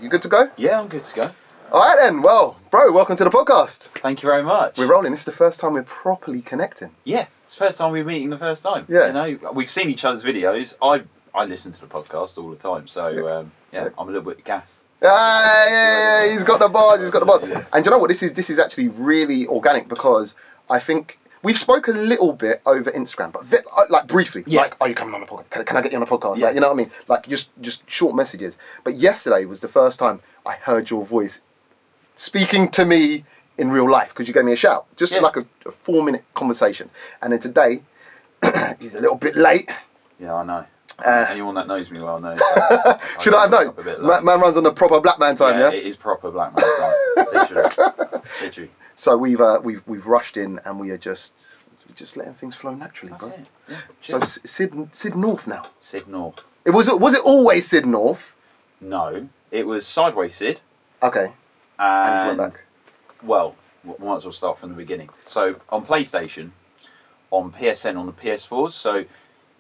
You good to go? Yeah, I'm good to go. Alright then, well, bro, welcome to the podcast. Thank you very much. We're rolling. This is the first time we're properly connecting. Yeah, it's the first time we're meeting the first time. Yeah. You know, we've seen each other's videos. I listen to the podcast all the time, so Sick. I'm a little bit gassed. Yeah, he's got the bars, he's got the bars. Yeah. And do you know what, this is actually really organic because I think we've spoken a little bit over Instagram, but like briefly, Yeah. like, are you coming on the podcast? Can I get you on the podcast? Yeah. Like, you know what I mean? Like just short messages. But yesterday was the first time I heard your voice speaking to me in real life because you gave me a shout. Just like a 4-minute conversation. And then today, he's a little bit late. Yeah, I know. Anyone that knows me well knows. Should I have known? Man runs on the proper black man time, yeah? It is proper black man time. Literally. So we've rushed in and we're just letting things flow naturally, That's bro. it. Yeah, So chill. Sid North now. Sid North. Was it always Sid North? No, it was Sideways Sid. Okay. And you went back. Well, we might as well start from the beginning. So on PlayStation, on PSN, on the PS4s, so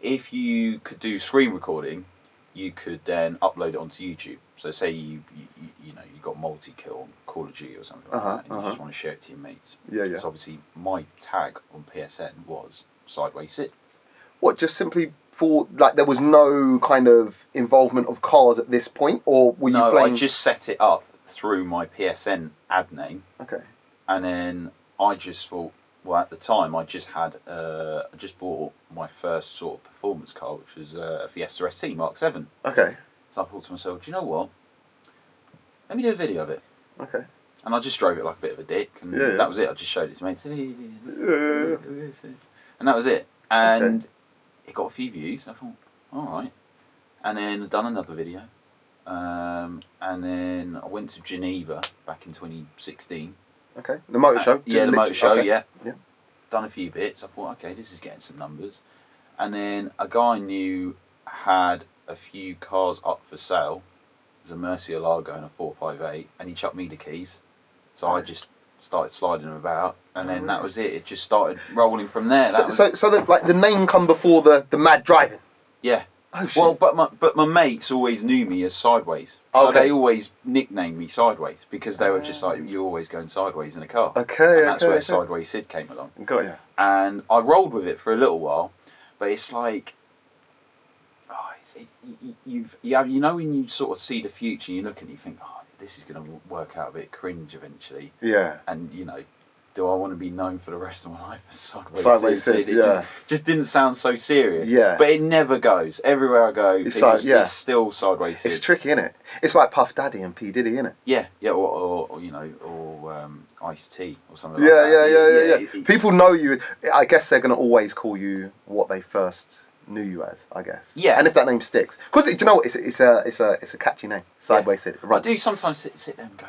if you could do screen recording, you could then upload it onto YouTube. So say you got multi-kill on Call of Duty or something like that, and you just want to share it to your mates. Yeah. So obviously my tag on PSN was Sideways Sid. What, just simply for, like, there was no kind of involvement of cars at this point, or were you playing? No, I just set it up through my PSN ad name. Okay. And then I just thought, well, at the time, I just bought my first sort of performance car, which was a Fiesta ST Mark 7. Okay. So I thought to myself, do you know what? Let me do a video of it. Okay. And I just drove it like a bit of a dick, and Yeah. that was it. I just showed it to mates. Yeah. And that was it. And it got a few views. I thought, all right. And then I've done another video. And then I went to Geneva back in 2016. Okay. The motor show. Yeah, the motor show. Okay. Yeah. Yeah. Done a few bits. I thought, okay, this is getting some numbers. And then a guy I knew had a few cars up for sale. It was a Murcielago and a 458, and he chucked me the keys. So I just started sliding them about, and then that was it. It just started rolling from there. So the name come before the mad driving. Yeah. Oh shit. Well, but my mates always knew me as Sideways. So they always nicknamed me Sideways because they were just like, you're always going sideways in a car. Okay. And that's where Sideways Sid came along. Got ya. And I rolled with it for a little while, but it's like, you know when you sort of see the future, you look and you think, oh, this is going to work out a bit cringe eventually. Yeah. And do I want to be known for the rest of my life as Sideways Sid? It just didn't sound so serious. Yeah. But it never goes. Everywhere I go, it's still Sideways Sid. It's tricky, isn't it? It's like Puff Daddy and P Diddy, isn't it? Yeah, or Ice-T or something like that. Yeah. People know you. I guess they're going to always call you what they first knew you as, I guess. Yeah. And if that name sticks, because do you know what? It's a catchy name. Sideways Sid. I do sometimes sit there and go,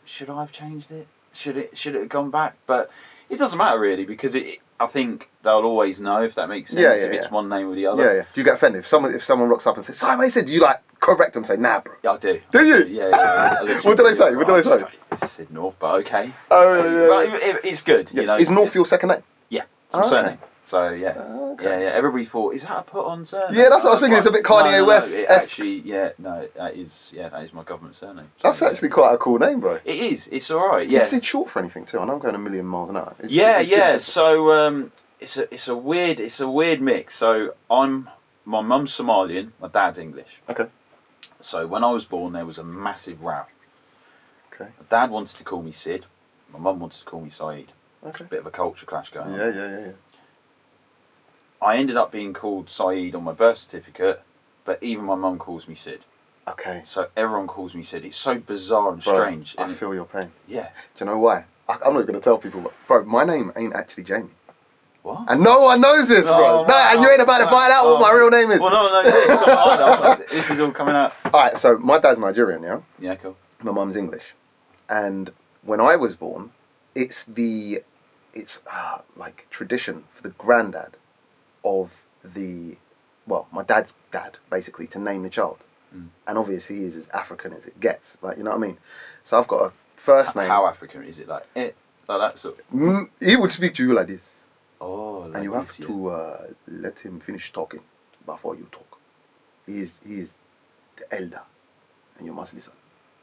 should I have changed it? Should it have gone back? But it doesn't matter really because I think they'll always know if that makes sense. If it's one name or the other. Yeah. Do you get offended if someone rocks up and says Sideways Sid? Do you like correct them and say nah, bro? Yeah, I do. Do you? Yeah. What did I say? What did I say? It's Sid North, but okay. Oh really? But it's good. Yeah. You know. Is North your second name? Yeah. It's my surname. So Okay. yeah. Everybody thought, is that a put on surname? Yeah, that's what I was thinking. It's a bit Kanye West. Actually, that is my government surname. So, that's actually quite a cool name, bro. It is. It's all right. Yeah. Is Sid short for anything too? I know I'm going a million miles an hour. So it's a weird mix. So my mum's Somalian, my dad's English. Okay. So when I was born, there was a massive row. Okay. My dad wanted to call me Sid. My mum wanted to call me Saeed. Okay. Bit of a culture clash going on. Yeah. I ended up being called Saeed on my birth certificate, but even my mum calls me Sid. Okay. So everyone calls me Sid. It's so bizarre and strange. I feel your pain. Yeah. Do you know why? I'm not going to tell people, but bro, my name ain't actually Jamie. What? And no one knows this, bro. And you ain't about to find out what my real name is. Well, no, this. This is all coming out. Alright, so my dad's Nigerian, yeah? Yeah, cool. My mum's English. And when I was born, it's like tradition for the granddad of my dad's dad, basically, to name the child. And obviously he is as African as it gets, like, you know what I mean? So I've got a first name. How African is it? Like that sort of... He would speak to you like this. Oh, like and you have this, to let him finish talking before you talk. He is the elder, and you must listen.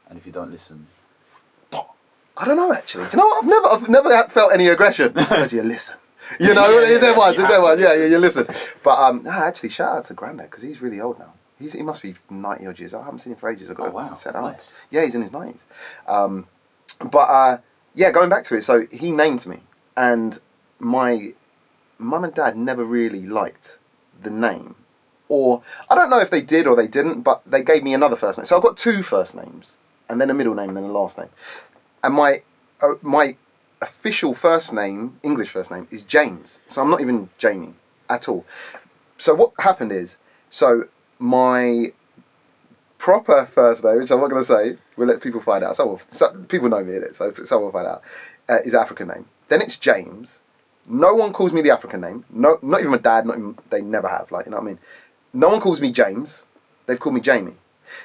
And if you don't listen, I don't know actually. Do you know what? I've never felt any aggression because you listen. You know, Yeah, there was. you Yeah, you listen. But no, actually, shout out to Grandad because he's really old now. He must be 90 odd years old. I haven't seen him for ages. I've got to set up. Nice. Yeah, he's in his 90s. Yeah, going back to it. So he named me, and my mum and dad never really liked the name, or I don't know if they did or they didn't, but they gave me another first name. So I've got two first names, and then a middle name, and then a last name. And my official first name, English first name, is James. So I'm not even Jamie at all. So what happened is, so my proper first name, which I'm not going to say, we'll let people find out. People know me in it, so someone will find out, is an African name. Then it's James. No one calls me the African name. No, not even my dad. They never have. Like, you know what I mean? No one calls me James. They've called me Jamie.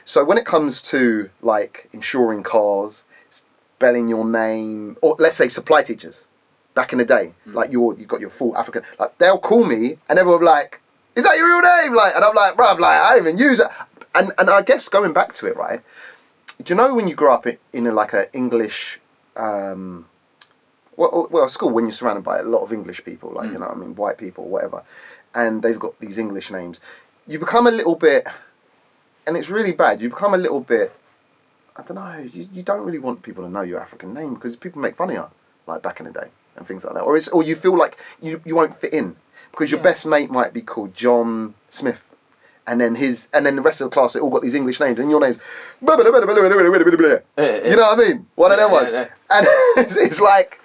So when it comes to like insuring cars, spelling your name, or let's say supply teachers, back in the day, like you've got your full African, like they'll call me and everyone will be like, "Is that your real name?" Like, and I'm like, "Bruv, like I don't even use it." And I guess going back to it, right? Do you know when you grow up in like an English, school when you're surrounded by a lot of English people, like you know what I mean, white people, whatever, and they've got these English names, you become a little bit, and it's really bad. You become a little bit. I don't know. You don't really want people to know your African name because people make fun of you, like back in the day and things like that. Or you feel like you won't fit in because your best mate might be called John Smith, and then the rest of the class they all got these English names, and your name's you know what I mean? One of them ones. And it's like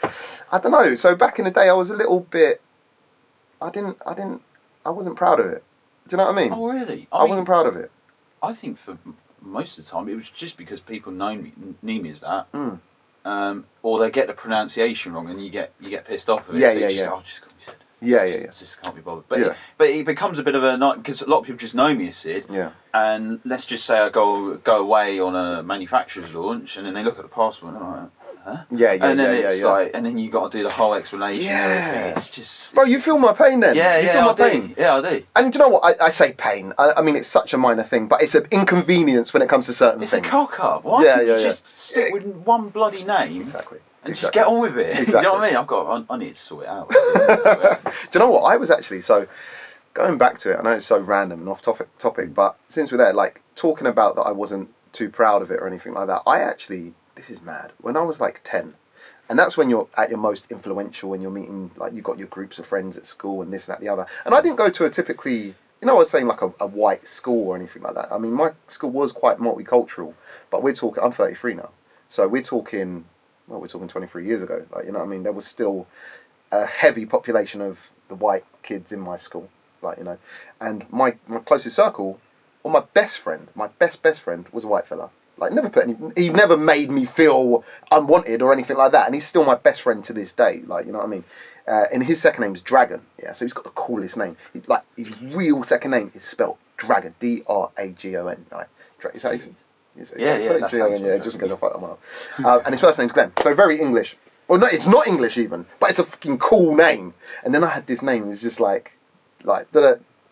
I don't know. So back in the day, I was a little bit. I wasn't proud of it. Do you know what I mean? Oh really? I wasn't proud of it. I think for most of the time it was just because people knew me as that, or they get the pronunciation wrong and you get pissed off of it. Just call me Sid. Yeah. Just can't be bothered. But it becomes a bit of a night because a lot of people just know me as Sid. Yeah. And let's just say I go away on a manufacturer's launch, and then they look at the passport and they're like, huh? Yeah. And then it's like, and then you got to do the whole explanation. Yeah. And everything. It's just. Bro, you feel my pain then. Yeah, you feel my pain. Yeah, I do. And do you know what? I say pain. I mean, it's such a minor thing, but it's an inconvenience when it comes to certain things. It's a cock up. Why can't you just stick with one bloody name? Exactly. And just get on with it. Exactly. You know what I mean? I need to sort it out. Do you know what? I was actually, so going back to it, I know it's so random and off topic, but since we're there, like talking about that I wasn't too proud of it or anything like that, this is mad. When I was like 10, and that's when you're at your most influential, when you're meeting, like you've got your groups of friends at school and this, that, the other. And I didn't go to a typically, you know, I was saying like a white school or anything like that. I mean, my school was quite multicultural, but I'm 33 now. So we're talking 23 years ago. Like, you know what I mean? There was still a heavy population of the white kids in my school, like, you know. And my closest circle, or my best friend was a white fella. Like, he never made me feel unwanted or anything like that. And he's still my best friend to this day. Like, you know what I mean? And his second name is Dragon. Yeah, so he's got the coolest name. His real second name is spelled Dragon. Dragon. Right? Is that easy? Yeah, just in case I fuck them up. And his first name's Glenn. So very English. Well, no, it's not English even, but it's a fucking cool name. And then I had this name. It was just like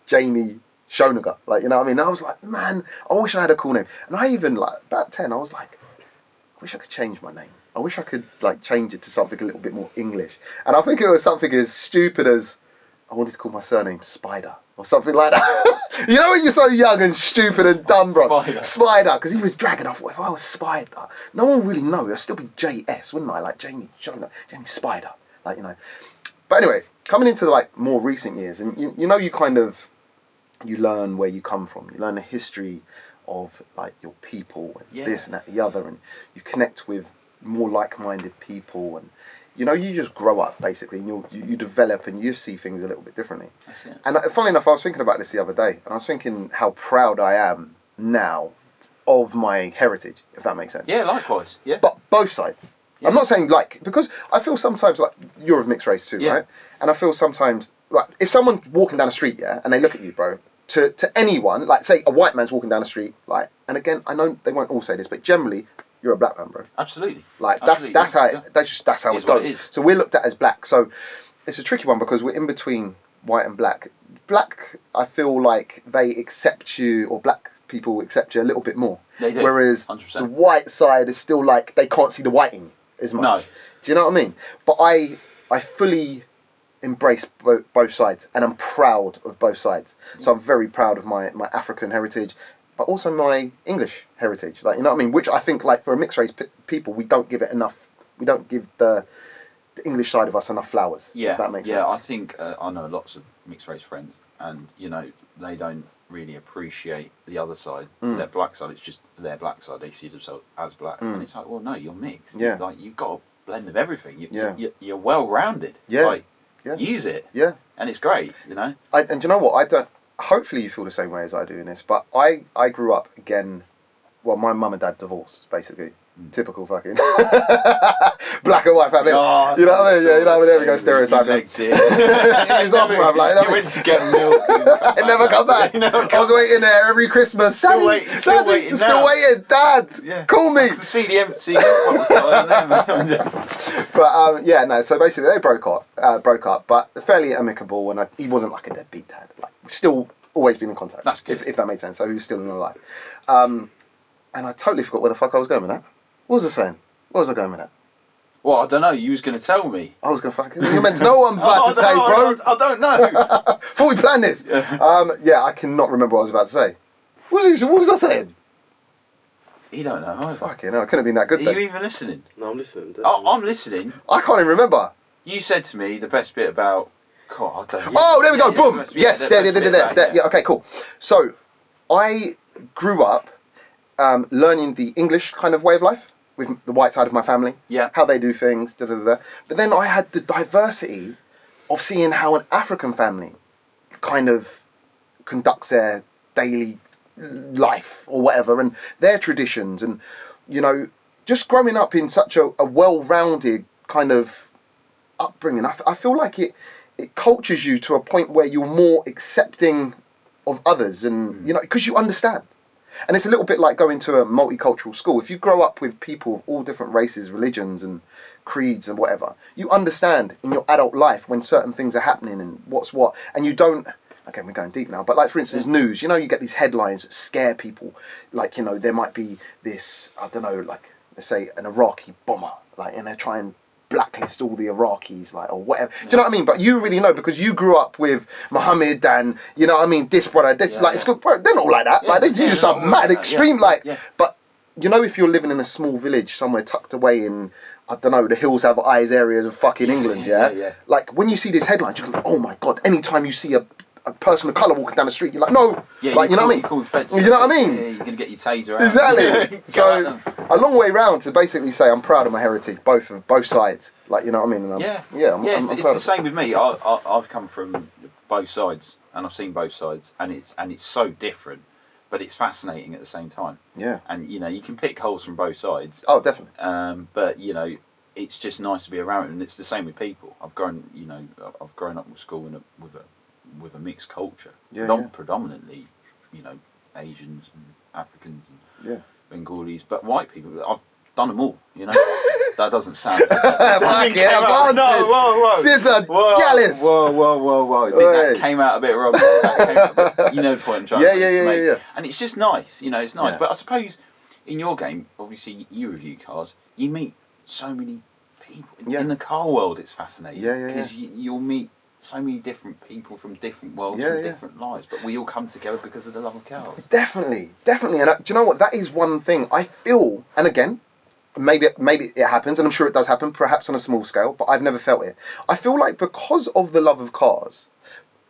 Jamie Shonager. Like, you know what I mean? And I was like, man, I wish I had a cool name. And I even, like, about 10, I was like, I wish I could change my name. I wish I could, like, change it to something a little bit more English. And I think it was something as stupid as I wanted to call my surname Spider. Or something like that. You know when you're so young and stupid and dumb, bro? Spider. Because he was Dragon. I thought, if I was Spider, no one would really know. I'd still be JS, wouldn't I? Like Jamie Spider. Like, you know. But anyway, coming into like more recent years, and you know, you learn where you come from. You learn the history of like your people and this and that, the other, and you connect with more like-minded people, and you know, you just grow up basically, and you develop, and you see things a little bit differently. And funnily enough, I was thinking about this the other day, and I was thinking how proud I am now of my heritage, if that makes sense. Yeah, likewise. Yeah. But both sides. Yeah. I'm not saying like, because I feel sometimes like you're of mixed race too, right? And I feel sometimes like if someone's walking down the street, and they look at you, bro, to anyone, like say a white man's walking down the street, like, and again, I know they won't all say this, but generally, you're a black man, bro. Absolutely. Like that's how it goes. So we're looked at as black. So it's a tricky one because we're in between white and black. Black, I feel like they accept you, or black people accept you a little bit more. They do. Whereas 100%. the white side is still like they can't see the whiting as much. No. Do you know what I mean? But I fully embrace both sides, and I'm proud of both sides. So I'm very proud of my African heritage, but also my English heritage. Like, you know what I mean? Which I think, like, for a mixed race people, we don't give it enough. We don't give the English side of us enough flowers. Yeah, if that makes yeah. sense. I think I know lots of mixed race friends, and you know they don't really appreciate the other side, their black side. It's just their black side. They see themselves as black, and it's like, well, no, you're mixed. Yeah. Like you've got a blend of everything. Yeah. You're well rounded. Yeah. Like, Yeah. use it. Yeah. And it's great. You know. And do you know what? I don't. Hopefully, you feel the same way as I do in this. But I grew up again. Well, my mum and dad divorced, basically. Typical fucking black and white family. Oh, you know what I mean? Yeah, you know what I mean? There we go, You stereotyping. legged it. He was off, bruv, like, You went to get milk. I never come back. I was waiting there every Christmas. Still Daddy, waiting, still Daddy, waiting I'm still now. waiting. Dad, Yeah. call me. To see the empty milk bottle. But yeah, no. So basically, they broke up, but fairly amicable. And he wasn't like a deadbeat dad. Like, still always been in contact. That's good. If that made sense. So he was still in the life. And I totally forgot where the fuck I was going with that. What was I saying? Where was I going with that? Well, I don't know. You was going to tell me. I was going to fucking... You're meant to know what I'm about to say, bro. I don't know. Before we planned this. Yeah, I cannot remember what I was about to say. What was I saying? You don't know either. Fucking hell, it couldn't have been that good Are then. you even listening? No, I'm listening. Oh, I'm listening. I can't even remember. You said to me the best bit about... God, I don't, Oh, there we go, boom. the best- Yes, the there. best bit about- Yeah, okay, cool. So, I grew up learning the English kind of way of life with the white side of my family. Yeah. How they do things, But then I had the diversity of seeing how an African family kind of conducts their daily life or whatever, and their traditions, and, you know, just growing up in such a well-rounded kind of upbringing. I feel like it cultures you to a point where you're more accepting of others, and you know, because you understand. And it's a little bit like going to a multicultural school. If you grow up with people of all different races, religions and creeds and whatever, you understand in your adult life when certain things are happening and what's what, and you don't... Okay, we're going deep now, but like, for instance, news, you know, you get these headlines that scare people. Like, you know, there might be this, I don't know, like, let's say an Iraqi bomber, like, and they're trying blacklist all the Iraqis, like, or whatever. Do you know what I mean? But you really know because you grew up with Muhammad and, you know what I mean, this brother, this, like, it's good, bro, they're not like that. Yeah, like, they yeah, do just they're some not mad like that, extreme, yeah. like, Yeah. but, you know, if you're living in a small village somewhere tucked away in, I don't know, the hills have eyes areas of fucking England, yeah. Like, when you see this headline, you're like, oh my God, anytime you see a person of colour walking down the street, you're like, no, Yeah, like, you know what I mean? You know what I mean? Yeah, you're going to get your taser out. Exactly. Go at So them. a long way round to basically say I'm proud of my heritage, both sides. Like, you know what I mean? And I'm it's proud the of it. same with me. I've come from both sides, and I've seen both sides, and it's so different, but it's fascinating at the same time. Yeah. And you know, you can pick holes from both sides. Oh, definitely. But you know, it's just nice to be around, and it's the same with people. I've grown up with school with a mixed culture, not predominantly, you know, Asians and Africans and Bengalis, but white people. I've done them all, you know. That doesn't sound. Fuck it, I've No, whoa. Sid's a gallus. Whoa. That came out a bit wrong. You know the point I'm trying to make. Yeah. And it's just nice, you know, it's nice. Yeah. But I suppose in your game, obviously you review cars, you meet so many people. In the car world, it's fascinating. Yeah. Because you'll meet so many different people from different worlds, from different lives, but we all come together because of the love of cars. Definitely. And do you know what? That is one thing I feel, and again, maybe it happens, and I'm sure it does happen, perhaps on a small scale, but I've never felt it. I feel like because of the love of cars,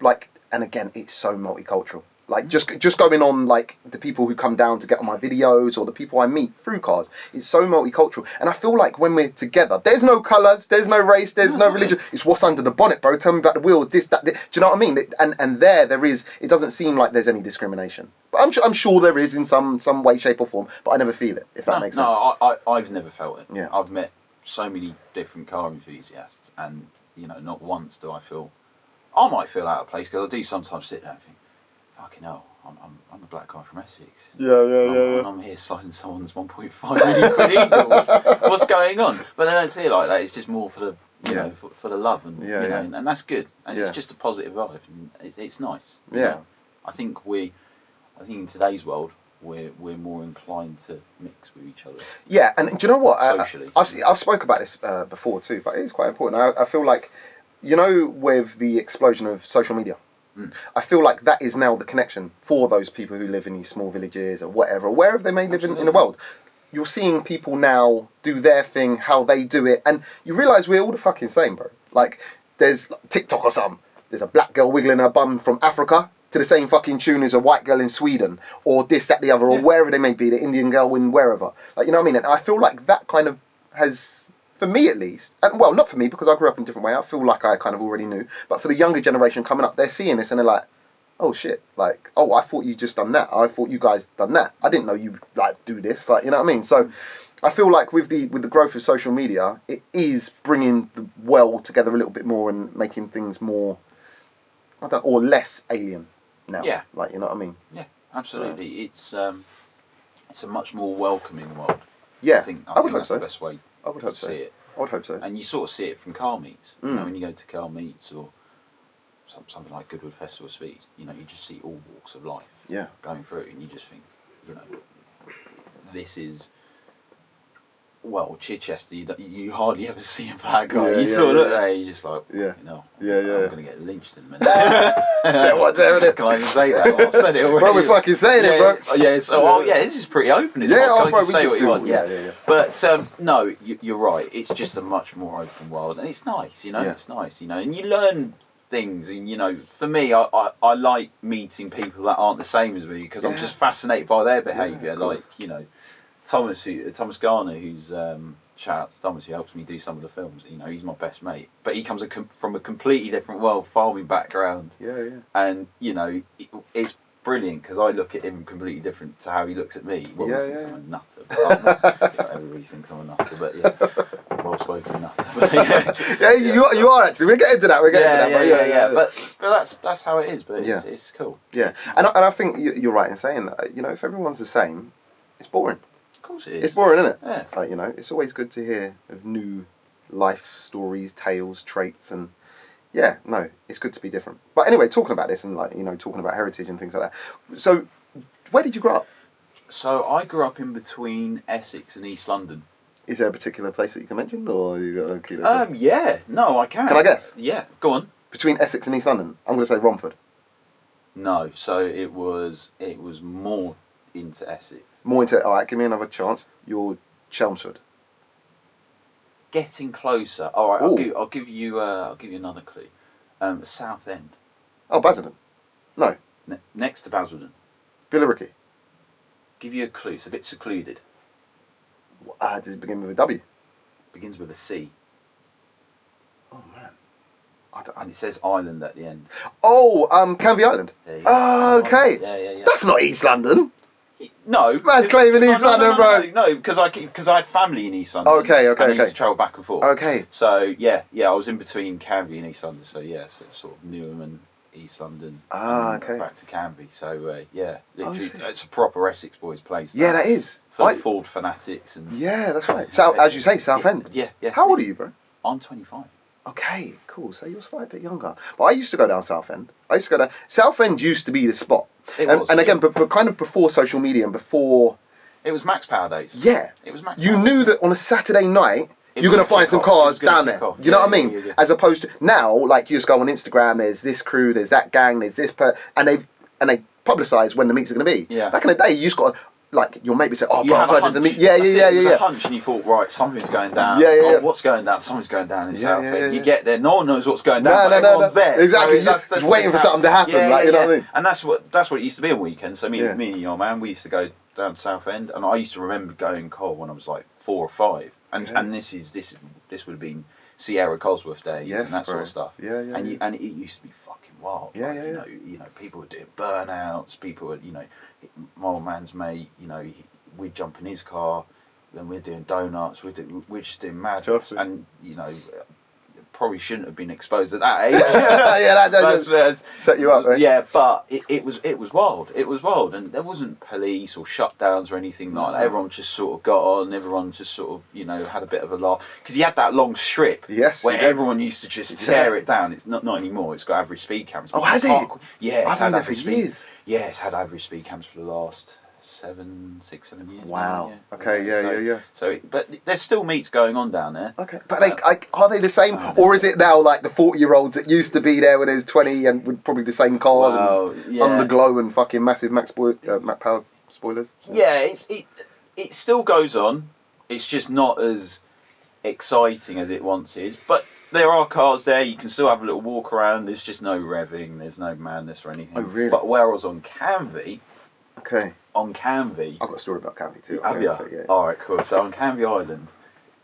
like, and again, it's so multicultural. Like, just going on, like, the people who come down to get on my videos or the people I meet through cars, it's so multicultural. And I feel like when we're together, there's no colours, there's no race, there's no religion. It's what's under the bonnet, bro. Tell me about the wheel, this, that, this. Do you know what I mean? And there is, it doesn't seem like there's any discrimination. But I'm sure there is in some way, shape or form, but I never feel it, if that makes sense. No, I've never felt it. Yeah. I've met so many different car enthusiasts, and, you know, not once do I might feel out of place, because I do sometimes sit there and think, fucking hell, I'm a black guy from Essex. And I'm here sliding someone's 1.5 million quid Eagle. What's going on? But I don't see it like that. It's just more for the, you know, for the love, and you know, and that's good. And it's just a positive vibe, and it's nice. You know? I think in today's world, we're more inclined to mix with each other. Yeah, and do you know what? Socially. I've spoke about this before too, but it is quite important. I feel like, you know, with the explosion of social media, I feel like that is now the connection for those people who live in these small villages or whatever, or wherever they may live in the world. You're seeing people now do their thing, how they do it, and you realise we're all the fucking same, bro. Like, there's TikTok or something. There's a black girl wiggling her bum from Africa to the same fucking tune as a white girl in Sweden, or this, that, the other, or wherever they may be, the Indian girl in wherever. Like, you know what I mean? And I feel like that kind of has, for me at least, and well, not for me because I grew up in a different way. I feel like I kind of already knew, but for the younger generation coming up, they're seeing this and they're like, oh shit, like, oh, I thought you just done that. I thought you guys done that. I didn't know you like do this, like, you know what I mean? So I feel like with the growth of social media, it is bringing the world together a little bit more and making things more, or less alien now. Yeah. Like, you know what I mean? Yeah, absolutely. It's a much more welcoming world. Yeah, I think would hope that's so. the best way I would to hope so. see it. I would hope so. And you sort of see it from car meets. You know, when you go to car meets or something like Goodwood Festival of Speed, you know, you just see all walks of life Yeah. going through, and you just think, you know, this is, well, Chichester, you hardly ever see a black guy. Yeah, you yeah, sort of look yeah. there, you just like, Yeah. you know, Yeah, yeah. I'm going to get lynched in a minute. There it is. Can I even say that? I've said it already. Bro, we're fucking saying it, bro. Yeah, so, this is pretty open. It's Yeah, like, oh, bro, just we say just what do. you want. Yeah. But no, you're right. It's just a much more open world, and it's nice. You know, Yeah. it's nice. You know, and you learn things. And you know, for me, I like meeting people that aren't the same as me because I'm just fascinated by their behaviour. Yeah, like, you know, Thomas Garner, who's shout out to Thomas, who helps me do some of the films. You know, he's my best mate, but he comes from a completely different world, farming background. Yeah. And you know, it's brilliant because I look at him completely different to how he looks at me. Well, he thinks I'm a nutter. But everybody thinks I'm a nutter, but yeah, well spoken nutter. But, Yeah, you are actually. We'll get into that. But that's how it is. But it's cool. Yeah, and I think you're right in saying that. You know, if everyone's the same, it's boring. Of course it is. It's boring, isn't it? Yeah. Like, you know, it's always good to hear of new life stories, tales, traits, and yeah, no, it's good to be different. But anyway, talking about this and like, you know, talking about heritage and things like that. So, where did you grow up? So I grew up in between Essex and East London. Is there a particular place that you can mention, or you got to keep it? Yeah, no, I can. Can I guess? Yeah, go on. Between Essex and East London, I'm going to say Romford. No, so it was more into Essex. More into. All right, give me another chance. You're Chelmsford. Getting closer. All right, Ooh. I'll give you another clue. South End. Oh, Basildon. No, Next to Basildon. Billericay. Give you a clue. It's a bit secluded. Does it begin with a W? Begins with a C. Oh man. And it says island at the end. Oh, Canvey Island. There you Oh, go. okay. Yeah. That's not East London. No. Man's claiming East London, bro. No, because I had family in East London. Okay. And I used to travel back and forth. Okay. So I was in between Canvey and East London. So yeah, so sort of Newham and East London. Okay. Back to Canvey. So literally, see. it's a proper Essex boys place. Yeah, that is. For Ford fanatics and. Yeah, that's right. South, as you say, Southend. Yeah. How old are you, bro? I'm 25. Okay, cool. So you're a slight bit younger. But I used to go down Southend. Southend used to be the spot. And again, but kind of before social media and before. It was Max Power days. Yeah. It was Max. You Power knew days. that on a Saturday night, It you're was going to gonna find kick some off. cars It was gonna down kick there. off. You know Yeah, what I mean? yeah. As opposed to now, like you just go on Instagram, there's this crew, there's that gang, there's this and they publicise when the meets are going to be. Yeah. Back in the day, you just got to, like, your mate would say, oh, You bro, had I've a heard there's a hunch. meet. Yeah. It was a hunch, and you thought, right, something's going down. Yeah. Oh, what's going down? Something's going down in Southend. yeah. You get there, no one knows what's going down. but No. everyone's there. Exactly. So You're just waiting for something to happen. Like, you know what I mean? And that's what it used to be on weekends. So me Yeah. and your man, we used to go down to Southend, and I used to remember going Cole when I was like 4 or 5, and this would have been Sierra Cosworth days Yes, and that bro. sort of stuff. Yeah. And it used to be fucking wild. Yeah, like, yeah. You know, people were doing burnouts. People were, my old man's mate. We'd jump in his car, then we're doing donuts. We're just doing mad. Trust me. And probably shouldn't have been exposed at that age. Yeah, that set you up, eh? Yeah, but it was wild. It was wild, and there wasn't police or shutdowns or anything like that. Everyone just sort of got on. Everyone just sort of had a bit of a laugh because you had that long strip. Yes, where you did. everyone used to just tear it down. It's not anymore. It's got average speed cameras. Oh, has it? Yeah, I've it's had had that average for speed. years. Yeah, it's had average speed cams for the last 6, 7 years. Wow. Now, Okay. Yeah. So, but there's still meets going on down there. Okay, but are they the same, or is it now like the 40-year-olds that used to be there when they was 20 and with probably the same cars and underglow and fucking massive Mac Power spoilers? Yeah, it still goes on. It's just not as exciting as it once is, but there are cars there. You can still have a little walk around. There's just no revving. There's no madness or anything. Oh, really? But where I was on Canvey. Okay. On Canvey. I've got a story about Canvey too. Have you? Yeah. All right, cool. So on Canvey Island,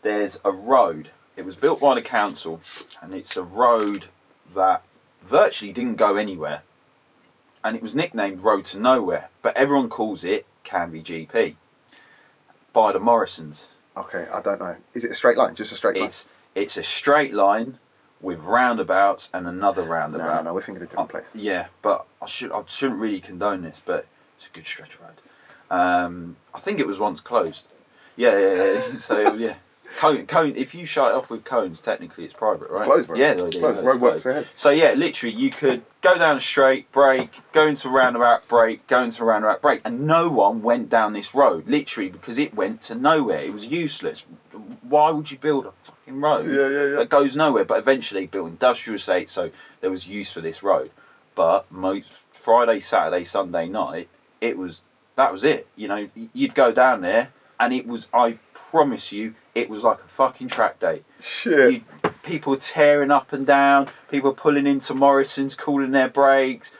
there's a road. It was built by the council, and it's a road that virtually didn't go anywhere, and it was nicknamed Road to Nowhere. But everyone calls it Canvey GP by the Morrisons. Okay, I don't know. Is it a straight line? Just a straight line? It's a straight line with roundabouts and another roundabout. No, we're thinking of a different place. Yeah, but I shouldn't really condone this, but it's a good stretch of road. I think it was once closed. Yeah. So yeah, cone. If you shut it off with cones, technically it's private, right? It's closed, bro. Yeah, Road works ahead. So yeah, literally, you could go down a straight, brake, go into a roundabout, brake, go into a roundabout, brake, and no one went down this road, literally, because it went to nowhere. It was useless. Why would you build a fucking road that goes nowhere? But eventually, built industrial estates, so there was use for this road. But Friday, Saturday, Sunday night, that was it. You know, you'd go down there, and it was, I promise you, it was like a fucking track day. Shit. People tearing up and down, people pulling into Morrison's, calling their brakes.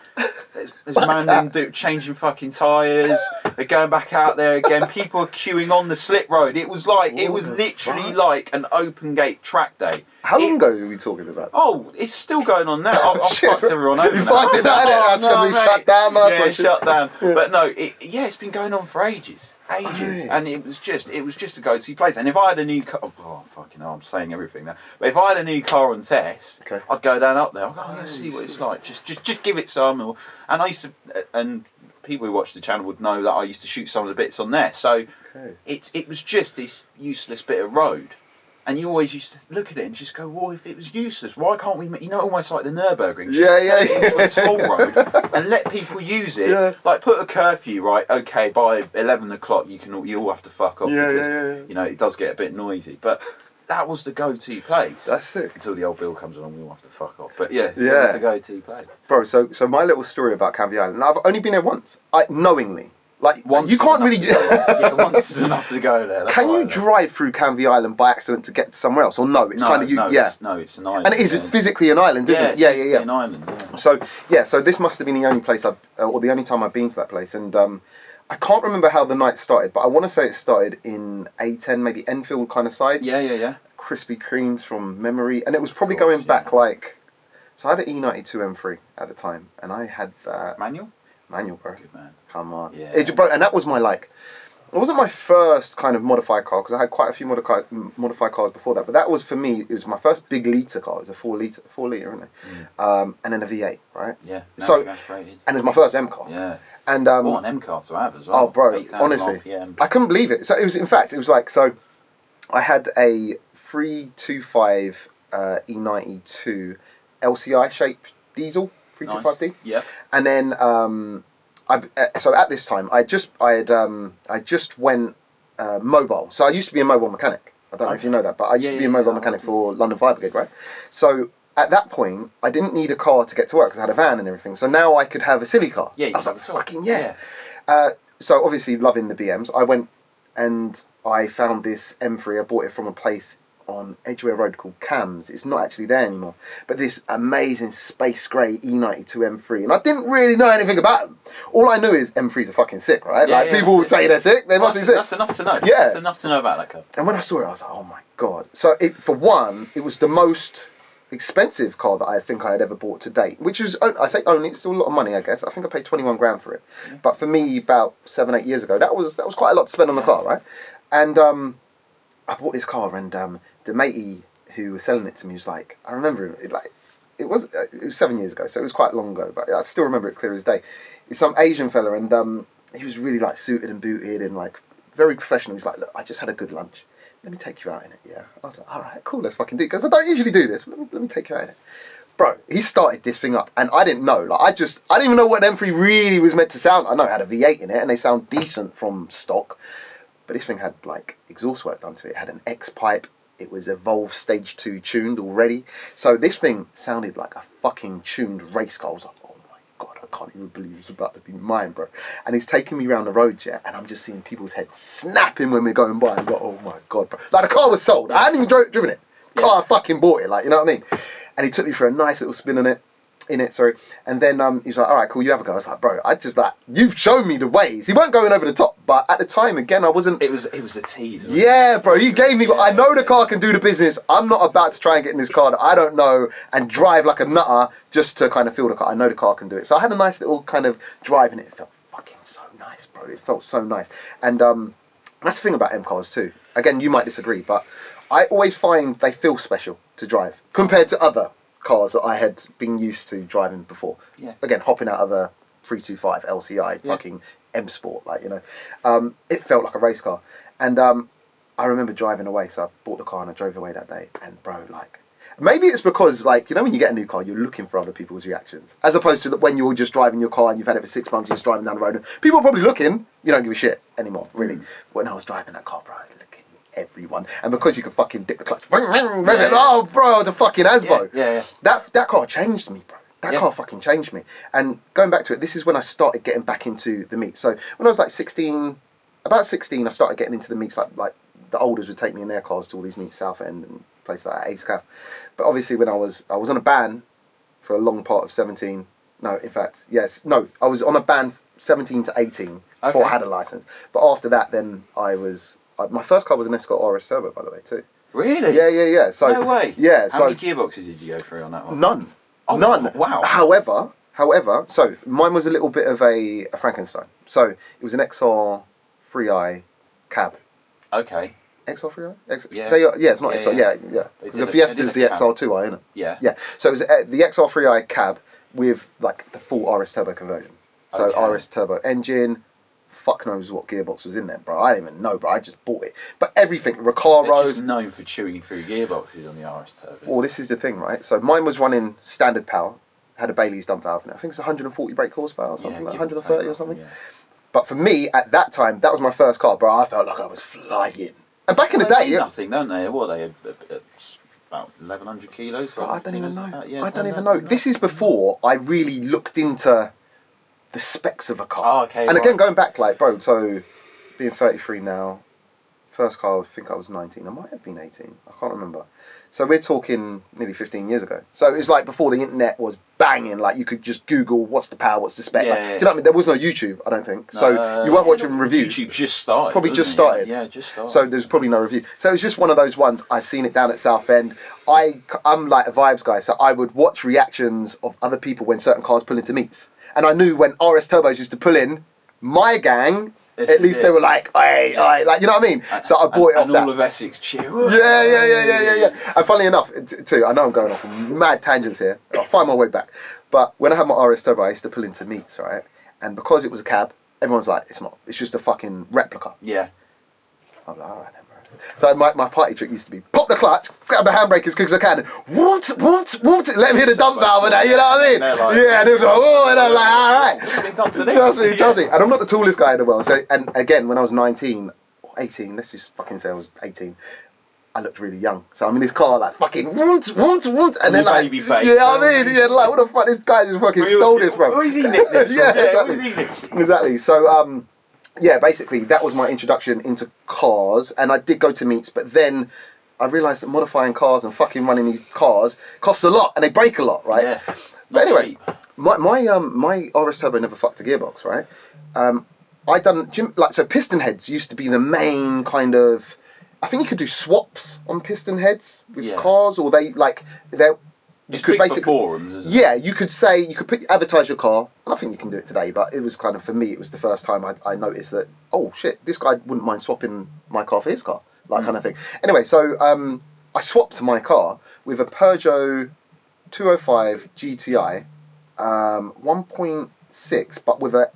There's man changing fucking tyres. They're going back out there again. People are queuing on the slip road. It was like, it was literally like an open gate track day. How long ago are we talking about? Oh, it's still going on now. I've fucked everyone over. You fucked it out, that's going to be shut down. Yeah, shut down. But no, it's been going on for ages. And it was just a go-to place. And if I had a new car, fucking hell, I'm saying everything now. But if I had a new car on test, I'd go down up there. I'd go, see what it's like. Just give it some. And I used to, and people who watch the channel would know that I used to shoot some of the bits on there. So it was just this useless bit of road. And you always used to look at it and just go, well, if it was useless, why can't we make, almost like the Nürburgring. Yeah. A toll road and let people use it. Yeah. Like, put a curfew, right? Okay, by 11 o'clock, you all have to fuck off. Because, it does get a bit noisy. But that was the go-to place. That's sick. Until the old Bill comes along, we all have to fuck off. But that was the go-to place. Bro, so my little story about Canvey Island, I've only been there once, knowingly. Like, once you can't really... once is enough to go there. Can you drive through Canvey Island by accident to get somewhere else? Or no, it's kind of... it's an island. And it is physically an island, isn't it? Yeah. An island, So this must have been the only place or the only time I've been to that place. And I can't remember how the night started, but I want to say it started in A10, maybe Enfield kind of sides. Yeah. Krispy Kremes from memory. And it was probably going back like... So I had an E92 M3 at the time, and I had that... Manual, bro. Good man. Come on. Yeah. And that was my, like... It wasn't my first kind of modified car, because I had quite a few modified cars before that. But that was, for me, it was my first big litre car. It was a 4 litre, isn't it? And then a V8, right? Yeah. So, and it was my first M car. Yeah. And what an M car to have as well. Oh, bro, honestly. I couldn't believe it. So it was, in fact, it was like, so I had a 325 E92 LCI shaped diesel. 325D. Yeah. And then so at this time I just went mobile. So I used to be a mobile mechanic. I don't know if you know that, but I used to be a mobile mechanic for London Fire Brigade, right? So at that point I didn't need a car to get to work because I had a van and everything. So now I could have a silly car. Yeah, I was like, fucking yeah. So obviously loving the BMs, I went and I found this M3. I bought it from a place on Edgware Road called Cams. It's not actually there anymore, but this amazing space grey E92 M3, and I didn't really know anything about them. All I knew is M3s are fucking sick, right? People will say they're sick, they must be sick. That's enough to know. Yeah, that's enough to know about that car. And when I saw it, I was like, oh my god. So for one, it was the most expensive car that I think I had ever bought to date, which was, I say only, it's still a lot of money, I guess. I think I paid 21 grand for it, but for me, about 7-8 years ago, that was quite a lot to spend on the car, right? And I bought this car, and the matey who was selling it to me was like, I remember him, it was 7 years ago, so it was quite long ago, but I still remember it clear as day. It was some Asian fella, and he was really like suited and booted and like very professional. He's like, look, I just had a good lunch. let me take you out in it, yeah. I was like, all right, cool, let's fucking do it. Because I don't usually do this. Let me take you out in it. Bro, he started this thing up, and I didn't know. Like, I didn't even know what an M3 really was meant to sound. I know it had a V8 in it, and they sound decent from stock. But this thing had, like, exhaust work done to it. It had an X-pipe. It was Evolve Stage 2 tuned already. So this thing sounded like a fucking tuned race car. I was like, oh my God, I can't even believe it's about to be mine, bro. And he's taking me around the road, yeah, and I'm just seeing people's heads snapping when we're going by. I'm like, oh my God, bro. Like, the car was sold. I hadn't even driven it. Car, I fucking bought it, like, you know what I mean? And he took me for a nice little spin in it, and then he was like, all right, cool, you have a go. I was like, bro, you've shown me the ways. He weren't going over the top, but at the time, again, I wasn't. It was a tease. Yeah, bro, he gave me, I know the car can do the business. I'm not about to try and get in this car that I don't know and drive like a nutter just to kind of feel the car. I know the car can do it. So I had a nice little kind of drive in it. It felt fucking so nice, bro. It felt so nice. And that's the thing about M cars too. Again, you might disagree, but I always find they feel special to drive compared to other cars that I had been used to driving before. Yeah. Again, hopping out of a 325 LCI, fucking M Sport, like, you know. It felt like a race car. And I remember driving away, so I bought the car and I drove away that day. And bro, like, maybe it's because, like, you know, when you get a new car, you're looking for other people's reactions. As opposed to when you're just driving your car and you've had it for 6 months, you're just driving down the road and people are probably looking, you don't give a shit anymore, really. When I was driving that car, bro, I was looking at everyone. And because you could fucking dip the clutch, oh, bro, I was a fucking Asbo. Yeah. That car changed me, bro. That car fucking changed me. And going back to it, this is when I started getting back into the meets. So when I was like 16, about 16, I started getting into the meets, like the olders would take me in their cars to all these meets, Southend and places like that, Ace Cav. But obviously when I was on a ban for a long part of 17. No, in fact, yes. No, I was on a ban 17 to 18 before I had a license. But after that, then my first car was an Escort RS Turbo, by the way, too. Really? Yeah. So, no way. Yeah. How many gearboxes did you go through on that one? None. Oh, None. Wow. However, so mine was a little bit of a Frankenstein. So it was an XR 3i cab. Okay. XR 3i? Yeah. It's not XR. Yeah. Because the Fiesta's the XR 2i, isn't it? Yeah. Yeah. So it was the XR 3i cab with like the full RS Turbo conversion. So RS Turbo engine. Fuck knows what gearbox was in there, bro. I didn't even know, bro. I just bought it. But everything, Recaros. It's just known for chewing through gearboxes on the RS Turbos. Well, this is the thing, right? So mine was running standard power, had a Bailey's dump valve in it. I think it's 140 brake horsepower or something, like 130 or something. Yeah. But for me, at that time, that was my first car, bro. I felt like I was flying. And back in the day... nothing, don't they? What are they? About 1,100 kilos? Bro, I don't even know. I don't even know. This is before I really looked into the specs of a car. Oh, okay. And again, going back, like, bro, so being 33 now, first car, I think I was 19. I might have been 18. I can't remember. So we're talking nearly 15 years ago. So it was like before the internet was banging, like you could just Google what's the power, what's the spec. Yeah, like, yeah. Do you know what I mean? There was no YouTube, I don't think. So you weren't watching reviews. YouTube just started. Probably just started. Yeah, just started. So there's probably no review. So it was just one of those ones. I've seen it down at Southend. I'm like a vibes guy, so I would watch reactions of other people when certain cars pull into meets. And I knew when RS Turbos used to pull in, my gang, at least they were like, hey, like, you know what I mean? So I bought it off that. And all of Essex cheer. Yeah. And funnily enough, too, I know I'm going off on mad tangents here. I'll find my way back. But when I had my RS Turbo, I used to pull into meets, right? And because it was a cab, everyone's like, it's just a fucking replica. Yeah. I'm like, all right then, bro. So my party trick used to be pop the clutch, grab the handbrake as quick as I can, want it, let me hit the dump valve and that, you know what I mean? Like, yeah, and it was like, oh, and I'm like, all right. It's been done today. Trust me. And I'm not the tallest guy in the world. So, and again, when I was 19, or 18, let's just fucking say I was 18, I looked really young. So I'm in this car like fucking want, and then like, baby face. you know what I mean? Yeah, like what the fuck, this guy just fucking stole this, bro. Where is he nicked this from? Yeah, exactly. So yeah, basically that was my introduction into cars, and I did go to meets, but then I realised that modifying cars and fucking running these cars costs a lot, and they break a lot, right? Yeah. But anyway, my RS Turbo never fucked a gearbox, right? So piston heads used to be the main kind of. I think you could do swaps on piston heads with cars, or you could basically forums, isn't it? Yeah, you could advertise your car, and I think you can do it today. But it was kind of, for me, it was the first time I noticed that, oh shit, this guy wouldn't mind swapping my car for his car, kind of thing. Anyway, so I swapped my car with a Peugeot 205 GTI, 1.6, but with it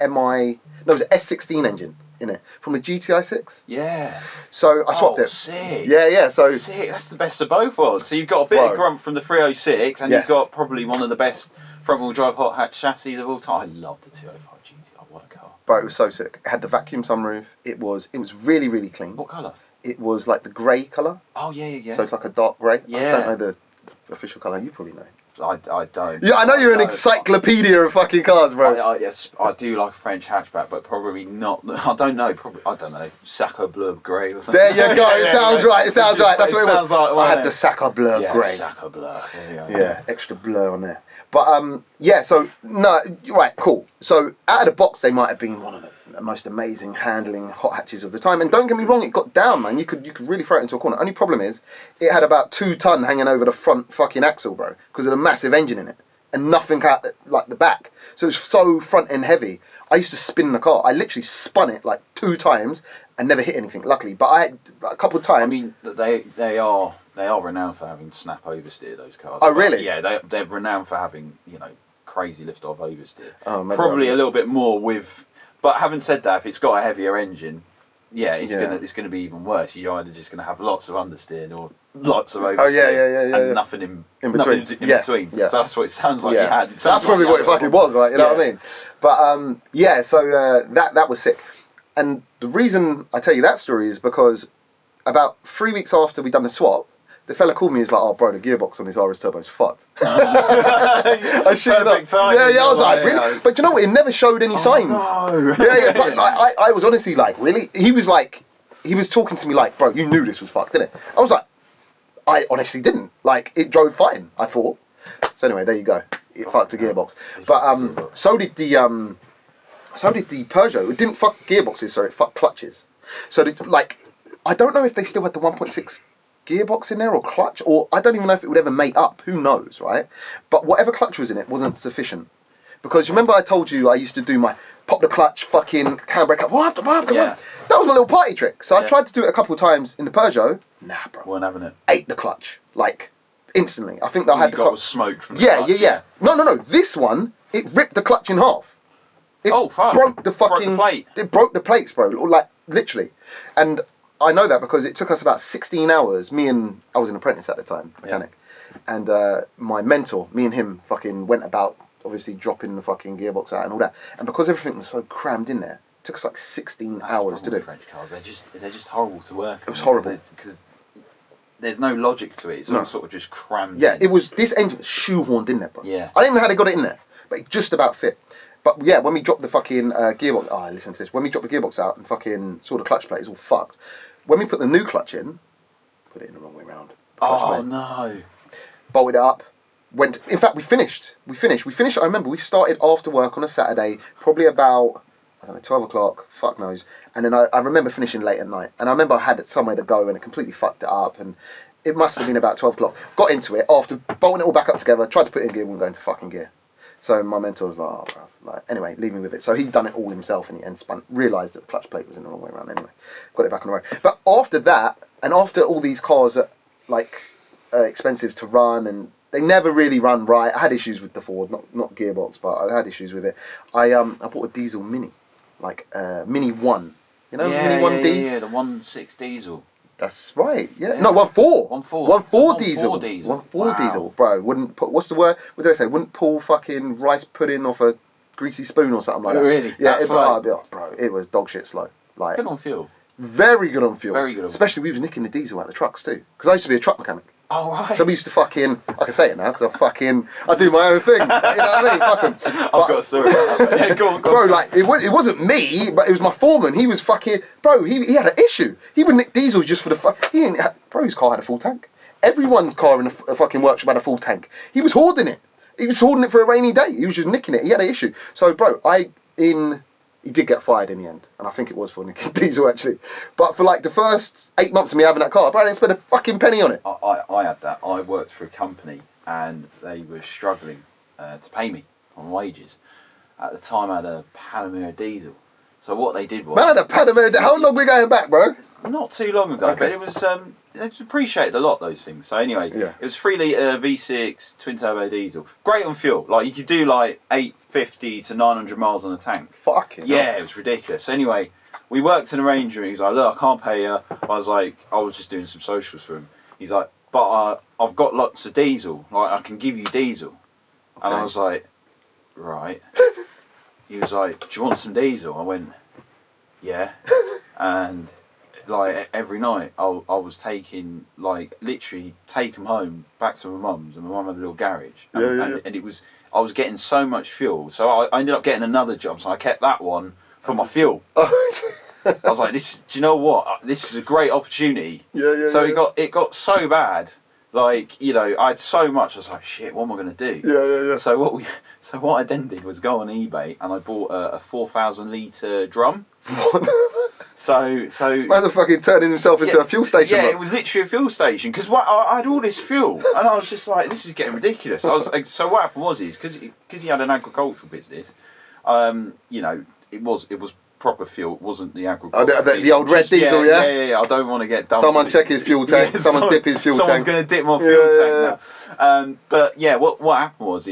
was an S16 engine in it from a GTI 6. Yeah. So I swapped it. Sick. Yeah. So Sick. That's the best of both worlds. So you've got a bit Bro. of grunt from the 306, and Yes. you've got probably one of the best front-wheel drive hot hatch chassis of all time. I love the 205 GTI. What a car. bro, it was so sick. It had the vacuum sunroof. It was really, really clean. What colour? It was like the grey colour. Oh, yeah. So it's like a dark grey. I Yeah. don't know the official colour. You probably know. I don't. Yeah, I know you're an don't. encyclopedia of fucking cars, bro. Yes, I do like a French hatchback, but probably not. I don't know. I don't know. Sacco Bleu Grey or something. There you go. It sounds right. It sounds right. That's what it was. sounds like one I had of the them. Sacre Bleu Yeah, grey. Sacco Bleu. There you go. Yeah, extra blur on there. But yeah, so no, right, cool. So out of the box, they might have been one of the most amazing handling hot hatches of the time. And don't get me wrong, it got down, man. You could really throw it into a corner. Only problem is, it had about 2 ton hanging over the front fucking axle, bro, because of the massive engine in it, and nothing out like the back. So it was so front end heavy. I used to spin the car. I literally spun it like 2 times and never hit anything, luckily. But I had a couple of I times. mean, they are renowned for having snap oversteer, those cars. Oh, really? Yeah, they're renowned for having, crazy lift off oversteer. Oh, maybe Probably I was- a little bit more with. But having said that, if it's got a heavier engine, it's Yeah. gonna be even worse. You're either just gonna have lots of understeer or lots of oversteer. Oh, yeah. And nothing in between. Nothing in Yeah, between. yeah. So that's what it sounds like you had. It sounds That's probably like what it you had fucking was, like, you know what I Yeah. mean? But yeah, so that was sick. And the reason I tell you that story is because about 3 weeks after we'd done the swap, the fella called me and was like, "Oh, bro, the gearbox on his RS Turbo's fucked." I shit you not. Perfect timing, Yeah, I was like, yeah. really? But you know what? It never showed any signs. no. Yeah, but I was honestly like, really? He was talking to me like, bro, you knew this was fucked, didn't it? I was like, I honestly didn't. Like, it drove fine, I thought. So anyway, there you go. It fucked the gearbox. But so did the Peugeot. It didn't fuck gearboxes, sorry, it fucked clutches. So I don't know if they still had the 1.6 gearbox in there or clutch, or I don't even know if it would ever mate up. Who knows, right? But whatever clutch was in it wasn't sufficient. Because remember I told you I used to do my pop the clutch, fucking handbrake up, what? Yeah. That was my little party trick. So I Yeah. tried to do it a couple of times in the Peugeot. Nah, bro. Weren't having it. Ate the clutch, like, instantly. I think I All had you the got clutch. was smoke from the Yeah. clutch, No. This one, it ripped the clutch in half. It Oh, fuck. broke the Broke the fucking plate. It broke the plates, bro. Like, literally. And I know that because it took us about 16 hours. I was an apprentice at the time, mechanic. Yeah. And my mentor, me and him fucking went about, obviously dropping the fucking gearbox out and all that. And because everything was so crammed in there, it took us like 16 That's hours the to problem do. with French cars. They're just horrible to work. It was horrible. Because there's no logic to it. It's No. all sort of just crammed. Yeah, in. it was, this engine was shoehorned in there, bro. Yeah. I don't even know how they got it in there, but it just about fit. But yeah, when we dropped the fucking gearbox, listen to this. When we dropped the gearbox out and fucking saw the clutch plate, it was all fucked. When we put the new clutch in, put it in the wrong way round. Clutch Oh plate. no. Bolted it up. In fact, we finished. We finished. I remember we started after work on a Saturday, probably about, I don't know, 12 o'clock, fuck knows. And then I remember finishing late at night. And I remember I had somewhere to go and it completely fucked it up. And it must have been about 12 o'clock. Got into it after bolting it all back up together, tried to put it in gear, wouldn't go into fucking gear. So my mentor was like, oh, bruv. Like, anyway, leave me with it. So he'd done it all himself in the end, realised that the clutch plate was in the wrong way around anyway. Got it back on the road. But after that, and after all these cars are expensive to run and they never really run right. I had issues with the Ford, not gearbox, but I had issues with it. I bought a diesel Mini, Mini 1. You know, Mini 1D? Yeah, the 1.6 diesel. That's right, yeah. Yeah. No, 1.4. 1.4. 1.4 diesel. 1.4 diesel. 1.4 Wow. diesel, bro. Wouldn't put, what's the word? What do I say? Wouldn't pull fucking rice pudding off a greasy spoon or something like that. Really? Yeah, That slow? bro, it was dog shit slow. Like, Good on fuel. very good on fuel. Very good on Especially we was nicking the diesel out of the trucks too. Because I used to be a truck mechanic. Oh right. So we used to fucking, I can say it now because I do my own thing. You know what I mean? Fuck 'em. I've But- got a story about that. Yeah, go on. Bro, like, it wasn't me, but it was my foreman. He was fucking, bro, he had an issue. He would nick diesels just for the bro, his car had a full tank. Everyone's car in a fucking workshop had a full tank. He was hoarding it. He was hoarding it for a rainy day. He was just nicking it. He had an issue. So, bro, he did get fired in the end. And I think it was for nicking diesel, actually. But for, like, the first 8 months of me having that car, bro, I didn't spend a fucking penny on it. I had that. I worked for a company and they were struggling to pay me on wages. At the time, I had a Panamera diesel. So what they did was... Man, I had a Panamera. How long we going back, bro? Not too long ago, Okay. but it was it's appreciated a lot, those things. So anyway, Yeah. it was 3 litre V6 twin turbo diesel. Great on fuel. Like you could do like 850 to 900 miles on the tank. Fucking Yeah, hell. it was ridiculous. Anyway, we worked in a Range Rover. He's like, look, I can't pay you. I was just doing some socials for him. He's like, but I've got lots of diesel. Like, I can give you diesel. Okay. And I was like, right. He was like, do you want some diesel? I went, yeah. And like every night I was taking, like, literally take them home back to my mum's, and my mum had a little garage. And it was, I was getting so much fuel, so I ended up getting another job, so I kept that one for my fuel. I was like, do you know what? This is a great opportunity. So it got so bad, like, you know, I had so much. I was like, shit, what am I going to do? So what I then did was go on eBay and I bought a 4,000 litre drum. So man, fucking turning himself into a fuel station. Yeah, it was literally a fuel station because I had all this fuel and I was just like, this is getting ridiculous. So what happened was because he had an agricultural business, you know, it was proper fuel. It wasn't the agricultural. The old red diesel, yeah. I don't want to get dumped. Someone check his fuel tank. Someone dip his fuel tank. Someone's going to dip my fuel tank now. But yeah, what happened was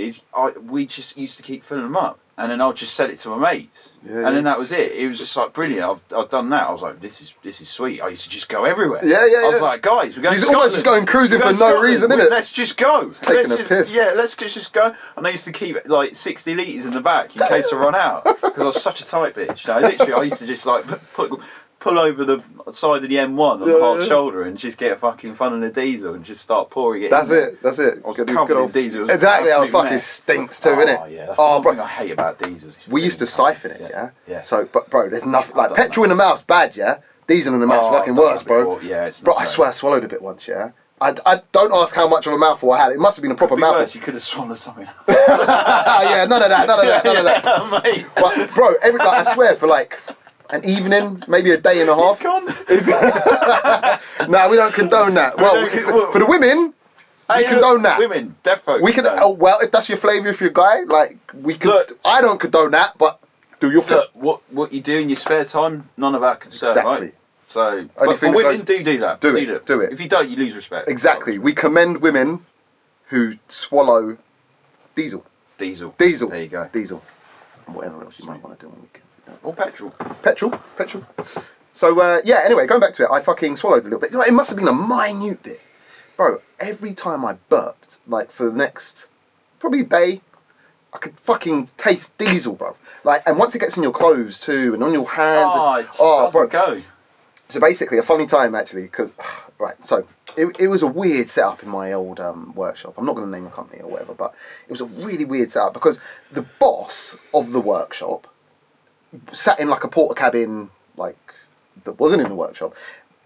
we just used to keep filling them up, and then I'd just sell it to my mates, and then that was it. It was just like brilliant. I've done that. I was like, this is sweet. I used to just go everywhere. I was like, guys, we're going. He's almost just going cruising for no reason, isn't it? Let's just go. It's taking a piss. Yeah, let's just go. And I used to keep like 60 litres in the back in case I run out because I was such a tight bitch. So literally, I used to just like pull over the side of the M1 on the hard shoulder and just get a fucking funnel of diesel and just start pouring it. That's it. I was covered in diesel. Exactly how it fucking stinks too, innit? Yeah, that's the one thing I hate about diesels. We used to siphon it, yeah. So, but bro, there's nothing like petrol in the mouth's bad, yeah. Diesel in the mouth's fucking worse, bro. Yeah, it's bro, I swear I swallowed a bit once, yeah. I don't ask how much of a mouthful I had. It must have been a proper mouthful. Worse, you could have swallowed something. Yeah, none of that. Yeah, mate. But bro, I swear for like an evening, maybe a day and a half. He's gone. No, we don't condone that. Well, for the women, we condone that. Women, defo. We can. Well, if that's your flavour, if you're a guy, like we can. Look, I don't condone that, but do your thing. Look, what you do in your spare time, none of our concern, exactly. Right? So, but for women, do that. Do it. If you don't, you lose respect. Exactly. We commend women who swallow diesel. Diesel. There you go. Diesel. And whatever else you might want to do on the weekend. Or petrol. Petrol. So, yeah, anyway, going back to it, I fucking swallowed a little bit. It must have been a minute bit. Bro, every time I burped, like for the next, probably day, I could fucking taste diesel, bro. Like, and once it gets in your clothes too, and on your hands. Bro. Go. So basically, a funny time actually, because, right, so it was a weird setup in my old workshop. I'm not going to name a company or whatever, but it was a really weird setup because the boss of the workshop sat in like a porter cabin, like, that wasn't in the workshop.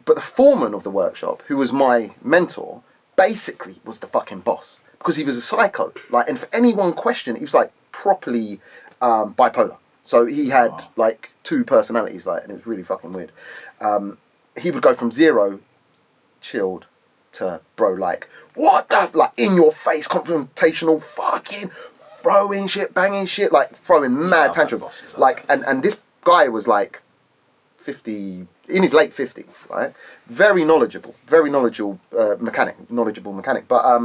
But the foreman of the workshop, who was my mentor, basically was the fucking boss because he was a psycho. Like, and for any one question, he was like properly bipolar. So he had like two personalities, like, and it was really fucking weird. He would go from zero, chilled, to bro, like, what the, like, in your face, confrontational, fucking throwing shit, banging shit, like throwing mad tantrums. Like, and this guy was like 50, in his late 50s, right? Very knowledgeable mechanic. But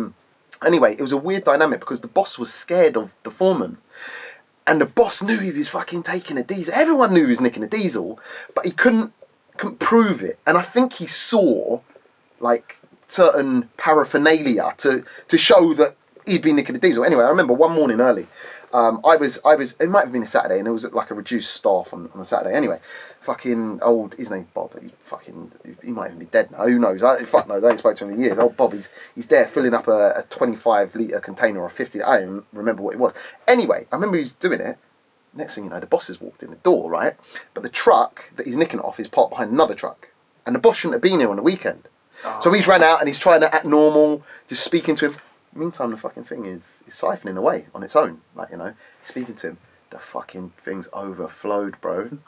anyway, it was a weird dynamic because the boss was scared of the foreman. And the boss knew he was fucking taking a diesel. Everyone knew he was nicking a diesel, but he couldn't prove it. And I think he saw, like, certain paraphernalia to show that he'd been nicking a diesel. Anyway, I remember one morning early, I was. It might have been a Saturday, and it was like a reduced staff on a Saturday. Anyway, fucking old. His name's Bob. He might even be dead now. Who knows? Fuck knows. I ain't spoken to him in years. Old Bob. He's there filling up a 25 litre container or 50. I don't even remember what it was. Anyway, I remember he was doing it. Next thing you know, the boss has walked in the door, right? But the truck that he's nicking it off is parked behind another truck, and the boss shouldn't have been here on the weekend. So he's ran out and he's trying to act normal, just speaking to him. Meantime, the fucking thing is siphoning away on its own. Like, you know, speaking to him. The fucking thing's overflowed, bro.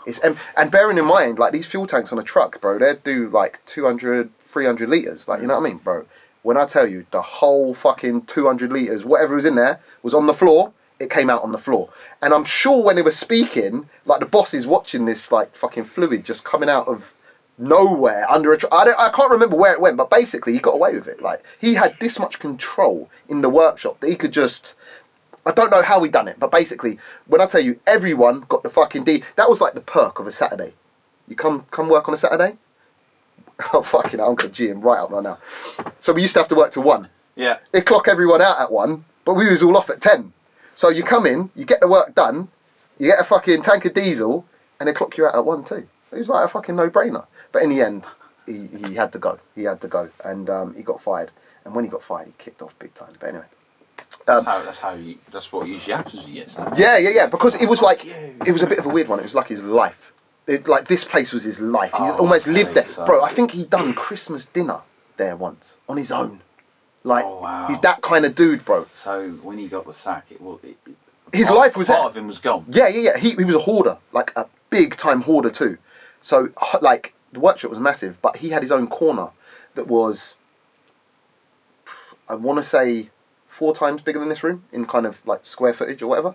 And bearing in mind, like, these fuel tanks on a truck, bro, they do like 200, 300 litres. Like, you know what I mean, bro? When I tell you, the whole fucking 200 litres, whatever was in there, was on the floor. It came out on the floor. And I'm sure when they were speaking, like, the boss is watching this, like, fucking fluid just coming out of nowhere under a truck. I can't remember where it went, but basically he got away with it. Like, he had this much control in the workshop that he could just, I don't know how he done it, but basically, when I tell you, everyone got the fucking that was like the perk of a Saturday. You come work on a Saturday. Oh fucking hell, I'm gonna G him right up right now. So we used to have to work till 1. Yeah. They clock everyone out at 1, but we was all off at 10. So you come in, you get the work done, you get a fucking tank of diesel, and they clock you out at 1 too. It was like a fucking no-brainer. But in the end, he had to go. He had to go, and he got fired. And when he got fired, he kicked off big time. But anyway. That's what usually happens when you get sacked. Yeah. Because it was like, it was a bit of a weird one. It was like his life. Like this place was his life. He almost lived there. So. Bro, I think he done Christmas dinner there once on his own. Like, he's that kind of dude, bro. So when he got the sack, His life was part of him was gone. Yeah. He was a hoarder, like a big time hoarder too. So like the workshop was massive, but he had his own corner that was, I want to say, 4 times bigger than this room in kind of like square footage or whatever.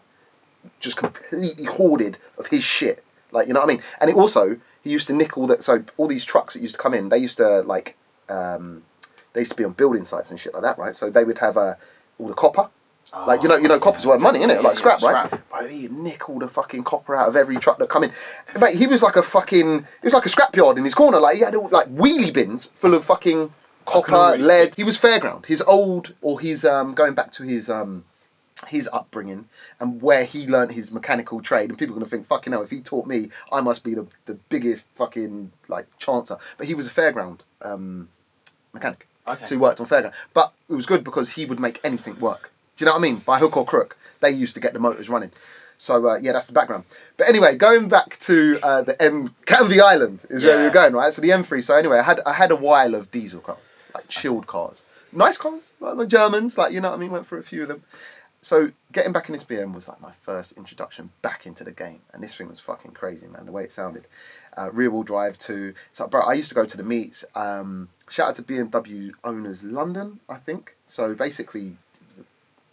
Just completely hoarded of his shit. Like, you know what I mean? And it also, he used to nick all that. So all these trucks that used to come in, they used to like, they used to be on building sites and shit like that, right? So they would have all the copper. Like, you know, copper's worth money, innit? Like scrap, right? Bro, he'd nick all the fucking copper out of every truck that come in. Mate, he was like a scrapyard in his corner. Like, he had all, like, wheelie bins full of fucking copper, lead. He was fairground. His going back to his upbringing and where he learnt his mechanical trade. And people are going to think, fucking hell, if he taught me, I must be the biggest fucking, like, chancer. But he was a fairground mechanic. Okay. So he worked on fairground. But it was good because he would make anything work. Do you know what I mean? By hook or crook, they used to get the motors running. So, yeah, that's the background. But anyway, going back to the Canvey Island is where we were going, right? So the M3. So anyway, I had a while of diesel cars, like chilled cars. Nice cars, like the Germans, like, you know what I mean? Went through a few of them. So getting back in this BM was like my first introduction back into the game. And this thing was fucking crazy, man, the way it sounded. Rear wheel drive too. So, bro, I used to go to the meets. Shout out to BMW Owners London, I think. So basically,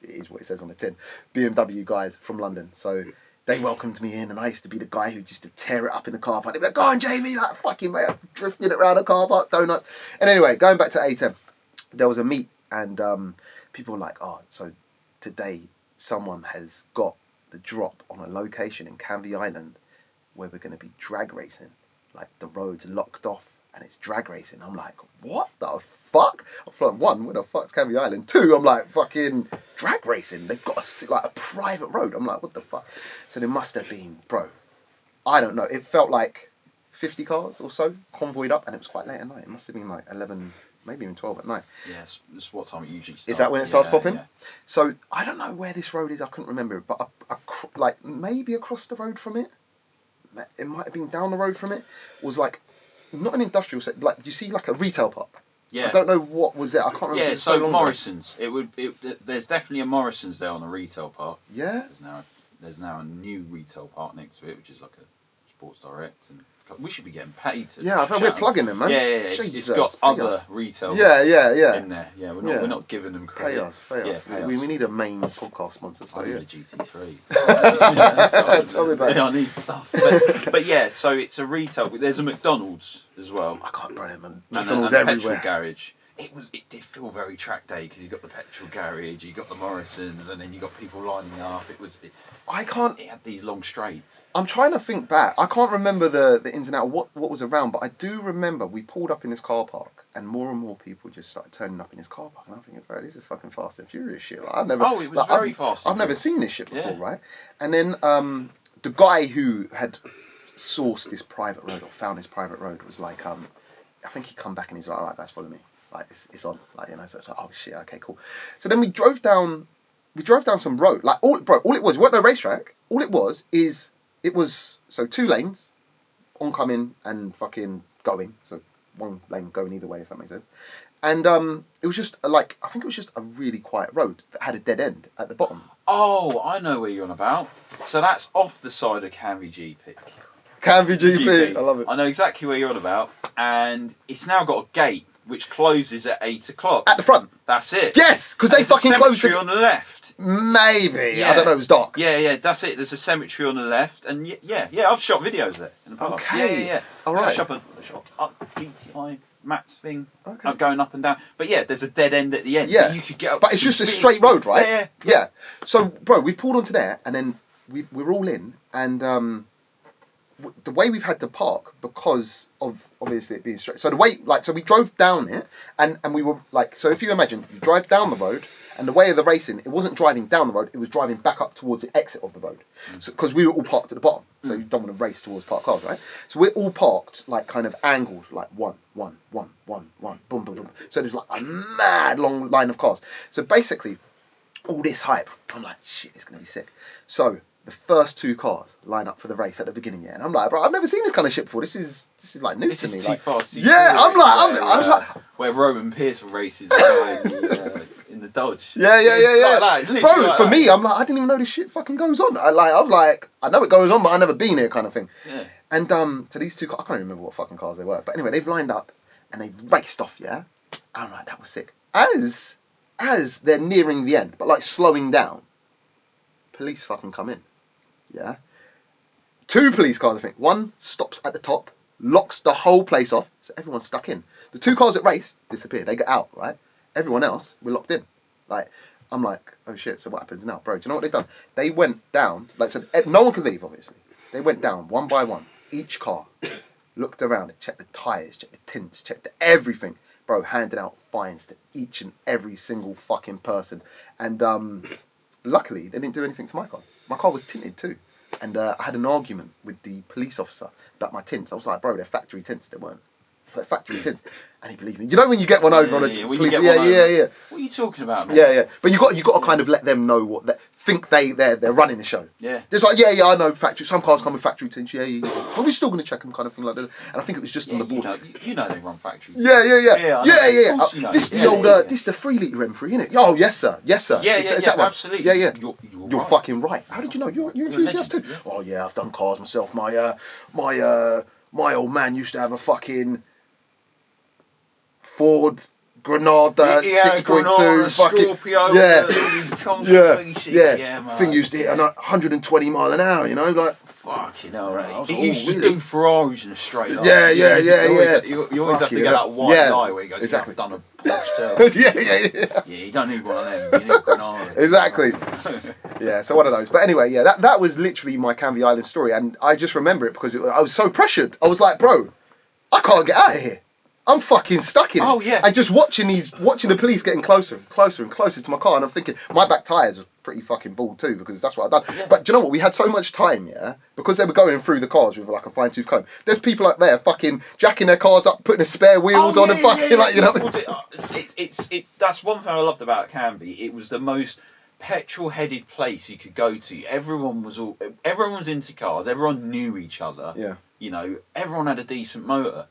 it is what it says on the tin. BMW guys from London. So they welcomed me in, and I used to be the guy who used to tear it up in the car park. They'd be like, go on, Jamie, like, fucking mate, I'm drifting it around the car park, donuts. And anyway, going back to A10, there was a meet, and people were like, oh, so today someone has got the drop on a location in Canvey Island where we're going to be drag racing. Like, the road's locked off, and it's drag racing. I'm like, what the fuck? I'm like, 1, where the fuck's Canvey Island? 2, I'm like, fucking drag racing. They've got a private road. I'm like, what the fuck? So there must have been, bro, I don't know. It felt like 50 cars or so convoyed up, and it was quite late at night. It must have been like 11, maybe even 12 at night. Yes, that's what time it usually starts. Is that when it starts popping? Yeah. So I don't know where this road is. I couldn't remember it, but like maybe across the road from it. It might have been down the road from it. Was like not an industrial set. Like you see, like a retail park. Yeah. I don't know what was it. I can't remember. Yeah, It was so long Morrison's. There's definitely a Morrison's there on the retail park. Yeah. There's now a new retail park next to it, which is like a Sports Direct, and we should be getting paid to. Yeah, I think we're plugging them, man. Yeah. It's got other retail. Yeah. In there, yeah. We're not giving them credit. Pay us. We need a main podcast sponsor. So I yeah. need a GT3. Tell me about it. I need stuff. But yeah, so it's a retail. There's a McDonald's as well. I can't run it, man. And McDonald's a everywhere. petrol garage. It did feel very track day because you got the petrol garage, you got the Morrisons, and then you got people lining up. It had these long straights. I'm trying to think back. I can't remember the ins and outs of what was around, but I do remember we pulled up in this car park, and more people just started turning up in this car park. And I'm thinking, bro, this is fucking Fast and Furious shit. Like, It was very fast. I've never seen this shit before, right? And then the guy who had sourced this private road or found this private road was like, I think he come back and he's like, all right, guys, follow me. Like it's on, like, you know. So it's like, oh shit, okay, cool. So then we drove down some road. Like all it was. It wasn't no racetrack. All it was so 2 lanes, oncoming and fucking going. So 1 lane going either way, if that makes sense. And it was just like, I think it was just a really quiet road that had a dead end at the bottom. Oh, I know where you're on about. So that's off the side of Canvey GP. Canvey GP. I love it. I know exactly where you're on about, and it's now got a gate which closes at 8 o'clock. At the front. That's it. Yes, because they fucking closed the on the left. Maybe. Yeah. I don't know. It was dark. Yeah. That's it. There's a cemetery on the left, and yeah. I've shot videos there in the past. Okay. Yeah. All right. I shot up GTI maps thing. Okay. Going up and down, but yeah, there's a dead end at the end. Yeah. You could get up. But it's just a straight road, right? Yeah. So, bro, we've pulled onto there, and then we're all in, and the way we've had to park because of obviously it being straight. So the way, like, so we drove down it, and we were like, so if you imagine you drive down the road, and the way of the racing, it wasn't driving down the road, it was driving back up towards the exit of the road, because we were all parked at the bottom. So you don't want to race towards parked cars, right? So we're all parked like kind of angled, like one, boom, boom, boom. So there's like a mad long line of cars. So basically, all this hype, I'm like, shit, it's gonna be sick. So the first 2 cars line up for the race at the beginning, yeah, and I'm like, bro, I've never seen this kind of shit before. This is like new to me. Too Like, fast. yeah, I'm like, I was like, where Roman Pearson races in the Dodge. yeah. Like that. It's literally Bro, like for that. me, I'm like, I didn't even know this shit fucking goes on. I was like, I know it goes on, but I've never been here, kind of thing. Yeah. And so these 2 cars, I can't remember what fucking cars they were, but anyway, they've lined up and they've raced off, yeah. I'm like, that was sick. As they're nearing the end, but like slowing down, police fucking come in, yeah. 2 police cars, I think. One stops at the top, locks the whole place off, so everyone's stuck in. The 2 cars that raced disappear. They get out, right? Everyone else, we're locked in. Like, I'm like, oh shit, so what happens now? Bro, do you know what they've done? They went down, like, so no one could leave, obviously. They went down one by one, each car, looked around it, checked the tyres, checked the tints, checked everything. Bro, handed out fines to each and every single fucking person. And luckily, they didn't do anything to my car. My car was tinted too. And I had an argument with the police officer about my tints. I was like, bro, they're factory tints. They weren't. It's like factory tints. And he believed me. You know when you get one over on a police... Yeah. What are you talking about, man? Yeah. But you got to kind of let them know what... Think they're running the show. Yeah. It's like, yeah, I know factory... Some cars come with factory tints, yeah. But we're still going to check them, kind of thing like that. And I think it was just on the board. You know they run factories. Yeah. Yeah. This the old... This the 3 litre M3, innit? Oh, yes, sir. Yeah, that one? absolutely. Yeah. You're You're fucking right. How did you know? You're enthusiast too. Oh yeah, I've done cars myself. My old man used to have a fucking Ford Granada 6.2 fucking Scorpio. Yeah. Thing used to hit 120 mile an hour. You know, like. Fucking hell, right? was He all used to really- do Ferraris in a straight line. Yeah. You always have to get that white lie where he goes, exactly. I've done a Porsche too. Yeah. Yeah, you don't need one of them. You need a Granada. Exactly. Yeah, so one of those. But anyway, yeah, that was literally my Canvey Island story, and I just remember it because I was so pressured. I was like, bro, I can't get out of here. I'm fucking stuck in it. Oh, yeah. And just watching the police getting closer and closer to my car, and I'm thinking my back tyres were pretty fucking bald too because that's what I'd done. Yeah. But do you know what? We had so much time, yeah, because they were going through the cars with like a fine tooth comb. There's people out there fucking jacking their cars up, putting the spare wheels on, and fucking like, you know. It's that's one thing I loved about Canvey. It was the most petrol-headed place you could go to. Everyone was into cars. Everyone knew each other. Yeah. You know, everyone had a decent motor,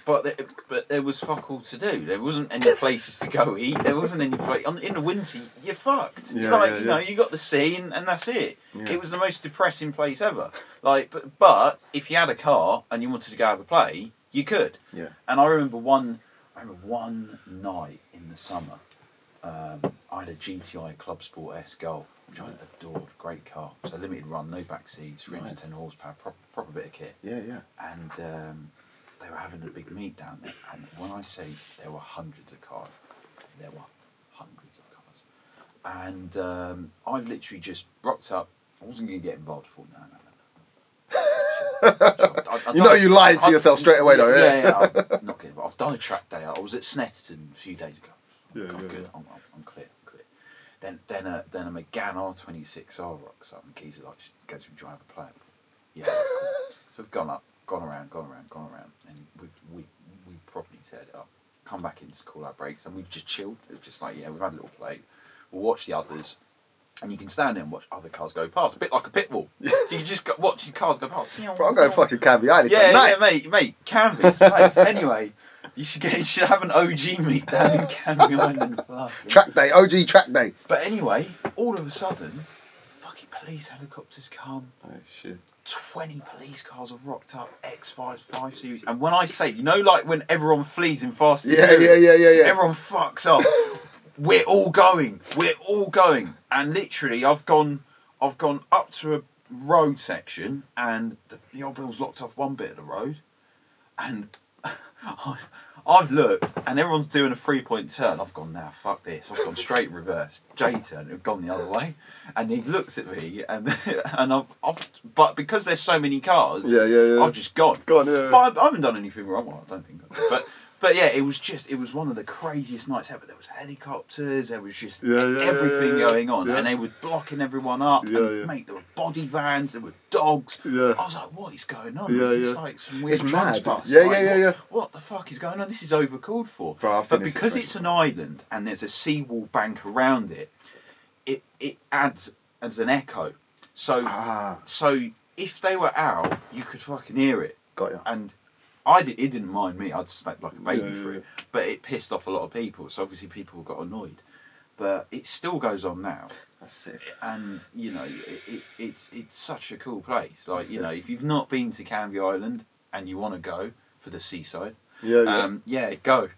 but there was fuck all to do. There wasn't any places to go eat. There wasn't any place in the winter. You're fucked. You know, you got the sea and that's it. Yeah. It was the most depressing place ever. Like, but if you had a car and you wanted to go have a play, you could. Yeah. And I remember one night in the summer, I had a GTI Club Sport S Golf, which I adored. Great car. So limited run, no back seats, 310 horsepower, proper bit of kit. Yeah. And they were having a big meet down there. And when I say there were hundreds of cars, there were hundreds of cars. And I literally just rocked up. I wasn't going to get involved. I thought, no. You lied to yourself straight away, though. Yeah, I'm not kidding. But I've done a track day. I was at Snetterton a few days ago. I'm good. I'm clear. Then a Megane R26R rocks up, and Keys are like, "Goes from driver play." Yeah, cool. So we've gone around, and we properly teared it up. Come back in to call our brakes, and we've just chilled. It's just like, we've had a little play. We'll watch the others. And you can stand there and watch other cars go past, a bit like a pit wall. So you just watch your cars go past. Bro, I'm going fucking Canvey Island tonight. Yeah, mate, Canvey's place. Anyway, you should have an OG meet down in Canvey Island. Track day, OG track day. But anyway, all of a sudden, fucking police helicopters come. Oh shit. 20 police cars have rocked up, X5 5 Series. And when I say, like when everyone flees in Fast and Furious, yeah. everyone fucks off. We're all going, and literally, I've gone up to a road section, and the old Bill's locked off one bit of the road, and I've looked and everyone's doing a 3-point turn. I've gone, nah, fuck this. I've gone straight in reverse. J-turn, I've gone the other way. And he looked at me and but because there's so many cars, I've just gone. Yeah. But I haven't done anything wrong. Well, I don't think I did. But yeah, it was one of the craziest nights ever. There was helicopters, there was just everything going on, and they were blocking everyone up. Mate, there were body vans, there were dogs. I was like, what is going on? It's just like some weird drugs bus. What the fuck is going on? This is overcalled for. Bro, but because it's an island and there's a seawall bank around it, it adds as an echo. So if they were out, you could fucking hear it. Got ya. And it didn't mind me. I'd slept like a baby through it, but it pissed off a lot of people. So obviously people got annoyed. But it still goes on now. That's sick. And you know, it's such a cool place. Like you know, if you've not been to Canvey Island and you want to go for the seaside, go.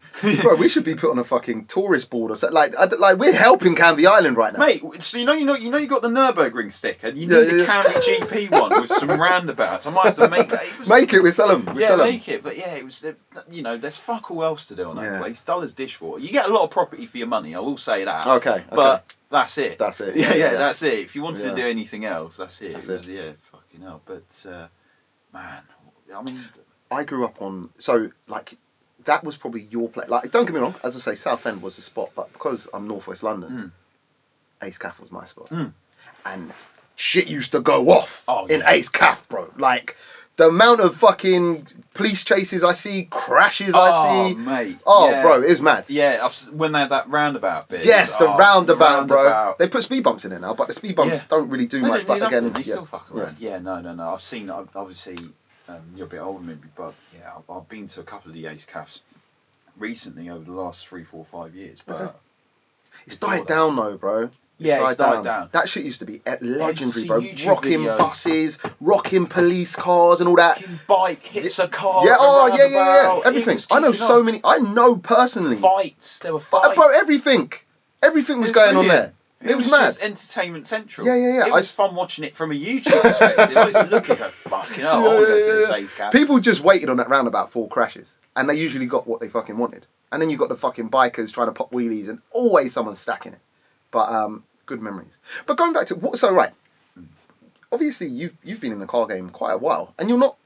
Bro, we should be put on a fucking tourist board or something. Like we're helping Canvey Island right now, mate. So you got the Nürburgring sticker. You need the Canvey GP one with some roundabouts. I might have to make that. Make it. We sell them. Make it. But yeah, it was. You know, there's fuck all else to do on that place. Dollars dishwater. You get a lot of property for your money. I will say that. Okay. But that's it. That's it. Yeah, that's it. If you wanted to do anything else, that's it. Fucking hell. But man, I mean. I grew up on, so like that was probably your place. Like, don't get me wrong, as I say, Southend was the spot, but because I'm Northwest London, Ace Caff was my spot, and shit used to go off in Ace Caff, bro. Like the amount of fucking police chases I see, crashes I see, mate. Bro, it was mad. Yeah, when they had that roundabout bit. Yes, the roundabout, bro. They put speed bumps in it now, but the speed bumps don't really do much. But again, they still fuck around. Yeah, no. I've seen, obviously. You're a bit older maybe, but yeah, I've been to a couple of the Ace Caffs recently over the last 3, 4, 5 years. But it's died down though, bro. It's died down. That shit used to be legendary, bro. Rocking buses, rocking police cars, and all that. Bike hits a car. Yeah, everything. I know so many. I know personally. Fights. There were fights. Bro, everything was going on there. It was mad. Just Entertainment Central. Yeah. It was fun watching it from a YouTube perspective. I used to look at it, fucking hell, I want to go to the Ace Caff. People just waited on that roundabout for crashes, and they usually got what they fucking wanted. And then you got the fucking bikers trying to pop wheelies, and always someone's stacking it. But good memories. But going back to right. Obviously, you've been in the car game quite a while, and you're not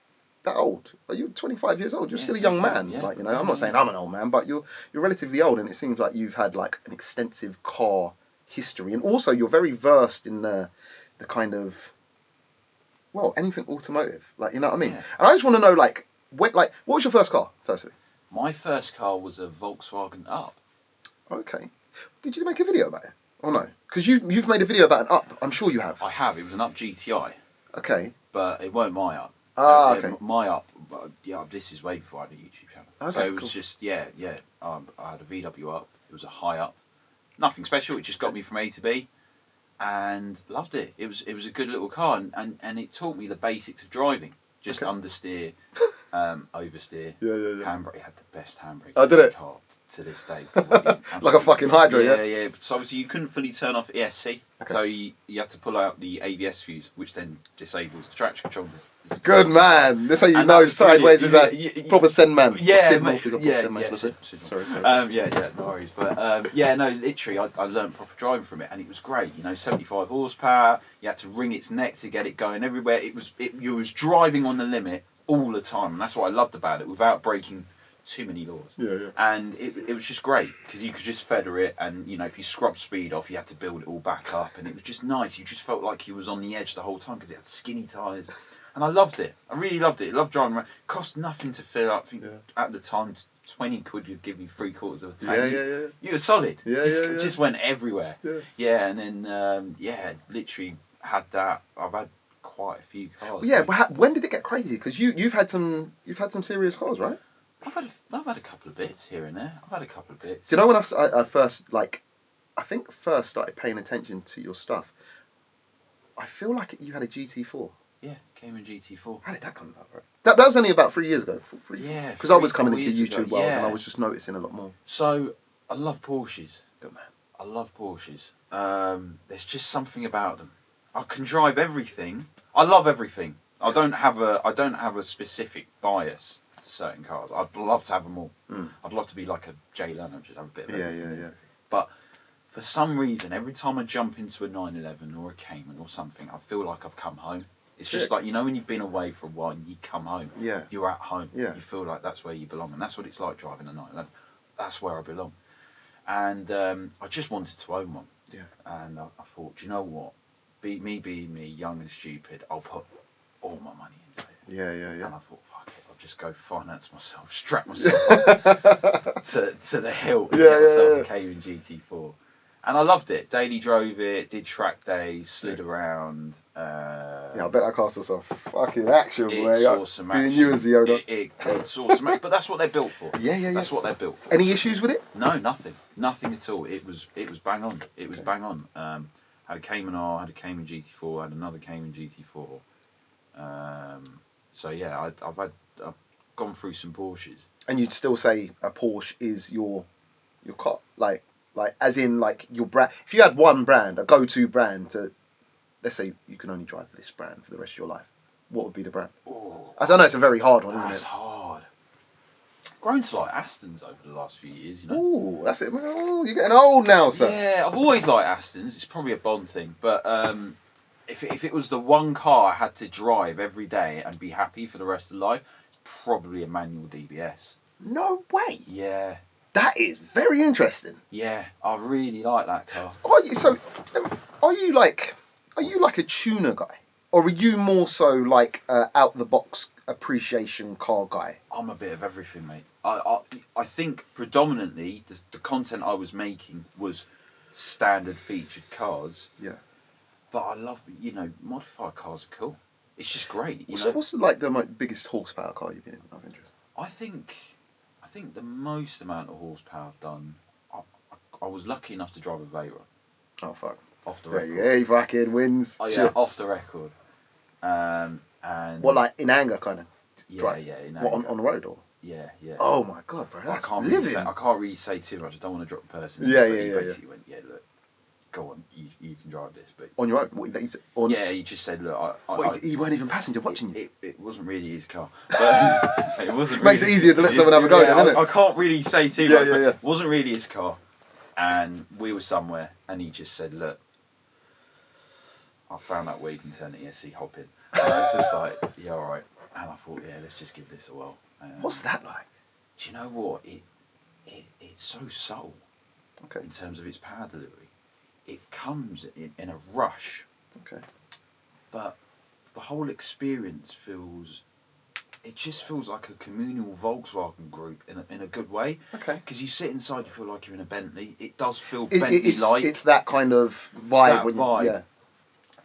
that old. You're 25 years old. You're still a young man. Yeah. Like, you know, I'm not saying I'm an old man, but you're relatively old, and it seems like you've had like an extensive car history, and also you're very versed in the kind of, well, anything automotive, like, you know what I mean. And I just want to know, like what was your first car, firstly? My first car was a Volkswagen Up. Okay. Did you make a video about it or no? Because you've made a video about an Up. I'm sure you have. I have. It was an Up GTI. Okay. But it weren't my Up. Okay. My Up. This is way before I had a YouTube channel. Okay, so it was just I had a VW Up. It was a high up. Nothing special. It just got me from A to B, and loved it. It was a good little car, and it taught me the basics of driving. Just understeer, oversteer. Yeah. Handbrake. It had the best handbrake. Oh, did it? Car to this day. Like a fucking Hydra, yeah? Yeah. So obviously you couldn't fully turn off ESC, so you had to pull out the ABS fuse, which then disables the traction control. Good man. That's how you know sideways is a proper send man. Yeah, Sorry. No worries. But literally, I learned proper driving from it, and it was great. You know, 75 horsepower. You had to wring its neck to get it going everywhere. You was driving on the limit all the time, and that's what I loved about it, without breaking too many laws. Yeah. And it was just great because you could just feather it, and you know, if you scrubbed speed off, you had to build it all back up, and it was just nice. You just felt like you was on the edge the whole time because it had skinny tyres. And I loved it. I really loved it. I loved driving around. Cost nothing to fill up. At the time, 20 quid would give you 3/4 of a tank. Yeah. You were solid. Yeah. Just went everywhere. Yeah. And then literally had that. I've had quite a few cars. Yeah, but when did it get crazy? Because you've had some serious cars, right? I've had a couple of bits here and there. I've had a couple of bits. Do you know when I first first started paying attention to your stuff? I feel like you had a GT4. Yeah, Cayman GT4. How did that come about, bro? That was only about 3 years ago. Yeah. Because I was coming into the YouTube world, and I was just noticing a lot more. So I love Porsches. Good man. I love Porsches. There's just something about them. I can drive everything. I love everything. I don't have a specific bias to certain cars. I'd love to have them all. I'd love to be like a Jay Leno, just have a bit of everything. Yeah. But for some reason, every time I jump into a 911 or a Cayman or something, I feel like I've come home. It's just like, you know, when you've been away for a while and you come home, Yeah. you're at home. Yeah. You feel like that's where you belong. And that's what it's like driving a 911. That's where I belong. And I just wanted to own one. Yeah. And I thought, do you know what? Being me, young and stupid, I'll put all my money into it. Yeah. And I thought, fuck it, I'll just go finance myself, strap myself up to the hilt and get myself a Cayman GT4. And I loved it. Daily drove it, did track days, slid around. I bet that car saw some fucking action, It boy. saw some Being action. you as the owner. It saw some action. But that's what they're built for. Yeah. That's what they're built for. Any issues with it? No, nothing at all. It was bang on. It was bang on. Had a Cayman R, had a Cayman GT4, had another Cayman GT4. So yeah, I've gone through some Porsches. And you'd still say a Porsche is your car, like as in like your brand. If you had one brand, a go-to brand to, let's say you can only drive this brand for the rest of your life, what would be the brand? Oh, As I know it's a very hard one, isn't that's it? hard. Grown to like Astons over the last few years, you know. Ooh, that's it. Oh, you're getting old now, sir. Yeah, I've always liked Astons. It's probably a Bond thing, but if it was the one car I had to drive every day and be happy for the rest of life, it's probably a manual DBS. No way. Yeah, That is very interesting. yeah, I really like that car. Are you like a tuner guy, or are you more so like out the box appreciation car guy? I'm a bit of everything, mate. I think predominantly the content I was making was standard featured cars, Yeah. but I love, you know, modified cars are cool. It's just great. You So know? what's like the biggest horsepower car you've been in of interest? I think the most amount of horsepower I've done. I was lucky enough to drive a Veyron Oh fuck. off the There record. you go. He fucking wins. Oh yeah, Shit. off the record. And What, like in anger kind of? yeah, drive? yeah, in What, anger. on the road or? Yeah. Oh my god, bro. I That's can't living. really say too much. I don't want to drop the person. Yeah, but yeah, he yeah, basically went, yeah, look, go on, you can drive this, but On your own? What, on, yeah, he just said, look, he weren't even passenger watching you. it wasn't really his car. But it wasn't. Makes really, it easier to let someone have a go, then, doesn't it? I can't really say too Yeah, much. yeah, but yeah. It wasn't really his car, and we were somewhere, and he just said, look, I found out where you can turn the ESC hop in. And I was just like, yeah, all right. And I thought, yeah, let's just give this a whirl. What's that like? Do you know what? It's so soul Okay. in terms of its power delivery. It comes in a rush, Okay. but the whole experience just feels like a communal Volkswagen group in a good way. Okay. Because you sit inside, you feel like you're in a Bentley. It does feel It's Bentley-like. that kind of vibe. that when you, vibe. Yeah.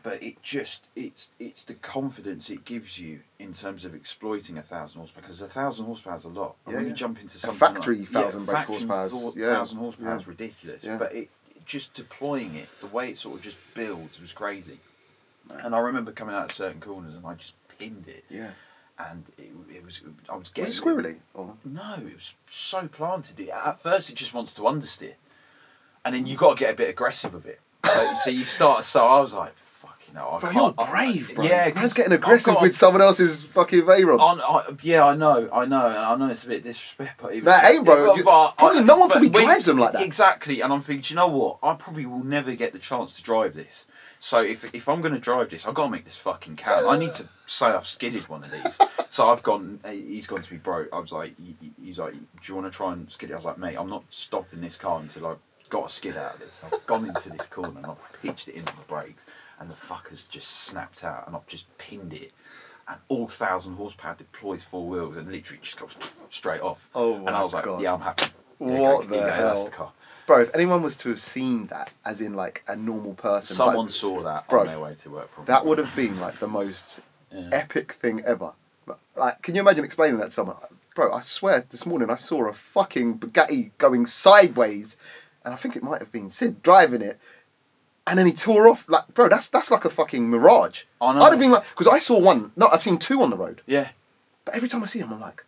But it's the confidence it gives you in terms of exploiting 1,000 horsepower, because 1,000 horsepower is a lot. And Yeah, when yeah. you jump into A something factory like, 1,000 brake factory horsepower. 1,000 horsepower is Yeah. ridiculous. Yeah. But it just deploying it, the way it sort of just builds was crazy. And I remember coming out of certain corners and I just pinned it. Yeah. And it was I was getting Was it squirrely? Or? No, it was so planted. At first, it just wants to understeer, and then you got to get a bit aggressive with it. So you start. So I was like, "Fuck, you know, I Bro, can't." you're brave, bro. Yeah, Man's 'cause getting I've aggressive got- with someone else's fucking Veyron. Yeah, I know, and I know it's a bit disrespectful. No, it ain't, bro. Probably no one probably drives them like that. Exactly, and I'm thinking, do you know what? I probably will never get the chance to drive this. So if I'm going to drive this, I've got to make this fucking count. I need to say I've skidded one of these. So he's gone to me, bro. I was like, he's like, do you want to try and skid it? I was like, mate, I'm not stopping this car until I've got a skid out of this. I've gone into this corner and I've pitched it in on the brakes, and the fucker's just snapped out, and I've just pinned it. And all 1,000 horsepower deploys 4 wheels and literally just goes straight off. Oh and my I was like, God. yeah, I'm happy. Yeah, What the That's hell? the car. Bro, if anyone was to have seen that, as in like a normal person, Someone like, saw that bro, on their way to work. Probably. that would have been like the most Yeah. epic thing ever. Like, can you imagine explaining that to someone? Bro, I swear, this morning I saw a fucking Bugatti going sideways, and I think it might have been Sid driving it, and then he tore off. Like, bro, that's like a fucking mirage. I know. I'd have been like, because I saw one. No, I've seen 2 on the road. Yeah. But every time I see them, I'm like,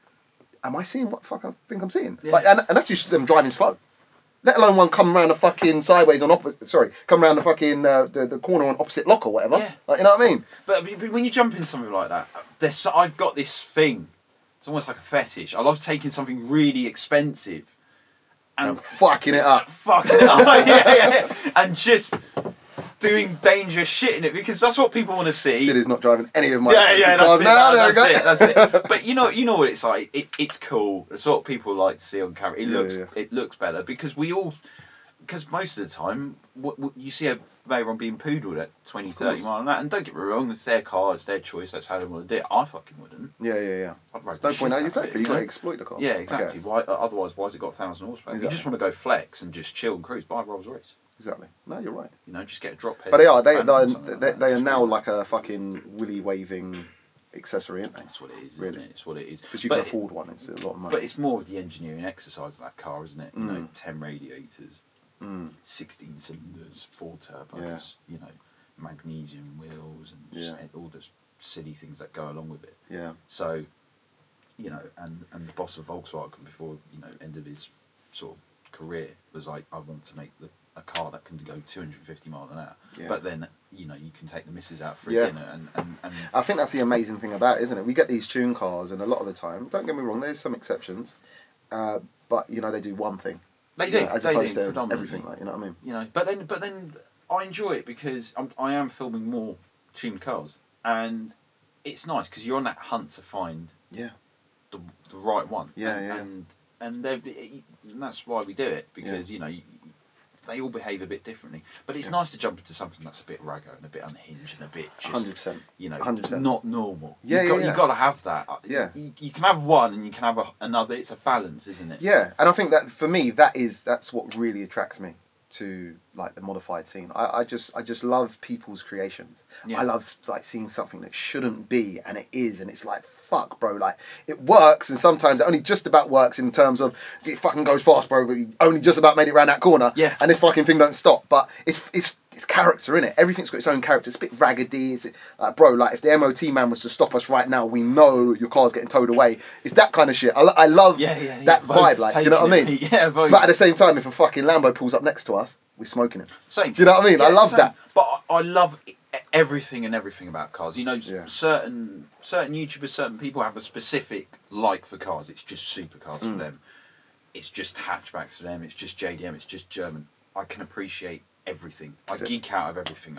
am I seeing what the fuck I think I'm seeing? Yeah. Like, and that's just them driving slow. Let alone one come around the fucking sideways on opposite. Sorry, come around the fucking the corner on opposite lock or whatever. Yeah. Like, you know what I mean? But when you jump into something like that, I've got this thing It's almost like a fetish. I love taking something really expensive And fucking it up. fucking it up, yeah, and just doing dangerous shit in it because that's what people want to see. Sid is not driving any of my That's cars now. There we go. That's it. But you know what it's like. It's cool. It's what people like to see on camera. It looks better because most of the time you see a Veyron being poodled at 20, 30 miles an hour, and don't get me wrong, it's their car, it's their choice, that's how they want to do it. I fucking wouldn't. Yeah. I'd There's no point how you take it. You've got to exploit the car. Yeah, exactly. Why? Otherwise, why's it got 1,000 horsepower? If you just want to go flex and just chill and cruise, buy a Rolls Royce. Exactly. No, you're right. You know, just get a drop head. But they are now like a fucking willy waving accessory, aren't they? That's what it is. Really, isn't it? It's what it is. because you can afford one. It's a lot of money. But it's more of the engineering exercise of that car, isn't it? You know, 10 radiators, 16 cylinders, 4 turbos. You know, magnesium wheels and all the silly things that go along with it. Yeah. So, you know, and the boss of Volkswagen before end of his sort of career was like, I want to make a car that can go 250 miles an hour. Yeah. But then you can take the missus out for dinner and I think that's the amazing thing about it, isn't it? We get these tune cars, and a lot of the time, don't get me wrong, there's some exceptions, but they do one thing. They do, as opposed to everything, like, you know what I mean? You know, but then I enjoy it because I am filming more tuned cars, and it's nice because you're on that hunt to find the right one. And that's why we do it, because they all behave a bit differently. But it's nice to jump into something that's a bit raggo and a bit unhinged and a bit just 100%. 100%. Not normal. You've got to have that. Yeah. You can have one and you can have another. It's a balance, isn't it? Yeah, and I think that for me that's what really attracts me to like the modified scene. I just love people's creations. I love like seeing something that shouldn't be and it is, and it's like, fuck, bro, like it works, and sometimes it only just about works in terms of it fucking goes fast, bro, but you only just about made it around that corner. Yeah. And this fucking thing don't stop. But it's character in it. Everything's got its own character. It's a bit raggedy. It's like, bro, like if the MOT man was to stop us right now, we know your car's getting towed away. It's that kind of shit. I love that vibe, like, you know what I mean? Yeah, but at the same time, if a fucking Lambo pulls up next to us, we're smoking him. Same. Do you know what I mean? I love that. But I love everything about cars. Certain YouTubers, certain people have a specific like for cars. It's just supercars for them. It's just hatchbacks for them. It's just JDM. It's just German. I can appreciate everything. I geek out of everything.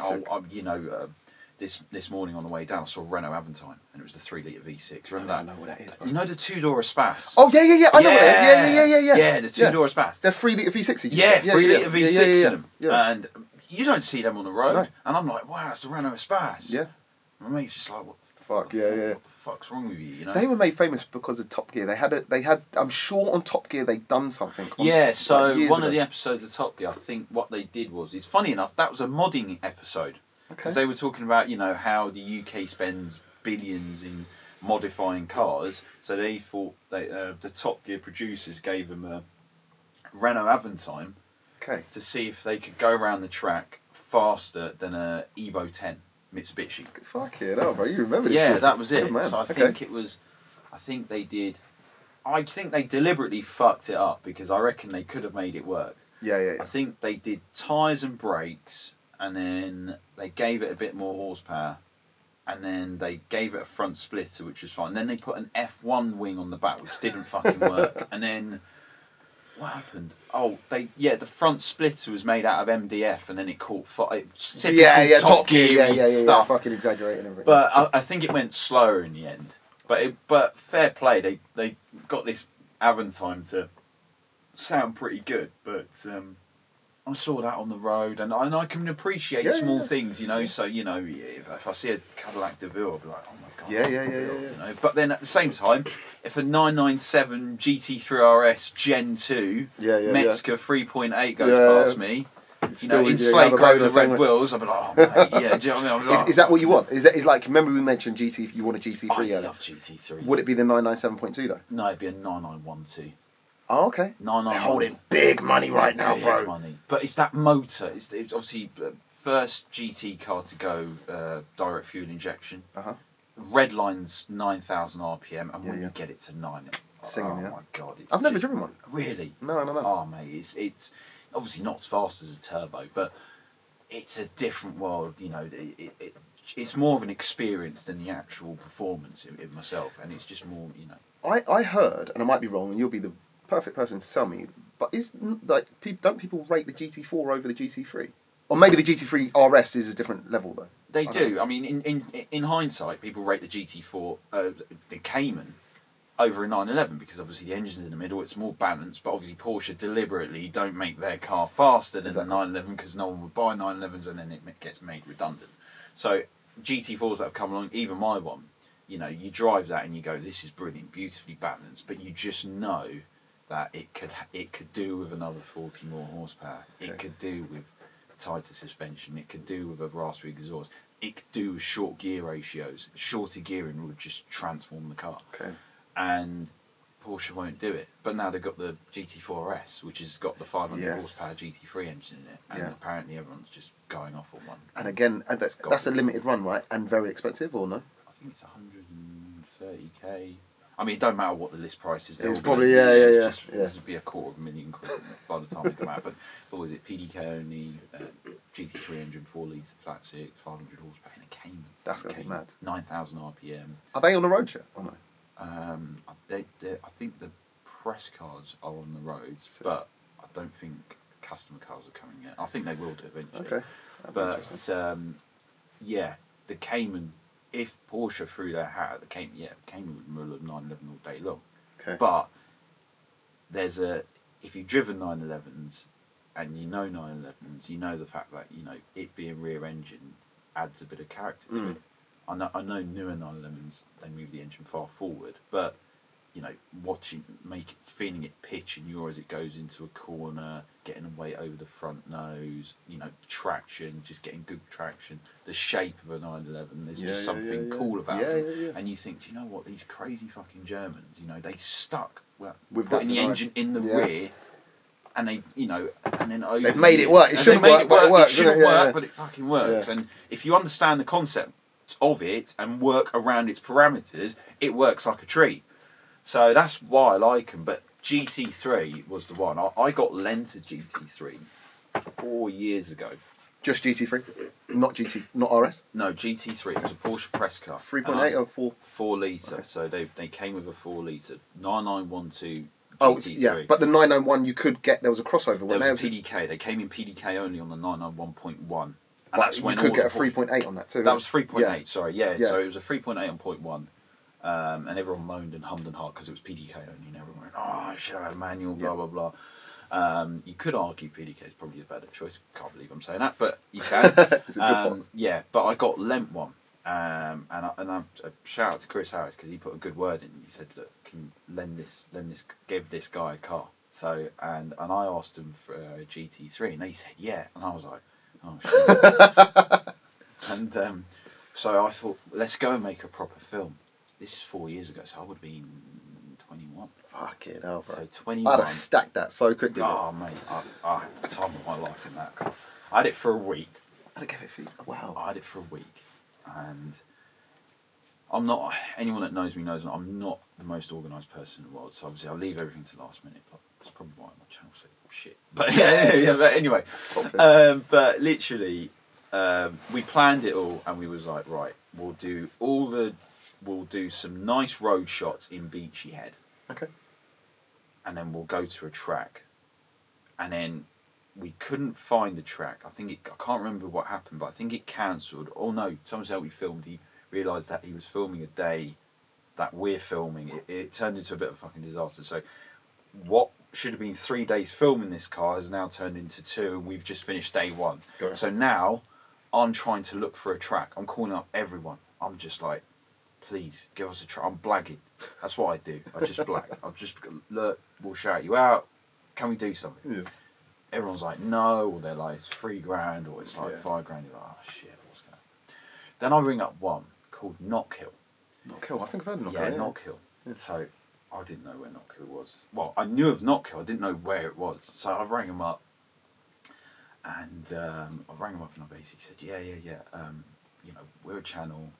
This morning on the way down, I saw a Renault Aventine, and it was the 3-litre V6. Remember that? I don't know what that is, bro. You know the two-door Espace? Oh, yeah. I know what that is. Yeah. Yeah, the two-door Espace. They're 3-litre V6. Yeah, 3-litre V6 in them. Yeah. And you don't see them on the road. No. And I'm like, wow, it's the Renault Espace. Yeah. My mate's just like, what the fuck's wrong with you? They were made famous because of Top Gear. They had I'm sure on Top Gear they'd done something. So one of the episodes of Top Gear, I think what they did was, it's funny enough, that was a modding episode. Because they were talking about, how the UK spends billions in modifying cars. So they thought the Top Gear producers gave them a Renault Aventine to see if they could go around the track faster than a Evo 10 Mitsubishi. Fuck yeah, no, bro, you remember this Yeah, shit. that was it. Man. So I think they deliberately fucked it up, because I reckon they could have made it work. Yeah. I think they did tyres and brakes, and then they gave it a bit more horsepower, and then they gave it a front splitter, which was fine. And then they put an F1 wing on the back, which didn't fucking work. And then what happened? Oh, the front splitter was made out of MDF, and then it caught fire. Top Gear stuff. Fucking exaggerating everything. But I think it went slower in the end. But fair play, they got this Aventine to sound pretty good. But I saw that on the road, and I can appreciate small things, So if I see a Cadillac DeVille, I'll be like, oh my god. Yeah. But then at the same time, if a 997 GT3 RS Gen 2 Metzger 3.8 goes past me, in slate grey with red wheels, I'll be like, oh mate, do you know what I mean? Is that what you want? Is like, remember we mentioned GT? You want a GT3? I love GT3. Would it be the 997.2 though? No, it'd be a 9912. Oh, okay. They're holding big money right now, bro. Money. But it's that motor. It's obviously first GT car to go direct fuel injection. Redline's 9,000 RPM, and when you get it to 9, my god! I've never driven one. Really? No. Oh mate, it's obviously not as fast as a turbo, but it's a different world. It's more of an experience than the actual performance in myself, and it's just more, I heard, and I might be wrong, and you'll be the perfect person to tell me, but don't people rate the GT4 over the GT3? Or maybe the GT3 RS is a different level though. They do. I mean, in hindsight, people rate the GT4, the Cayman, over a 911 because obviously the engine's in the middle, it's more balanced, but obviously Porsche deliberately don't make their car faster than the 911 because no one would buy 911s and then it gets made redundant. So GT4s that have come along, even my one, you know, you drive that and you go, this is brilliant, beautifully balanced, but you just know that it could do with another 40 more horsepower. Okay. It could do with tighter suspension. It could do with a raspberry exhaust. It could do with short gear ratios. Shorter gearing would just transform the car. Okay. And Porsche won't do it. But now they've got the GT4S, which has got the 500 horsepower GT3 engine in it, and apparently everyone's just going off on one. And again, that's a limited run, right? And very expensive, or no? I think it's 130k. I mean, it don't matter what the list price is. It's probably This would be £250,000 by the time they come out. But what was it? PDK only, GT3 engine, 4 litre, flat six, 500 horsepower in a Cayman. That's gonna be mad. 9,000 RPM. Are they on the road yet? Or no? I think the press cars are on the roads, but I don't think customer cars are coming yet. I think they will do eventually. Okay. But the Cayman. If Porsche threw their hat at the Cayman, Cayman would mull of 911 all day long. Okay. But if you've driven 911s and you know 911s, you know the fact that it being rear engine adds a bit of character to it. I know newer 911s, they move the engine far forward, but feeling it pitch in your as it goes into a corner, getting a weight over the front nose, traction, just getting good traction, the shape of a 911, there's just something cool about them. And you think, do you know what, these crazy fucking Germans, they stuck with putting the engine in the rear, and they, and then over they've made it work. It shouldn't work, but it works. It shouldn't work, but it fucking works. And if you understand the concept of it and work around its parameters, it works like a treat. So that's why I like them. But GT3 was the one. I got lent a GT3 4 years ago. Just GT3, not RS. No, GT3. It was a Porsche press car. 3.8 or 4. 4 litre. Okay. So they came with a 4 litre 9912 GT3. Oh yeah, but the 991 you could get. There was a crossover. There was a PDK. They came in PDK only on the 991.1. And that's when you could get a 3.8 on that too. That was 3.8. Sorry, yeah. So it was a 3.8 on 0.1. And everyone moaned and hummed and hawed because it was PDK only, and everyone went, "Oh, I should have a manual." Blah blah blah. You could argue PDK is probably a better choice. Can't believe I'm saying that, but you can. It's a good box. Yeah, but I got lent one, and I shout out to Chris Harris because he put a good word in. He said, "Look, can you give this guy a car?" So and I asked him for a GT3, and they said yeah, and I was like, "Oh shit." And so I thought, let's go and make a proper film. This is 4 years ago, so I would have been 21. Fucking hell, bro. So 21. I'd have stacked that so quickly. Oh, mate, I had the time of my life in that car. I had it for a week. I'd give it for you. Wow. I had it for a week. And I'm not, anyone that knows me knows that I'm not the most organised person in the world, so obviously I leave everything to the last minute. But that's probably why my channel's so shit. But but anyway. But literally, we planned it all, and we was like, right, we'll do some nice road shots in Beachy Head. Okay. And then we'll go to a track. And then we couldn't find the track. I can't remember what happened, but I think it cancelled. Oh no, someone said we filmed. He realised that he was filming a day that we're filming. It turned into a bit of a fucking disaster. So what should have been 3 days filming this car has now turned into 2, and we've just finished day 1. So now I'm trying to look for a track. I'm calling up everyone. I'm just like, please give us a try. I'm blagging. That's what I do. I just blag. I'll just look. We'll shout you out. Can we do something? Yeah. Everyone's like no, or they're like it's $3,000, or it's like $5,000. You're like, oh shit, what's going on? Then I ring up one called Knockhill. Knockhill. I think I've heard of Knockhill. Yeah, Knockhill. Yeah. So I didn't know where Knockhill was. Well, I knew of Knockhill. I didn't know where it was. So I rang him up, and I basically said, yeah. We're a channel.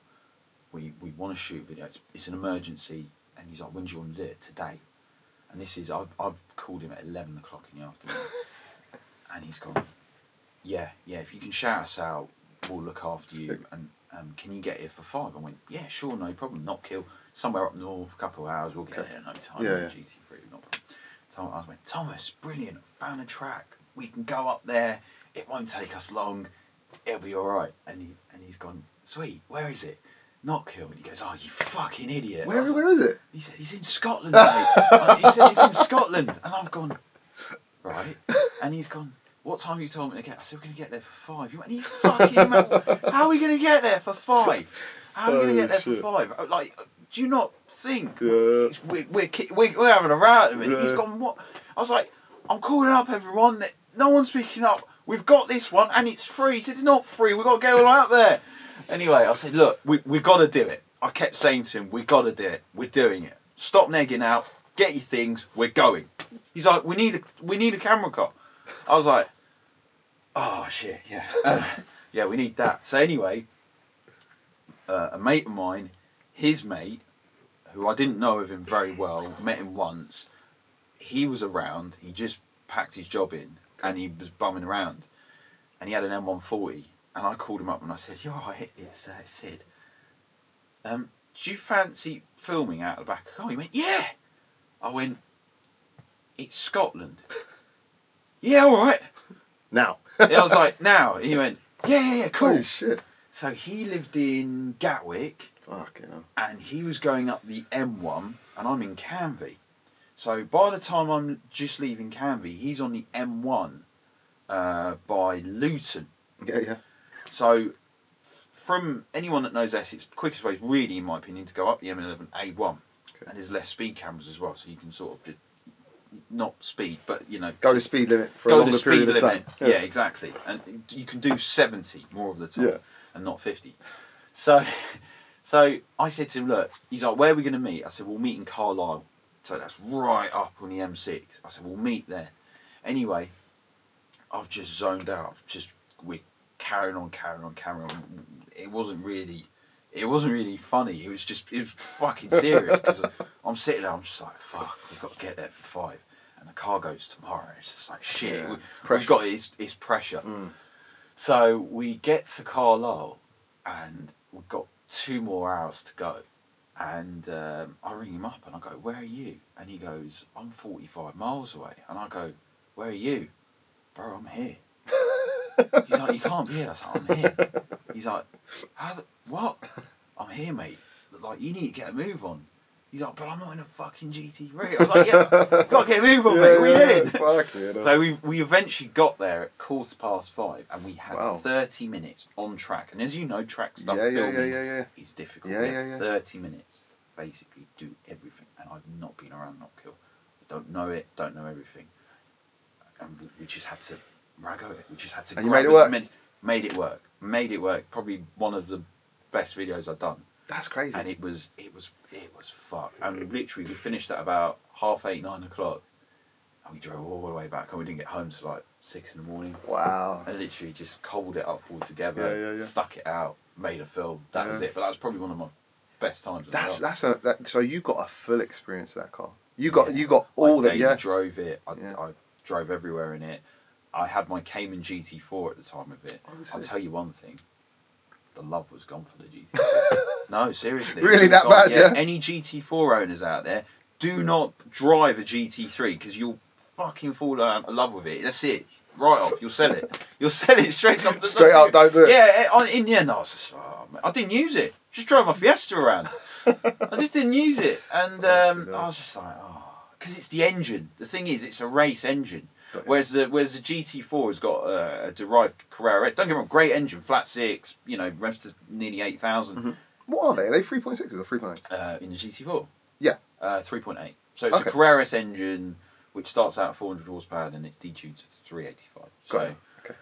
We want to shoot video. It's an emergency. And he's like, when do you want to do it? Today. And this is, I've called him at 11 o'clock in the afternoon. And he's gone, yeah, if you can shout us out, we'll look after you. And can you get here for 5? I went, yeah, sure, no problem. Not kill. Somewhere up north, a couple of hours, we'll get there in no time. Yeah, yeah. GT3, not problem. So I went, Thomas, brilliant, found a track. We can go up there. It won't take us long. It'll be all right. And he's gone, sweet, where is it? Not kill. And he goes, oh, you fucking idiot. Where is it? He said, he's in Scotland, mate. He said, he's in Scotland. And I've gone, right. And he's gone, what time you told me to get? I said, we're going to get there for 5. You went, you fucking mad. How are we going to get there for 5? How are we going to get there for 5? Like, do you not think we're having a row at the minute? He's gone, what? I was like, I'm calling up everyone. No one's picking up. We've got this one and it's free. He said, it's not free. We've got to go all the way up there. Anyway, I said, look, we've got to do it. I kept saying to him, we've got to do it. We're doing it. Stop negging out. Get your things. We're going. He's like, we need a camera car. I was like, oh, shit, yeah. Yeah, we need that. So anyway, a mate of mine, his mate, who I didn't know of him very well, met him once. He was around. He just packed his job in and he was bumming around. And he had an M140. And I called him up and I said, yo, it's Sid. Do you fancy filming out of the back of the car? He went, yeah. I went, it's Scotland. Yeah, all right. Now. I was like, now. He went, yeah, cool. Oh, shit. So he lived in Gatwick. Fucking hell. And he was going up the M1 and I'm in Canvey. So by the time I'm just leaving Canvey, he's on the M1 by Luton. Yeah. So from anyone that knows Essex, the quickest way is really, in my opinion, to go up the M11A1. Okay. And there's less speed cameras as well, so you can sort of not speed, but go to speed limit for a longer period of time. Yeah, exactly. And you can do 70 more of the time, and not 50. So I said to him, look, he's like, where are we going to meet? I said, we'll meet in Carlisle. So that's right up on the M6. I said, we'll meet there. Anyway, I've just zoned out. We're carrying on. It wasn't really funny. It was fucking serious because I'm sitting there. I'm just like, fuck, we've got to get there for 5, and the car goes tomorrow. It's just like shit. Yeah, we've got it's pressure. So we get to Carlisle, and we've got 2 more hours to go. And I ring him up and I go, where are you? And he goes, I'm 45 miles away. And I go, where are you? Bro, I'm here. He's like, you can't be here. I was like, I'm here. He's like, what? I'm here, mate. Like, you need to get a move on. He's like, but I'm not in a fucking GT3. I was like, yeah, got to get a move on, mate. What are you doing? Fuck yeah. So we eventually got there at 5:15 and we had 30 minutes on track. And as you know, track stuff filming is difficult. Yeah. 30 minutes to basically do everything. And I've not been around Knockhill. Don't know it, don't know everything. And we just had to raggo it. We just had to and you made it work? Made it work. Probably one of the best videos I've done. That's crazy. And it was fucked. And literally we finished at about 8:30, 9 o'clock. And we drove all the way back and we didn't get home till like 6 in the morning. Wow. And literally just cobbled it up all together, stuck it out, made a film. That was it. But that was probably one of my best times. So you got a full experience of that car. You got all that. I drove it. I drove everywhere in it. I had my Cayman GT4 at the time of it. I'll tell you one thing. The love was gone for the GT4. No, seriously. Really that bad, yeah? Any GT4 owners out there, do not drive a GT3 because you'll fucking fall out of love with it. That's it. Right off. You'll sell it. You'll sell it straight up. Straight up, don't do it. Yeah, in the end, I was just, I didn't use it. Just drove my Fiesta around. I just didn't use it. And I was just like, because it's the engine. The thing is, it's a race engine. Whereas the GT4 has got a derived Carrera S. Don't get me wrong, great engine, flat 6, revs to nearly 8,000. Mm-hmm. What are they? Are they 3.6s or 3.8s? In the GT4? Yeah. 3.8. So it's a Carrera S engine, which starts out at 400 horsepower and it's detuned to 385. Got it. Okay.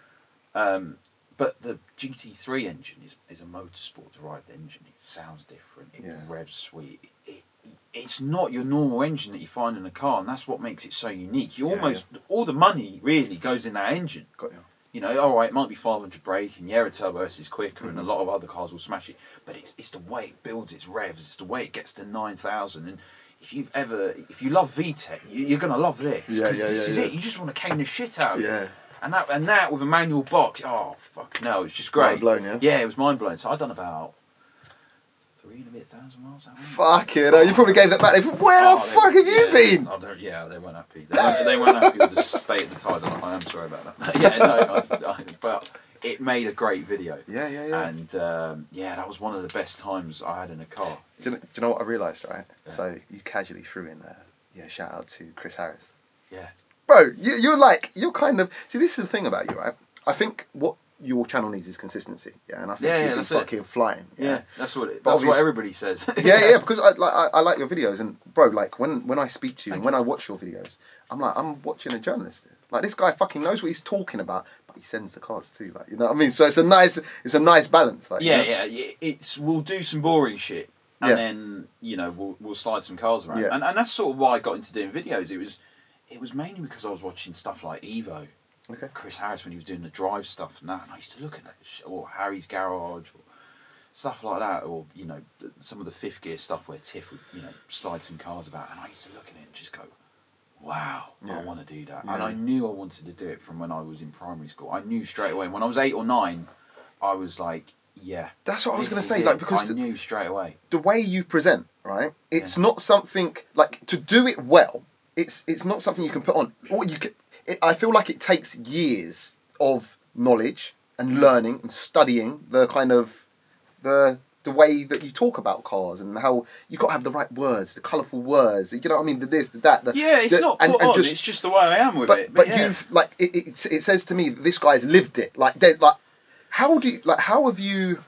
But the GT3 engine is a motorsport derived engine. It sounds different. It revs sweet. It's not your normal engine that you find in a car, and that's what makes it so unique. All the money really goes in that engine. Got you. It might be 500 brake, and a Turbo S is quicker, and a lot of other cars will smash it. But it's the way it builds its revs. It's the way it gets to 9,000. And if you love VTEC, you're gonna love this. This is it. You just want to cane the shit out of it. And that with a manual box, oh fuck no, it's just great. Mind blown, yeah? Yeah, it was mind blowing. So I'd done about 3,000 miles. Fuck it, you probably gave that back. Where the fuck have you been? They weren't happy. They weren't happy with the state of the tyres. I am sorry about that. Yeah, no, but it made a great video. Yeah. And that was one of the best times I had in a car. Do you know what I realised, right? Yeah. So you casually threw in shout out to Chris Harris. Yeah. Bro, you're kind of... See, this is the thing about you, right? I think what your channel needs is consistency, yeah? And I think you'll be fucking flying. Yeah, that's what everybody says. yeah, because I like your videos, and bro, like when I speak to you and when I watch your videos, I'm like, I'm watching a journalist. Like, this guy fucking knows what he's talking about, but he sends the cars too, like, you know what I mean? So it's a nice balance, like. Yeah, we'll do some boring shit, and then we'll slide some cars around, and that's sort of why I got into doing videos. It was mainly because I was watching stuff like Evo, Chris Harris when he was doing the drive stuff and that, and I used to look at that, or Harry's Garage, or stuff like that, or some of the fifth gear stuff where Tiff would slide some cars about, and I used to look at it and just go, wow, I want to do that. And I knew I wanted to do it from when I was in primary school. I knew straight away. When I was 8 or 9, I was like, yeah. That's what I was going to say, like, because I knew straight away. The way you present, right? It's not something like, to do it well. It's not something you can put on. I feel like it takes years of knowledge and learning and studying the kind of the way that you talk about cars, and how you got to have the right words, the colourful words. You know what I mean? The this, the that. It's not put on. It's just the way I am with it. But you've like it says to me that this guy's lived it. Like how have you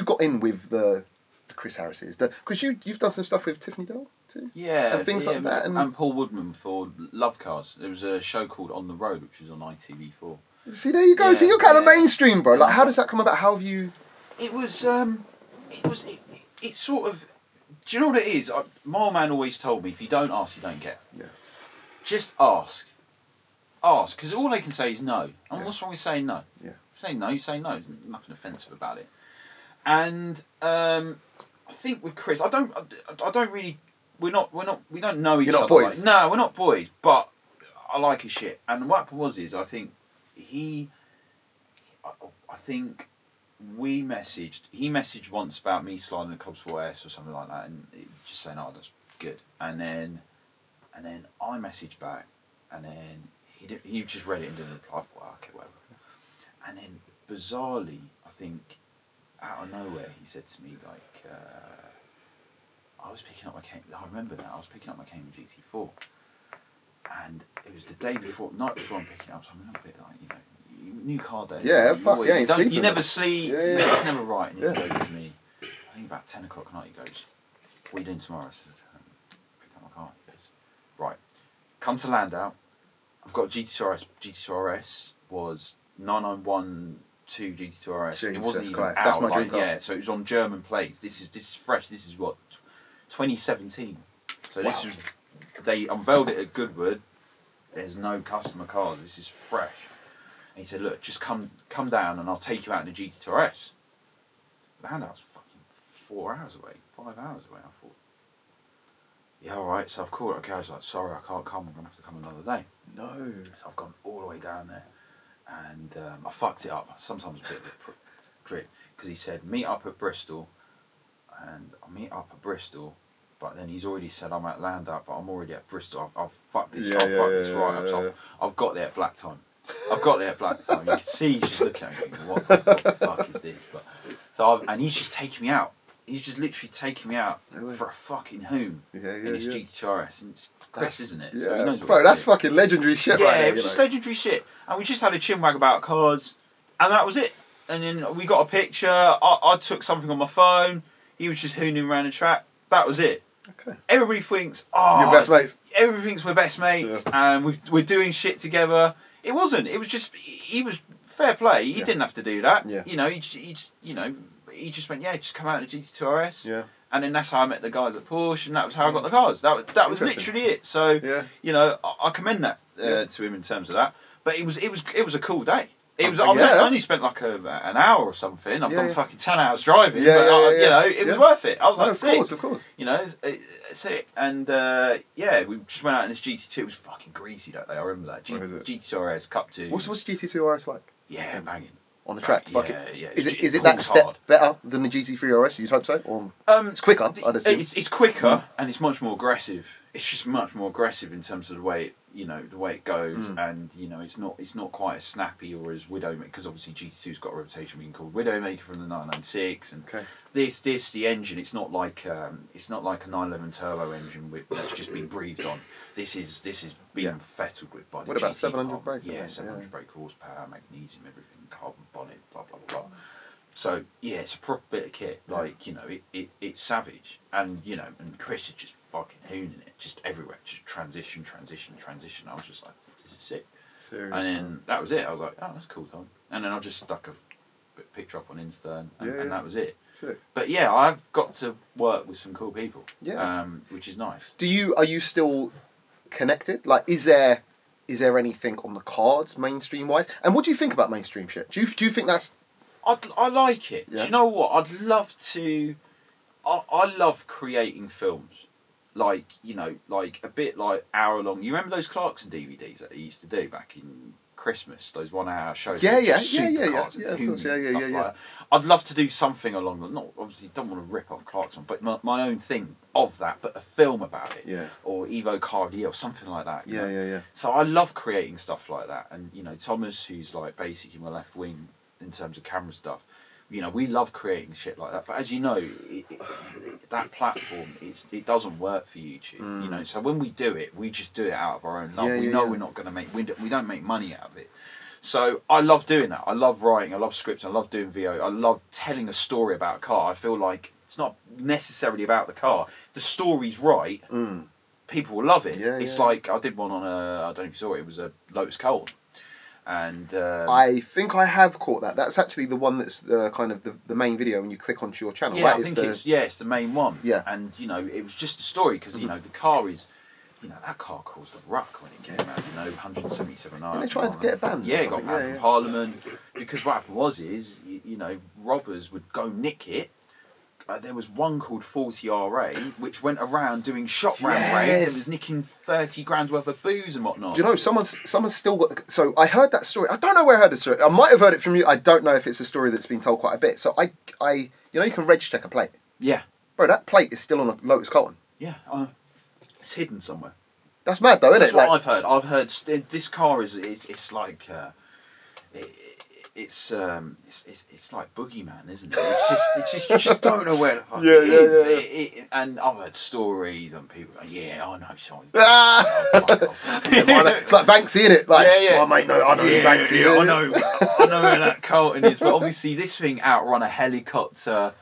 got in with the Chris Harris's? Because you've done some stuff with Tiffany Dell too. Yeah, and things like that, and Paul Woodman for Love Cars. There was a show called On the Road, which was on ITV4. See, there you go. See, you're kind of mainstream, bro. Like, how does that come about? How have you? It's sort of. Do you know what it is? My old man always told me, if you don't ask, you don't get. Yeah. Just ask. Ask, because all they can say is no. And what's wrong with saying no? Yeah. Say no, you say no. There's nothing offensive about it. And I think with Chris, I don't really. We don't know each other. You're not boys. No, we're not boys. But I like his shit. And what happened was, I think we messaged. He messaged once about me sliding a Club Sport S or something like that, and just saying, "Oh, that's good." And then I messaged back, and then he just read it and didn't reply. Well, okay, whatever. And then bizarrely, I think out of nowhere, he said to me like, I was picking up my I remember that I was picking up my Cayman GT4, and it was the night before I'm picking it up. So I'm a little bit like, new car day. Yeah, You never sleep. Yeah. It's never right. And he goes to me, I think about 10 o'clock at night. He goes, "What are you doing tomorrow?" I said, "Pick up my car." He goes, "Right, come to Landau. I've got GT2 RS was 9912 GT2 RS. Jesus it wasn't even Christ. out. That's my dream car. Yeah, so it was on German plates. This is fresh. This is what 2017. So this was they unveiled it at Goodwood. There's no customer cars. This is fresh." And he said, "Look, just come down and I'll take you out in the GT2 RS." Landau's fucking 4 hours away, 5 hours away. I thought, yeah, all right. So I've called it. Okay, I was like, "Sorry, I can't come. I'm gonna have to come another day." No. So I've gone all the way down there, and I fucked it up. Sometimes a bit of a drip, because he said meet up at Bristol, and I'll meet up at Bristol. But then he's already said I'm at Landau, but I'm already at Bristol. I've fucked this. I've fucked this right up. So I've got there at black time. You can see she's looking at me thinking, what the fuck is this? But and he's just taking me out. He's just literally taking me out for a fucking hoom in his GT2 RS. And it's Chris, isn't it? Yeah, So he knows what bro, that's fucking legendary shit, right there. Yeah, it was just legendary shit. And we just had a chinwag about cars, and that was it. And then we got a picture. I took something on my phone. He was just hooning around the track. That was it. Okay. Everybody thinks, oh, you're best mates. Everybody thinks we're best mates, and we're doing shit together. It wasn't. It was just he was fair play. He didn't have to do that. Yeah. He just went, yeah, just come out in the GT2 RS. Yeah. And then that's how I met the guys at Porsche, and that was how I got the cars. That was literally it. So I commend that to him in terms of that. But it was a cool day. It was. I only spent like an hour or something. I've done fucking 10 hours driving. Yeah, but you know, it was worth it. I was like, of course. You know, it's it. And we just went out in this GT2. It was fucking greasy that day. I remember that. GT2 RS Cup 2. What's GT2 RS like? Yeah, banging. On the track, Yeah. Is it that step hard. Better than the GT3 RS? You'd hope so. Or it's quicker. I'd assume it's quicker and it's much more aggressive. It's just much more aggressive in terms of the way it goes, and it's not quite as snappy or as Widowmaker, because obviously GT2's got a reputation being called Widowmaker from the 996, and the engine. It's not like a 911 turbo engine that's just been breathed on. This is being fettled with by the What about GT 700 brake? Yeah, 700 brake horsepower, magnesium, everything, carbon bonnet, blah blah blah. So yeah, it's a proper bit of kit. Like it's savage, and and Chris is just fucking hooning it, just everywhere, just transition. I was just like, this is sick. Serious, and then that was it. I was like, oh, that's cool, Tom. And then I just stuck a picture up on Insta, and that was it. Sick. But yeah, I've got to work with some cool people. Yeah. Which is nice. Are you still connected? Like, is there anything on the cards mainstream wise? And what do you think about mainstream shit? Do you think that's? I like it. Yeah. Do you know what? I'd love to. I love creating films. Like a bit like hour long. You remember those Clarkson DVDs that he used to do back in Christmas? Those 1 hour shows. Yeah. Of course. Yeah. I'd love to do something along the. Not obviously, don't want to rip off Clarkson, but my own thing of that, but a film about it. Yeah. Or Evo Cardier or something like that. Yeah. So I love creating stuff like that, and Thomas, who's like basically my left wing in terms of camera stuff. We love creating shit like that, but as you know, that platform it doesn't work for YouTube. So when we do it, we just do it out of our own love. We know we're not going to make we don't make money out of it. So I love doing that. I love writing. I love scripting. I love doing VO. I love telling a story about a car. I feel like it's not necessarily about the car. The story's right. People will love it. It's like I did one on I don't know if you saw it. It was a Lotus Colton. And I think I have caught that. That's actually the one that's kind of the main video when you click onto your channel. Yeah, right? I think it's the main one. Yeah, and it was just a story because the car is, that car caused a ruck when it came out. 177 hours. And they tried to get it banned. Yeah, it got banned from Parliament because what happened is robbers would go nick it. There was one called 40RA which went around doing shop ram raids and was nicking 30 grand worth of booze and whatnot. Do you know someone's still got? So I heard that story. I don't know where I heard the story. I might have heard it from you. I don't know if it's a story that's been told quite a bit. So I you can reg check a plate. Yeah, bro, that plate is still on a Lotus Colton. Yeah, it's hidden somewhere. That's mad though, isn't it? That's what I've heard. I've heard this car is it's like. It's like Boogeyman, isn't it? It's just you just don't know where the fuck it is. Yeah. And I've heard stories and people go, I know someone. It's like Banksy, innit? Like, I might know, I know who Banksy is. I know where that Colton is. But obviously this thing outrun a helicopter.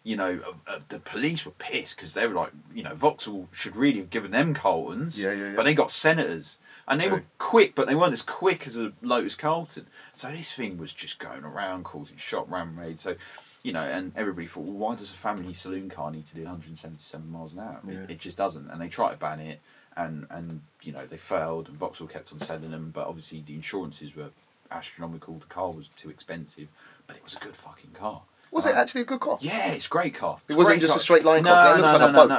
The police were pissed because they were like, Vauxhall should really have given them Coltons. Yeah. But they got Senators. And they were quick, but they weren't as quick as a Lotus Colton. So this thing was just going around causing shop ram raids. So, and everybody thought, well, why does a family saloon car need to do 177 miles an hour? It just doesn't. And they tried to ban it, and they failed, and Vauxhall kept on selling them. But obviously the insurances were astronomical. The car was too expensive, but it was a good fucking car. Was it actually a good car? Yeah, it's a great car. It wasn't just a straight line car.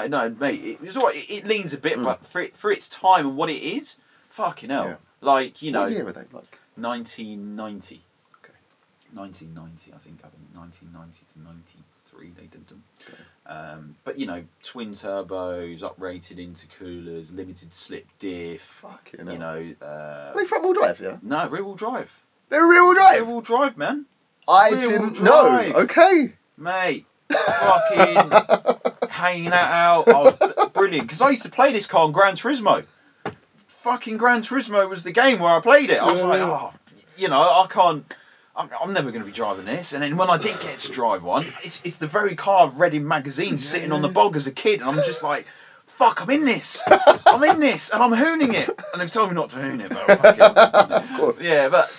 No, mate. It was alright. It leans a bit, but for its time and what it is. Fucking hell. Yeah. Like, What year were they like? 1990. Okay. 1990, I think 1990 to 93 they did them. Okay. But, twin turbos, uprated intercoolers, limited slip diff. Fucking hell. Are they front wheel drive, yeah? No, rear wheel drive. They're rear wheel drive? Rear wheel drive, man. I didn't know. Okay. Mate, fucking hanging that out. I was brilliant. Because I used to play this car on Gran Turismo. Fucking Gran Turismo was the game where I played it. I was like, I can't. I'm never going to be driving this. And then when I did get to drive one, it's the very car I've read in magazines sitting on the bog as a kid, and I'm just like, fuck, I'm in this. And I'm hooning it. And they've told me not to hoon it, but of course. Yeah, but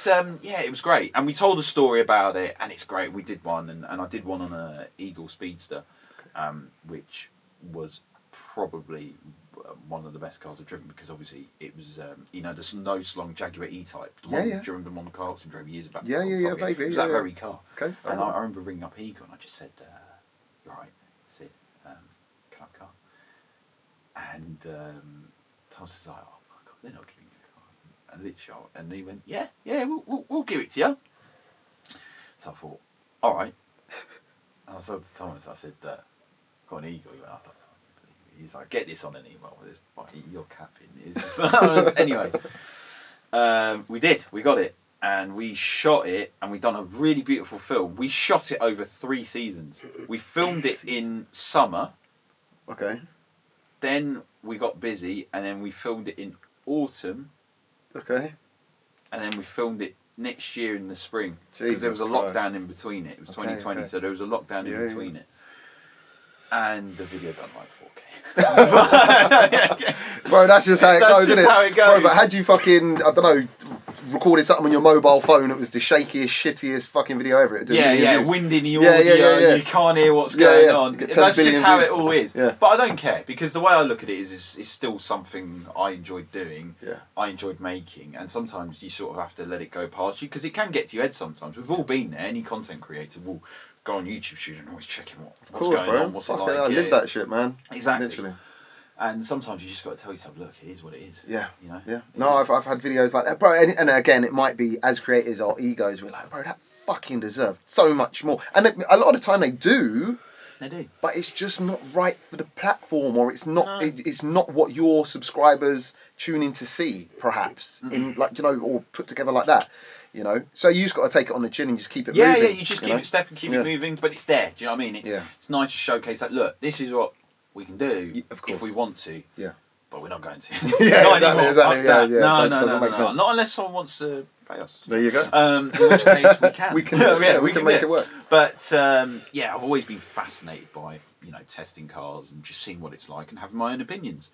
it was great. And we told a story about it, and it's great. We did one, and I did one on a Eagle Speedster, which was probably one of the best cars I've driven because obviously it was you know the no slung Jaguar E-Type. The Yeah, one yeah. During the Monte Carlo drove years back. Yeah, yeah, yeah, vaguely. It was yeah, that yeah. very car. Okay. And alright. I remember ringing up Eagle and I just said, "You're right, Sid, can I have a car?" And Tom says, "Oh my God, they're not giving you a car." And literally, and he went, "Yeah, we'll give it to you." So I thought, all right. And I said to Thomas, I said, "Got an Eagle." He went, "I don't believe it." He's like, "Get this on an email." You're capping. Anyway, we did. We got it. And we shot it, and we done a really beautiful film. We shot it over 3 seasons. We filmed it in summer. Okay. Then we got busy, and then we filmed it in autumn. Okay. And then we filmed it next year in the spring. Because Jesus there was a Christ. lockdown in between it. It was Okay, 2020, okay. so there was a lockdown in Yeah, between yeah. it. And the video done like 4K. Bro, that's just how it That's goes, just isn't it? how it Bro, goes. but had you fucking, I don't know, recorded something on your mobile phone that was the shakiest, shittiest fucking video ever, it'd do a million views. Wind in the Yeah, audio, yeah. you can't hear what's Yeah, going yeah. on. You get 10 That's just billion how views. it all is. Yeah. But I don't care, because the way I look at it is it's still something I enjoyed doing, Yeah. I enjoyed making, and sometimes you sort of have to let it go past you, because it can get to your head sometimes. We've all been there, any content creator will go on YouTube shooting and always checking what's Of course, going bro. on, what's it Fuck like. it, I live that shit, man. Exactly. Literally. And sometimes you just got to tell yourself, look, it is what it is. Yeah. You know? Yeah. No, I've had videos like that, bro. And again, it might be as creators or egos. We're like, bro, that fucking deserved so much more. And a lot of the time they do, They do. but it's just not right for the platform, or it's not. No. It's not what your subscribers tune in to see, perhaps in like or put together like that. So you just got to take it on the chin and just keep it moving. Yeah, you just keep it stepping, keep it moving, but it's there. Do you know what I mean? It's nice to showcase that. Look, this is what we can do Of course. if we want to. Yeah. But we're not going to. Yeah, Not exactly, anymore. exactly, Fuck yeah, that. yeah, No, doesn't make sense. Not unless someone wants to pay us. There you go. In which case we can. We can. We can do make it work. But I've always been fascinated by testing cars and just seeing what it's like and having my own opinions.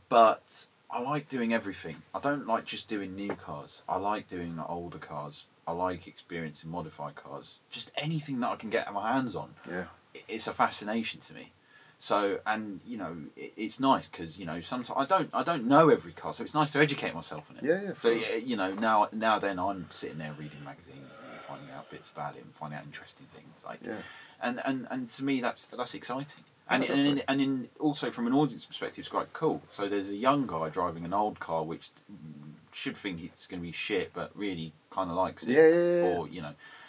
But I like doing everything. I don't like just doing new cars. I like doing older cars. I like experiencing modified cars. Just anything that I can get my hands on. Yeah. It's a fascination to me. So, and it's nice because sometimes I don't know every car, so it's nice to educate myself on it. Yeah. So now then I'm sitting there reading magazines and finding out bits about it and finding out interesting things like, and to me that's exciting. And also from an audience perspective, it's quite cool. So there's a young guy driving an old car which should think it's going to be shit, but really kind of likes it. Yeah. Or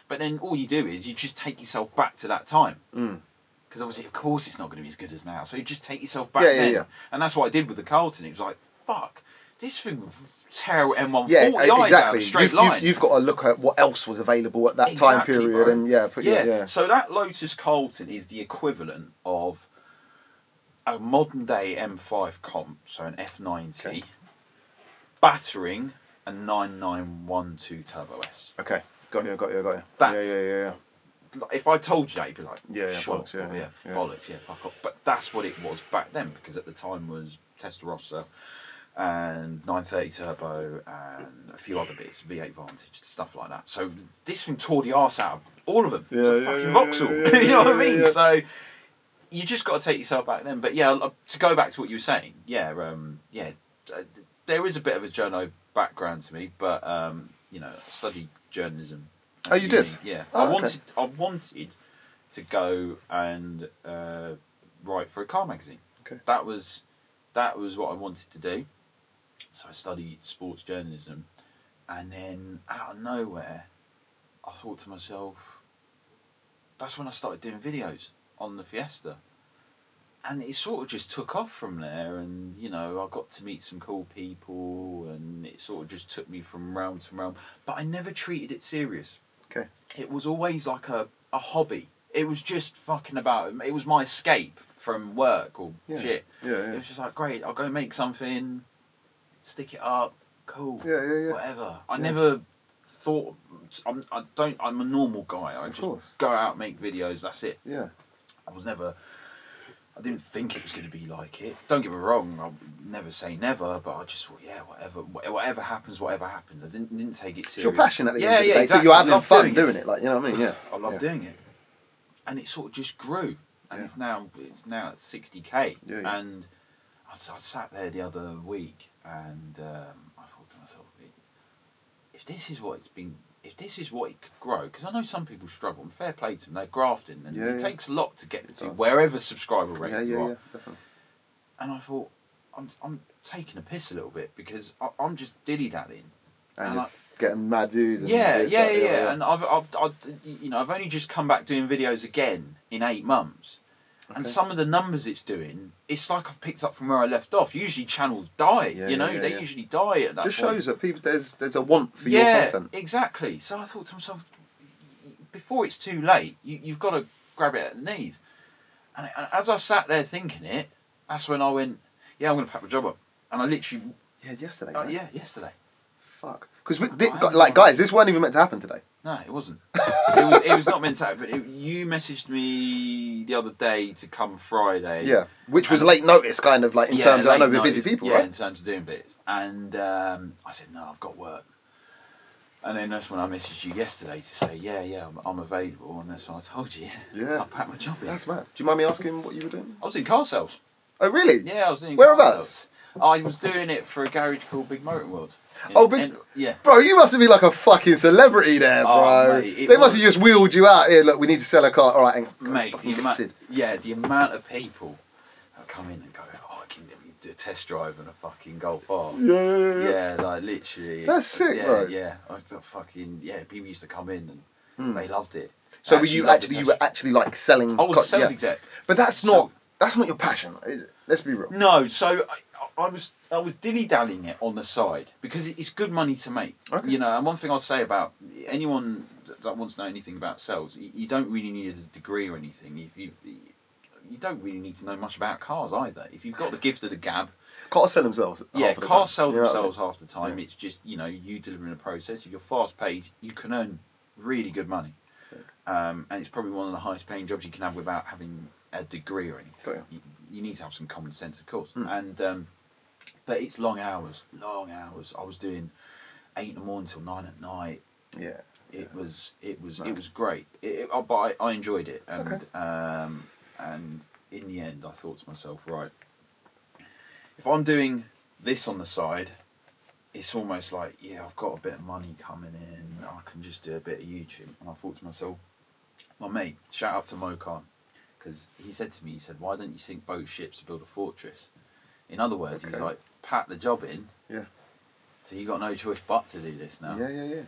but then all you do is you just take yourself back to that time. Mm. Because obviously, of course, it's not going to be as good as now. So you just take yourself back Yeah, then. yeah. And that's what I did with the Carlton. It was like, fuck, this thing would tear M140 Yeah, down exactly. straight line. You've got to look at what else was available at that time Exactly, period, bro. and So that Lotus Carlton is the equivalent of a modern day M5 comp, so an F90, Okay. battering a 9912 Turbo S. Okay, got you. That- Yeah. If I told you that, you'd be like, Yeah, sure, bollocks, yeah. bollocks, yeah, fuck off. But that's what it was back then, because at the time was Testarossa and 930 Turbo and a few other bits, V8 Vantage, stuff like that. So this thing tore the arse out of all of them. It was a fucking Vauxhall. You know what I mean? Yeah. So you just got to take yourself back then. But yeah, to go back to what you were saying, there is a bit of a journo background to me, but I studied journalism. Oh, you did? Yeah. Oh, I wanted to go and write for a car magazine. Okay. That was what I wanted to do. So I studied sports journalism, and then out of nowhere, I thought to myself, that's when I started doing videos on the Fiesta. And it sort of just took off from there, and I got to meet some cool people, and it sort of just took me from realm to realm. But I never treated it serious. Okay. It was always like a hobby. It was just fucking about. It was my escape from work or shit. Yeah. It was just like, great, I'll go make something, stick it up, cool, Yeah. whatever. I never thought. I'm a normal guy. I just go out, make videos. That's it. Yeah. I didn't think it was going to be like it. Don't get me wrong, I'll never say never, but I just thought, whatever happens. I didn't take it serious. It's your passion at the end of the day, exactly. so you're having I love fun doing it. Like, you know what I mean? Yeah. I love doing it, and it sort of just grew, and it's now at 60k, Yeah. and I sat there the other week and I thought to myself, if this is what it could grow, because I know some people struggle, and fair play to them, they're grafting, and it takes a lot to get to wherever subscriber rate you are. Yeah, definitely. And I thought, I'm taking a piss a little bit because I'm just dilly-dallying. And you're getting mad views. And yeah. yeah. And I've only just come back doing videos again in 8 months. Okay. And some of the numbers it's doing, it's like I've picked up from where I left off. Usually channels die, they usually die at that just point. Shows that people there's a want for your content. Yeah, exactly. So I thought to myself, before it's too late, you've got to grab it at the knees. And as I sat there thinking it, that's when I went, I'm going to pack my job up. And I literally... Yeah, yesterday. Yesterday. Fuck. Because, guys, this wasn't even meant to happen today. No, it wasn't. It was not meant to happen. But you messaged me the other day to come Friday. Yeah, which was late notice, kind of, like, in terms of, I know we're busy people, right? Yeah, in terms of doing bits. And I said, no, I've got work. And then that's when I messaged you yesterday to say, I'm available. And that's when I told you, I packed my job in. That's mad. Do you mind me asking what you were doing? I was in car sales. Oh, really? Yeah, I was in Whereabouts? Car sales. I was doing it for a garage called Big Motor World. Yeah. Bro, you must have been like a fucking celebrity there, bro. Mate, they must have just wheeled you out here. Look, we need to sell a car. All right, mate. The amount of people that come in and go, I can do a test drive and a fucking Golf R. Yeah, like literally. That's sick, bro. Yeah. People used to come in and they loved it. So you were actually like selling? I was a sales exec. But that's not your passion, is it? Let's be real. No, so I was dilly-dallying it on the side because it's good money to make. Okay. And one thing I'll say about anyone that wants to know anything about sales, you don't really need a degree or anything. You don't really need to know much about cars either. If you've got the gift of the gab. Cars sell themselves. Cars sell themselves half the time. Yeah. It's just, you delivering a process. If you're fast paced, you can earn really good money. And it's probably one of the highest paying jobs you can have without having a degree or anything. You need to have some common sense, of course. And but it's long hours. I was doing 8 in the morning till 9 at night. Yeah. It was great. But I enjoyed it, and and in the end, I thought to myself, right, if I'm doing this on the side, it's almost like, I've got a bit of money coming in, I can just do a bit of YouTube. And I thought to myself, my mate, shout out to Mo Khan, because he said to me, why don't you sink both ships to build a fortress? In other words, he's like, pack the job in. Yeah. So you got no choice but to do this now. Yeah.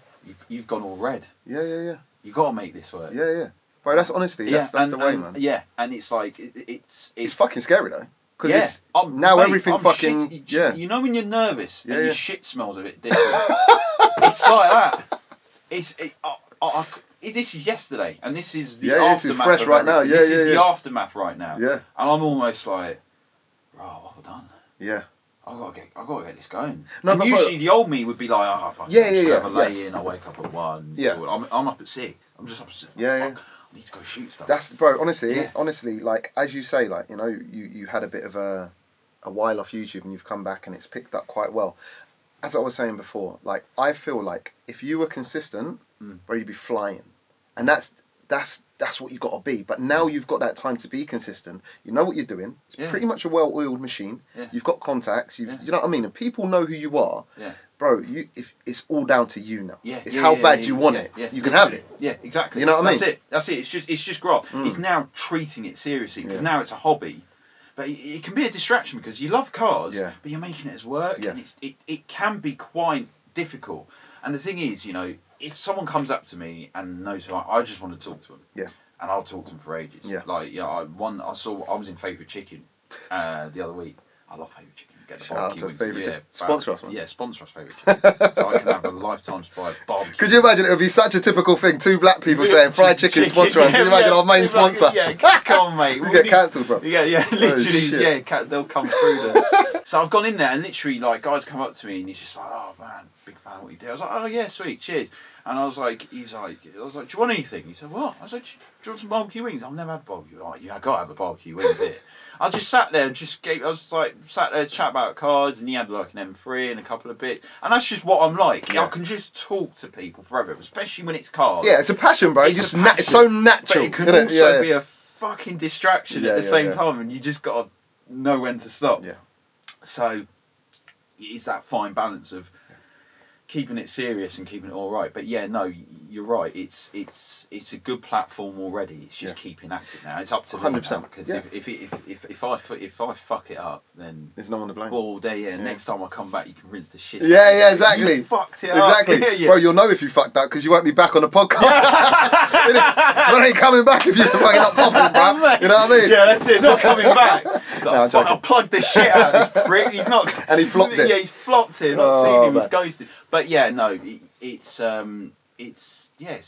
You've gone all red. Yeah. You got to make this work. Yeah. Bro, that's honestly, that's the way, man. Yeah, and it's like it's fucking scary though, because everything fucking shit, You know when you're nervous and your shit smells a bit different. It's like that. This is yesterday, and this is the aftermath. This is fresh right now. This is the aftermath right now. Yeah, and I'm almost like, what have I done? Yeah. I gotta get this going. No, and usually the old me would be like, have a lay in. I wake up at 1. Yeah. I'm up at 6. I'm just up at 6. Yeah. I need to go shoot stuff. That's, bro. Honestly, like as you say, like you had a bit of a while off YouTube and you've come back and it's picked up quite well. As I was saying before, like I feel like if you were consistent, bro, you'd be flying, and that's what you got to be. But now you've got that time to be consistent. You know what you're doing. It's pretty much a well-oiled machine. Yeah. You've got contacts. You know what I mean. And people know who you are. Yeah. Bro, if it's all down to you now. Yeah. It's how bad you want it. Yeah. You can have it. Yeah, exactly. You know what I mean. That's it. It's just graft. It's now treating it seriously because now it's a hobby. But it can be a distraction because you love cars, but you're making it as work. Yes. And it can be quite difficult. And the thing is, if someone comes up to me and knows who I just want to talk to them. Yeah. And I'll talk to them for ages. Yeah. Like, I was in Favourite Chicken the other week. I love Favourite Chicken. Get the Shout out to Favourite Chicken. Sponsor us, man. Yeah, sponsor us, Favourite Chicken. So I can have a lifetime supply of barbecue. Could you imagine? It would be such a typical thing. 2 black people saying fried chicken sponsor us. Can you imagine our main sponsor? Yeah, come on, mate. We get cancelled, bro. Yeah, literally. They'll come through them. So I've gone in there and literally, like, guys come up to me and he's just like, oh man, big fan of what you do. I was like, oh yeah, sweet, cheers. And I was like, do you want anything? He said, what? I was like, do you want some barbecue wings? I've never had barbecue. Oh, yeah, I got to have a barbecue wings here. I just sat there and sat there to chat about cards, and he had like an M3 and a couple of bits. And that's just what I'm like. I can just talk to people forever, especially when it's cars. Yeah, it's a passion, bro. It's so natural. But it can also be a fucking distraction at the same time, and you just got to know when to stop. Yeah. So it's that fine balance of keeping it serious and keeping it all right. But yeah, no, you're right. It's a good platform already. It's just keeping active now. It's up to 100%. Because if I fuck it up, then There's no one to blame. all day. Yeah, next time I come back, you can rinse the shit. Yeah, exactly. You fucked it up. Exactly. Bro, you'll know if you fucked up because you won't be back on the podcast. Man ain't coming back if you're fucking not popping, bro. You know what I mean? Yeah, that's it. Not coming back. I'm joking. I'll plug the shit out of this prick. He's not. And he flopped it. Yeah, he's flopped it. Not seen him. Man. He's ghosted. But yeah, no, it's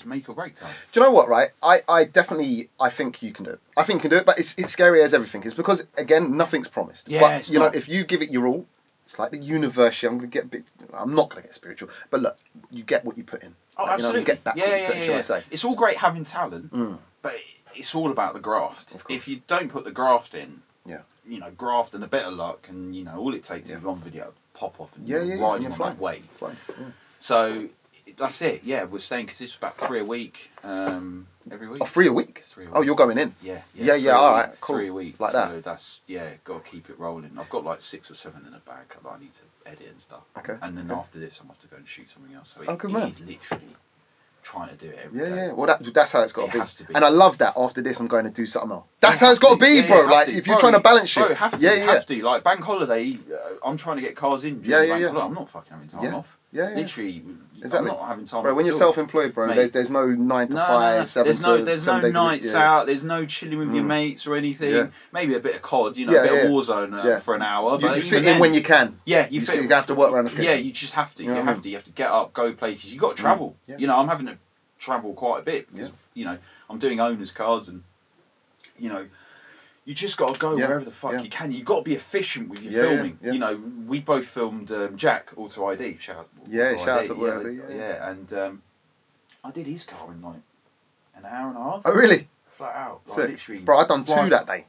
make or break time. Do you know what, right? I definitely, I think you can do it. I think you can do it, but it's scary as everything. It's because, again, nothing's promised. Yeah, but, it's you know, not. if you give it your all, it's like the universe. I'm not going to get spiritual, but look, you get what you put in. Oh, Like, absolutely. You get back what you put in, shall I say. It's all great having talent, but it's all about the graft. Of course. If you don't put the graft in, Yeah. you know, graft and a bit of luck, and you know, all it takes is one video pop off and you're and riding you're on flying. that wave. Flying. Yeah. So that's it. Yeah, we're staying because it's about 3 a week, every week. Oh, 3 a week? 3 a Oh, week. you're going in? Yeah. Yeah, 3 a all week, right, cool. 3 a week. Like so that. That's got to keep it rolling. I've got like 6 or 7 in the bag that I need to edit and stuff. Okay. And then okay. after this, I'm off to go and shoot something else. So Oh, good man. he's literally trying to do it every Yeah, day. yeah. Well, that's how it's got It to be. has to be. And I love that. After this, I'm going to do something else. That's You how it's have got to be, Yeah, bro. you have Like, to. if you're Bro, trying to balance shit. Bro, have to. Yeah, You yeah. have to. Like, bank holiday, I'm trying to get cars in during Yeah, yeah, bank yeah. holiday. I'm not fucking having time Yeah. off. Yeah, yeah. Literally, Exactly. I'm not having time Bro, off when at you're all. self-employed, bro, Mate. there's no 9 to No, 5, 7 there's to no, there's 7 no days a week. nights Yeah. out. There's no chilling with your mates or anything. Yeah. Maybe a bit of COD, you know, Yeah, a bit yeah. of Warzone for an hour. You but fit even in then, when you can. Yeah, You have to work around the schedule. Yeah, you just have to. You know You what I have to. You have to get up, go places. You got to travel. Yeah. You know, I'm having to travel quite a bit because you know I'm doing owners cards and you know. You just got to go Yeah, wherever the fuck yeah. you can. You got to be efficient with your Yeah, filming. yeah. You know, we both filmed Jack Auto ID. Shout out. Yeah, Auto shout out ID. to Auto ID, yeah. Yeah, and I did his car in like an hour and a half. Oh, really? Flat out. Like, Sick. literally. Bro, I'd done 2 flying. that day.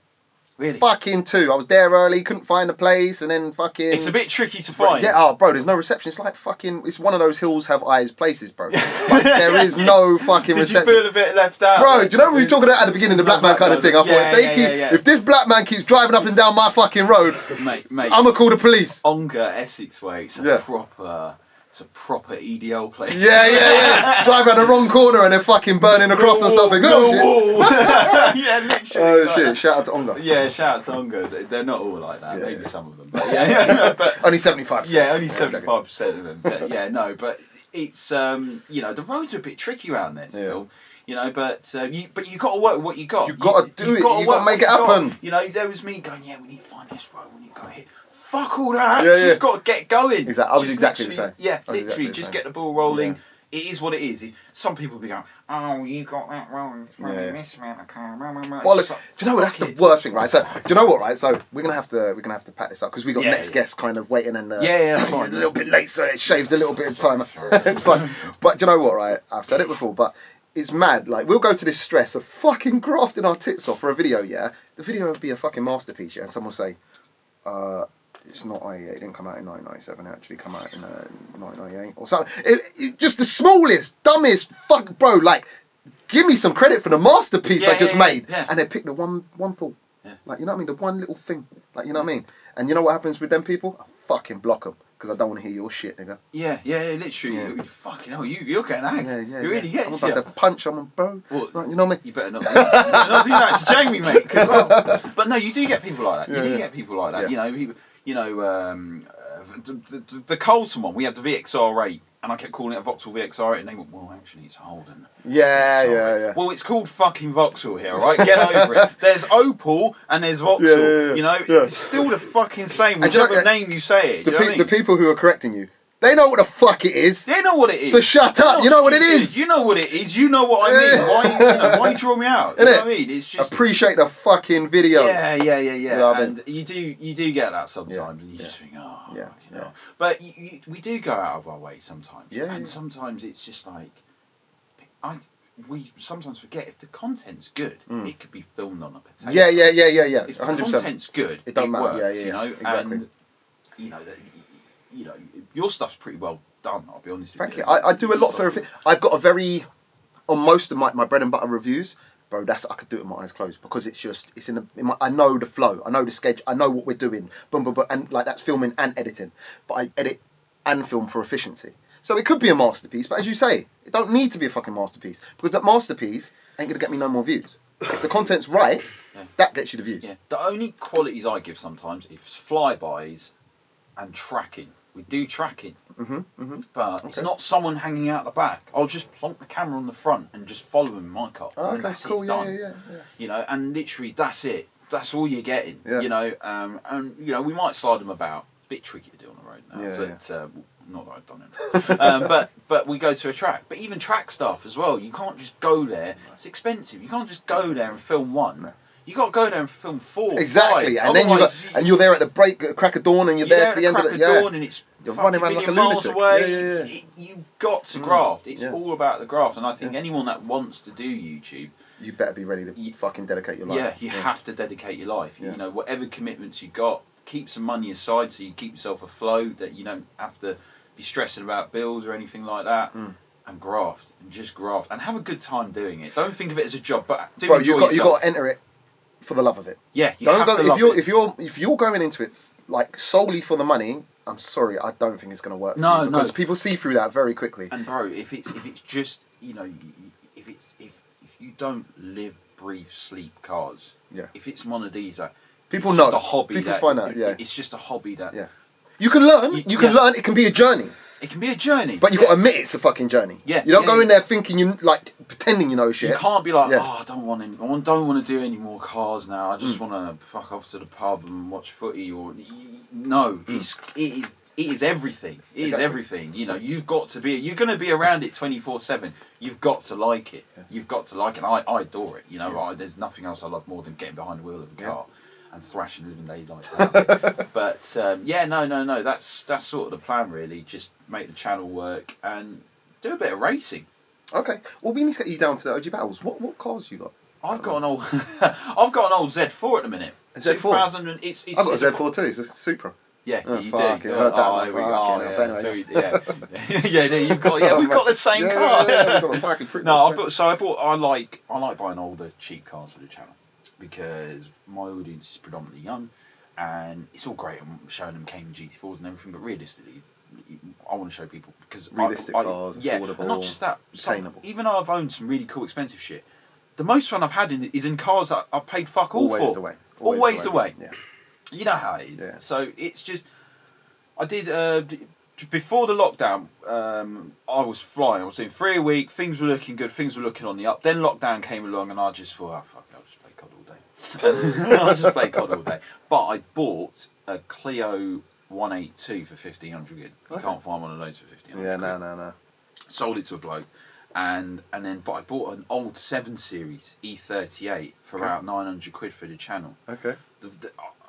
Really? Fucking 2. I was there early, couldn't find the place, and then fucking... It's a bit tricky to Bro, find. yeah, oh, bro, there's no reception. It's like fucking... It's one of those hills have eyes places, bro. Like, there is no fucking Did reception. you feel a bit left out? Bro, do you know what we were talking about at the beginning, the black man kind of thing? I thought, Yeah, if they yeah, keep... yeah, yeah. If this black man keeps driving up and down my fucking road, Mate. I'm going to call the police. Ongar, Essex way. It's a Yeah. proper EDL place. Yeah. Drive around the wrong corner and they're fucking burning across or something. Oh, shit. Yeah, literally. Oh, like shit. that. Shout out to Onga. Yeah, shout out to Ongar. They're not all like that. Yeah, Maybe yeah. some of them. But yeah, but Only 75%. yeah, only I'm joking. 75% of them. But yeah, no, but it's you know, the roads are a bit tricky around there to Yeah. film. You know, but you got to work with what you got. You gotta do it. You work gotta make what it you got. happen. You know, there was me going, yeah, we need to find this road. We need to go here. Fuck all that. Yeah, You just got to get going. Exactly. I was Just exactly the literally- same. Yeah, I was literally, exactly the just same. get the ball rolling. Yeah. It is what it is. Some people be going, oh, you got that wrong. It's running Yeah. this amount of car. Blah, blah, blah." It's Well, just look, like, do you know what? That's the fuck it. worst thing, right? So, do you know what, right? So, we're gonna have to pack this up because we got Yeah, next yeah. guest kind of waiting and Yeah, that's a fine. little bit late, so it shaves a little bit of time. It's fine. But do you know what, right? I've said it before, but it's mad. Like, we'll go to this stress of fucking grafting our tits off for a video. Yeah, the video would be a fucking masterpiece. Yeah, and someone will say, it's not IEA. It didn't come out in 1997. It actually come out in 1998 or something. It just the smallest, dumbest fuck, bro. Like, give me some credit for the masterpiece I just made. Yeah. And they pick the one fault. Yeah. Like, you know what I mean? The one little thing. Like, you know what I mean? And you know what happens with them people? I fucking block them because I don't want to hear your shit, nigga. Yeah, literally. Yeah. You fucking hell, you're getting angry. Yeah. You really get I'm it. about to punch someone, bro. Well, Like, you know what I mean? You better not. You better not do that to Jamie, mate. 'Cause, well, but no, you do get people like that. Yeah, You do yeah. get people like that. Yeah. You know, the Colton one. We had the VXR8, and I kept calling it a Vauxhall VXR8, and they went, "Well, actually, it's a Holden." Yeah. Well, it's called fucking Vauxhall here, all right? Get over it. There's Opel and there's Vauxhall. Yeah. You know, Yeah. it's still the fucking same, And do you know- whichever name you say it. Do you know what I mean? The people who are correcting you, they know what the fuck it is. They know what it is. So shut They're up. not You know what it stupid. is. You know what it is. You know what I mean. Why you draw me out? You know what I mean? It's just Appreciate the fucking video. Yeah. Yeah, I And you do get that sometimes, Yeah, and you just think, oh, Yeah, you know. yeah. But we do go out of our way sometimes, Yeah, and yeah. sometimes it's just like, we sometimes forget if the content's good, it could be filmed on a potato. Yeah. If the 100%. content's good, It don't matter. works, Yeah, you know. exactly. And you know, your stuff's pretty well done. I'll be honest with Thank you. you. I do a lot for everything. I've got a very, on most of my bread and butter reviews, bro, I could do it with my eyes closed because it's I know the flow, I know the schedule, I know what we're doing, boom, boom, boom, and like that's filming and editing, but I edit and film for efficiency. So it could be a masterpiece, but as you say, it don't need to be a fucking masterpiece because that masterpiece ain't gonna get me no more views. If the content's right, that gets you the views. Yeah. The only qualities I give sometimes is flybys and tracking. We do tracking, but it's not someone hanging out the back. I'll just plonk the camera on the front and just follow him in my car. Oh, okay, that's cool. It's done. You know, and literally that's it. That's all you're getting. Yeah. You know, and you know we might slide them about. A bit tricky to do on the road now. Yeah, but, not that I've done it. but we go to a track. But even track stuff as well. You can't just go there. It's expensive. You can't just go there and film one. No. You got to go there and film 4. Exactly, 5. and then you're there at the break, at crack of dawn, and you're there to the end of the dawn, and it's you're running around like a miles lunatic. away. You've got to graft. It's all about the graft, and I think anyone that wants to do YouTube, you better be ready to fucking dedicate your life. Yeah, you have to dedicate your life. You know, whatever commitments you got, keep some money aside so you keep yourself afloat. That you don't have to be stressing about bills or anything like that. And graft, and just graft, and have a good time doing it. Don't think of it as a job, but do enjoy yourself. You got to enter it for the love of it. Yeah, you don't have go to love it. If you're going into it like solely for the money. I'm sorry, I don't think it's going to work. No, because people see through that very quickly. And bro, if it's just if you don't live, breathe, sleep cars. Yeah. If it's one of these, people it's know. Just a hobby. People find out. Yeah. It's just a hobby that. Yeah. You can learn. You can learn. It can be a journey. It can be a journey. But you got to admit it's a fucking journey. Yeah. You don't go in there thinking pretending you know shit. You can't be like, oh, I don't want to do any more cars now. I just want to fuck off to the pub and watch footy. Or no, it is everything. It is everything. You know, you've got to be. You're going to be around it 24/7. You've got to like it. Yeah. You've got to like it. I adore it. You know, there's nothing else I love more than getting behind the wheel of a car. And thrashing living day like that. But no. That's sort of the plan really. Just make the channel work and do a bit of racing. Okay. Well, we need to get you down to the OG battles. What cars you got? I've got an old Z4 at the minute. A Z4. 2000. I've got a Z4 too. It's a Supra. Yeah, you do. I heard that. You've got. Yeah, we've got the same car. Yeah, we've got a fucking pretty. I like buying older cheap cars for the channel. Because my audience is predominantly young, and it's all great. I'm showing them Cayman GT4s and everything, but realistically, I want to show people because realistic cars, affordable, and not just that, attainable. Even though I've owned some really cool, expensive shit, the most fun I've had is in cars that I've paid fuck all for. Always the way. Yeah. You know how it is. Yeah. So it's just, I did before the lockdown. I was flying. I was doing 3 a week. Things were looking good. Things were looking on the up. Then lockdown came along, and I just thought, oh fuck, I'll just play COD all day. I'll just play COD all day. But I bought a Clio 182 for 1,500 quid. You can't find one of those for 1,500. Yeah, no. Sold it to a bloke, but I bought an old 7 Series E38 for about 900 quid for the channel. Okay.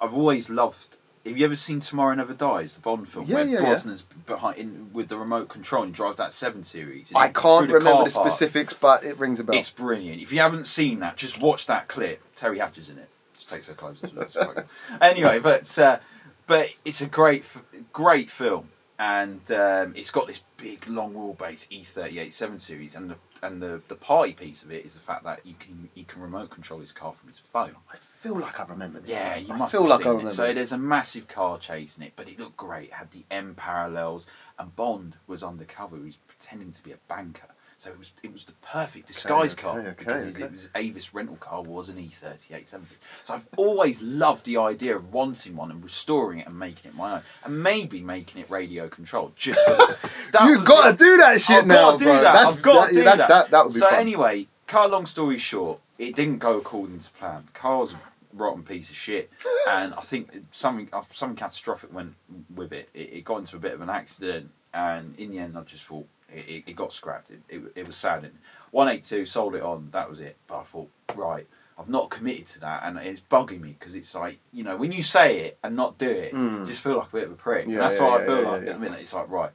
I've always loved. Have you ever seen Tomorrow Never Dies, the Bond film, where Brosnan's behind with the remote control and he drives that 7 Series? I can't remember the specifics, but it rings a bell. It's brilliant. If you haven't seen that, just watch that clip. Terry Hatcher's in it. Just takes her clothes off. Anyway, but it's a great film, and it's got this big long wheelbase E38 7 Series, and the party piece of it is the fact that you can remote control his car from his phone. I feel like I remember this. Yeah, you must feel have like seen I remember it. So this. there's a massive car chasing it, but it looked great. It had the M parallels, and Bond was undercover. He was pretending to be a banker. So it was the perfect disguise car because his Avis rental car was an E38 70. So I've always loved the idea of wanting one and restoring it and making it my own, and maybe making it radio controlled. Just you've got to do that shit now, I've got to do that. That would be fun. So anyway, cut a long story short, it didn't go according to plan. The car's a rotten piece of shit, and I think something catastrophic went with it. It got into a bit of an accident, and in the end, I just thought. It got scrapped. It was sad. 182 sold it on. That was it. But I thought, right, I've not committed to that, and it's bugging me because it's like when you say it and not do it, you just feel like a bit of a prick. Yeah, that's what I feel like at the minute. It's like, right,